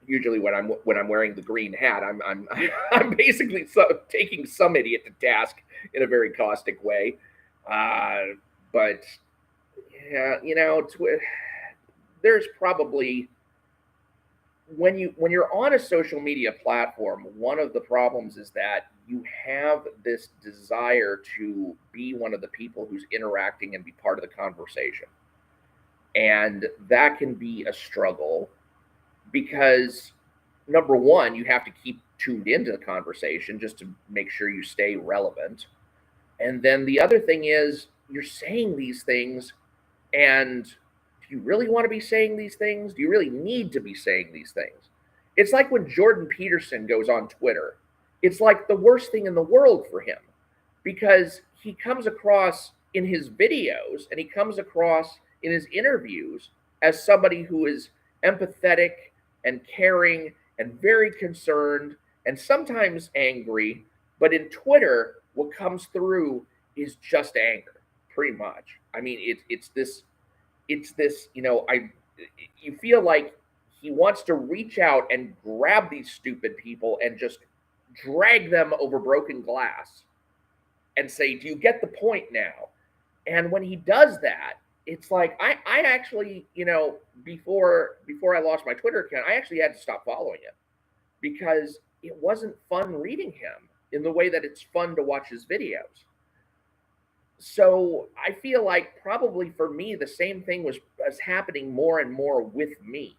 usually when I'm wearing the green hat, I'm basically taking some idiot to task in a very caustic way. But yeah, there's probably, when you're on a social media platform, one of the problems is that you have this desire to be one of the people who's interacting and be part of the conversation. And that can be a struggle, because number one, you have to keep tuned into the conversation just to make sure you stay relevant. And then the other thing is, you're saying these things, and do you really want to be saying these things? Do you really need to be saying these things? It's like when Jordan Peterson goes on Twitter. It's like the worst thing in the world for him, because he comes across in his videos and he comes across in his interviews as somebody who is empathetic and caring and very concerned and sometimes angry. But in Twitter, what comes through is just anger, pretty much. I mean, it's this, you feel like he wants to reach out and grab these stupid people and just drag them over broken glass and say, do you get the point now? And when he does that, it's like, I actually, before I lost my Twitter account, I actually had to stop following him, because it wasn't fun reading him in the way that it's fun to watch his videos. So I feel like probably for me, the same thing was happening more and more with me.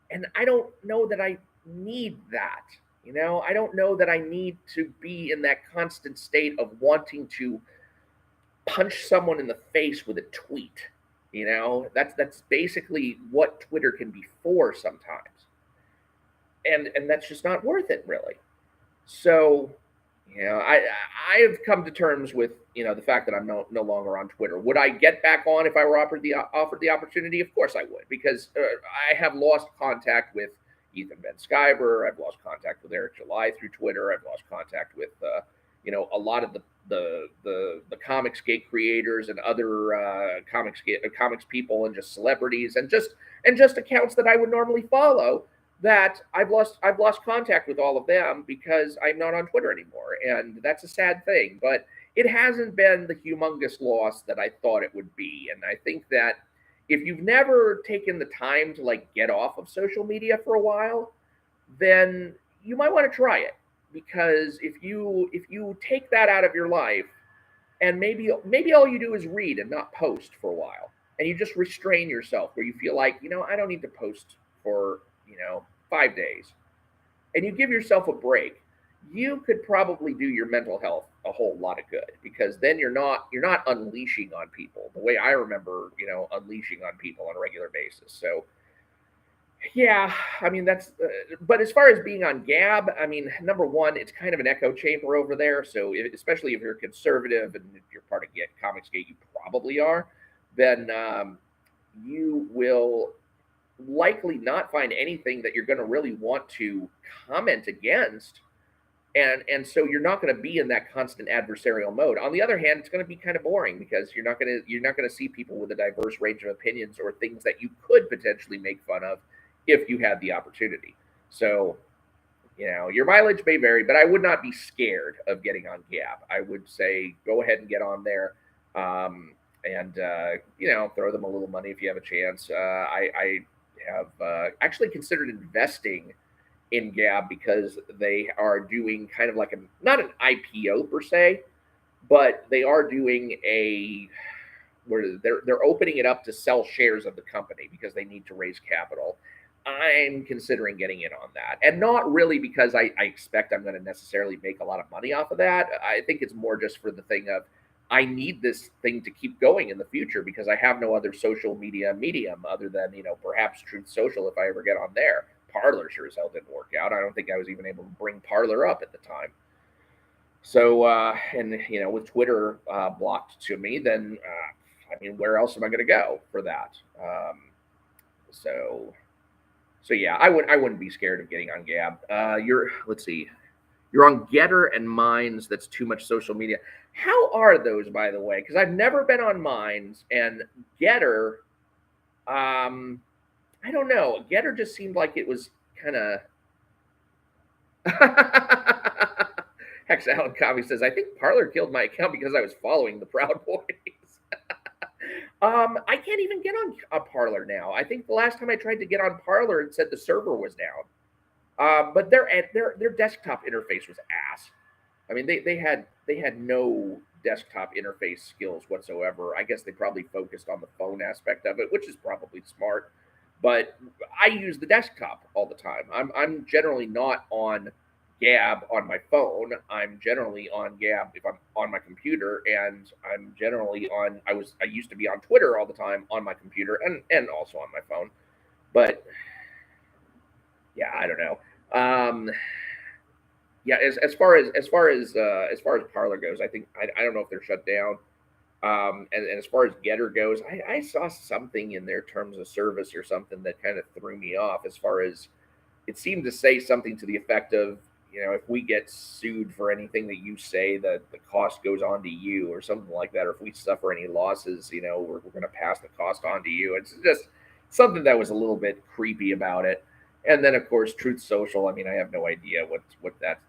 And I don't know that I need that. You know, I don't know that I need to be in that constant state of wanting to punch someone in the face with a tweet. You know, that's basically what Twitter can be for sometimes, and that's just not worth it, really. So, you know, I have come to terms with, you know, the fact that I'm no longer on Twitter. Would I get back on if I were offered the opportunity? Of course I would, because I have lost contact with Ethan Ben Skyver. I've lost contact with Eric July through Twitter. I've lost contact with you know, a lot of the Comicsgate creators and other comics people and just celebrities and just accounts that I would normally follow, that I've lost contact with all of them because I'm not on Twitter anymore, and that's a sad thing. But it hasn't been the humongous loss that I thought it would be, and I think that if you've never taken the time to like get off of social media for a while, then you might want to try it, because if you take that out of your life, and maybe all you do is read and not post for a while, and you just restrain yourself where you feel like, you know, I don't need to post for, you know, 5 days, and you give yourself a break, you could probably do your mental health a whole lot of good, because then you're not unleashing on people the way I remember, you know, unleashing on people on a regular basis. So yeah, I mean that's. But as far as being on Gab, I mean, number one, it's kind of an echo chamber over there. So especially if you're conservative and if you're part of Comicsgate, you probably are. Then you will likely not find anything that you're going to really want to comment against, and so you're not going to be in that constant adversarial mode. On the other hand, it's going to be kind of boring, because you're not going to see people with a diverse range of opinions or things that you could potentially make fun of if you had the opportunity. So, you know, your mileage may vary, but I would not be scared of getting on Gab. I would say go ahead and get on there, and you know, throw them a little money if you have a chance. I have actually considered investing in Gab, because they are doing kind of like not an IPO per se, but they are doing where they're opening it up to sell shares of the company because they need to raise capital. I'm considering getting in on that, and not really because I expect I'm going to necessarily make a lot of money off of that. I think it's more just for the thing of, I need this thing to keep going in the future, because I have no other social media medium other than, you know, perhaps Truth Social if I ever get on there. Parler sure as hell didn't work out. I don't think I was even able to bring Parler up at the time. So, and you know, with Twitter blocked to me, then I mean, where else am I going to go for that? So yeah, I wouldn't be scared of getting on Gab. Let's see, you're on Getter and Minds. That's too much social media. How are those, by the way? Because I've never been on Minds, and Getter. I don't know. Getter just seemed like it was kind of. Hex Alan Coffee says, I think Parler killed my account because I was following the Proud Boys. I can't even get on a Parler now. I think the last time I tried to get on Parler, it said the server was down. But their desktop interface was ass. I mean, they had no desktop interface skills whatsoever. I guess they probably focused on the phone aspect of it, which is probably smart. But I use the desktop all the time. I'm generally not on Gab on my phone. I'm generally on Gab if I'm on my computer, and I'm generally on. I used to be on Twitter all the time on my computer and also on my phone. But yeah, I don't know. Yeah, as far as Parler goes, I think I don't know if they're shut down. And as far as Getter goes, I saw something in their terms of service or something that kind of threw me off. As far as, it seemed to say something to the effect of, you know, if we get sued for anything that you say, that the cost goes on to you, or something like that. Or if we suffer any losses, you know, we're going to pass the cost on to you. It's just something that was a little bit creepy about it. And then, of course, Truth Social. I mean, I have no idea what that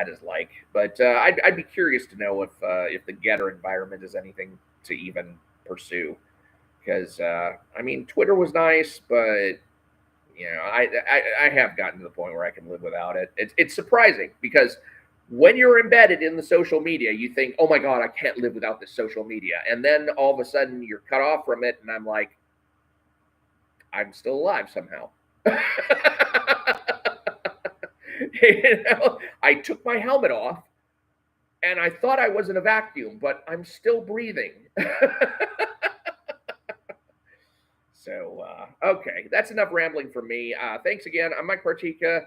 is like. But I'd be curious to know if the Getter environment is anything to even pursue. Because I mean, Twitter was nice, but you know, I have gotten to the point where I can live without it. It's surprising, because when you're embedded in the social media, you think, oh my God, I can't live without this social media. And then all of a sudden you're cut off from it. And I'm like, I'm still alive somehow. You know, I took my helmet off and I thought I was in a vacuum, but I'm still breathing. So, okay, that's enough rambling from me. Thanks again. I'm Mike Partika.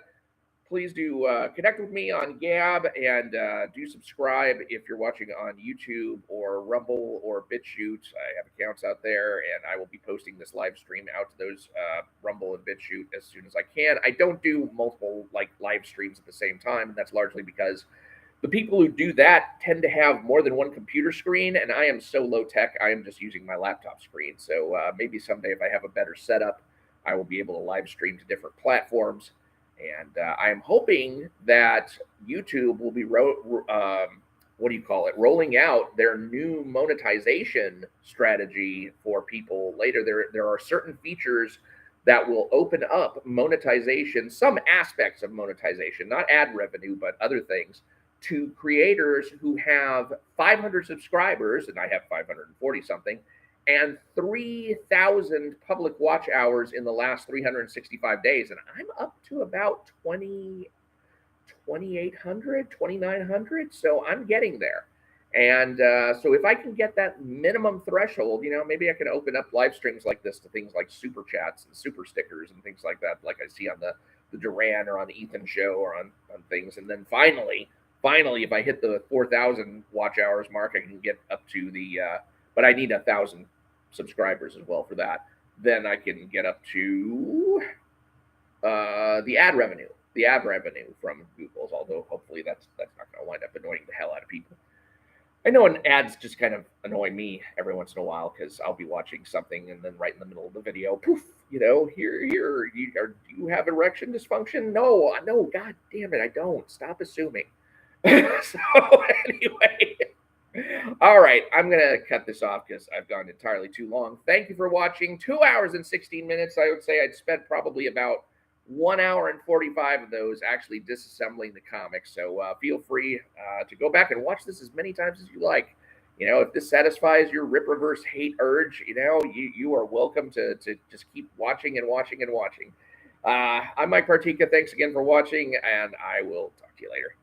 Please do connect with me on Gab and do subscribe if you're watching on YouTube or Rumble or BitChute. I have accounts out there, and I will be posting this live stream out to those Rumble and BitChute as soon as I can. I don't do multiple live streams at the same time, and that's largely because the people who do that tend to have more than one computer screen, and I am so low tech, I am just using my laptop screen. So maybe someday if I have a better setup, I will be able to live stream to different platforms. And I am hoping that YouTube will be rolling out their new monetization strategy for people later. There are certain features that will open up monetization, some aspects of monetization, not ad revenue, but other things, to creators who have 500 subscribers, and I have 540 something, and 3,000 public watch hours in the last 365 days. And I'm up to about 2,800, 2,900. So I'm getting there. And so if I can get that minimum threshold, you know, maybe I can open up live streams like this to things like super chats and super stickers and things like that, like I see on the Darren or on the Ethan show or on things. And then finally, if I hit the 4,000 watch hours mark, I can get up to the, but I need 1,000 subscribers as well for that. Then I can get up to the ad revenue from Google's, although hopefully that's not going to wind up annoying the hell out of people. I know ads just kind of annoy me every once in a while because I'll be watching something and then right in the middle of the video, poof, you know, here, do you have erection dysfunction? No, God damn it, I don't. Stop assuming. So anyway, all right, I'm going to cut this off because I've gone entirely too long. Thank you for watching. 2 hours and 16 minutes. I would say I'd spent probably about 1 hour and 45 of those actually disassembling the comics. So feel free to go back and watch this as many times as you like. You know, if this satisfies your Rippaverse hate urge, you know, you are welcome to just keep watching and watching and watching. I'm Mike Partika. Thanks again for watching, and I will talk to you later.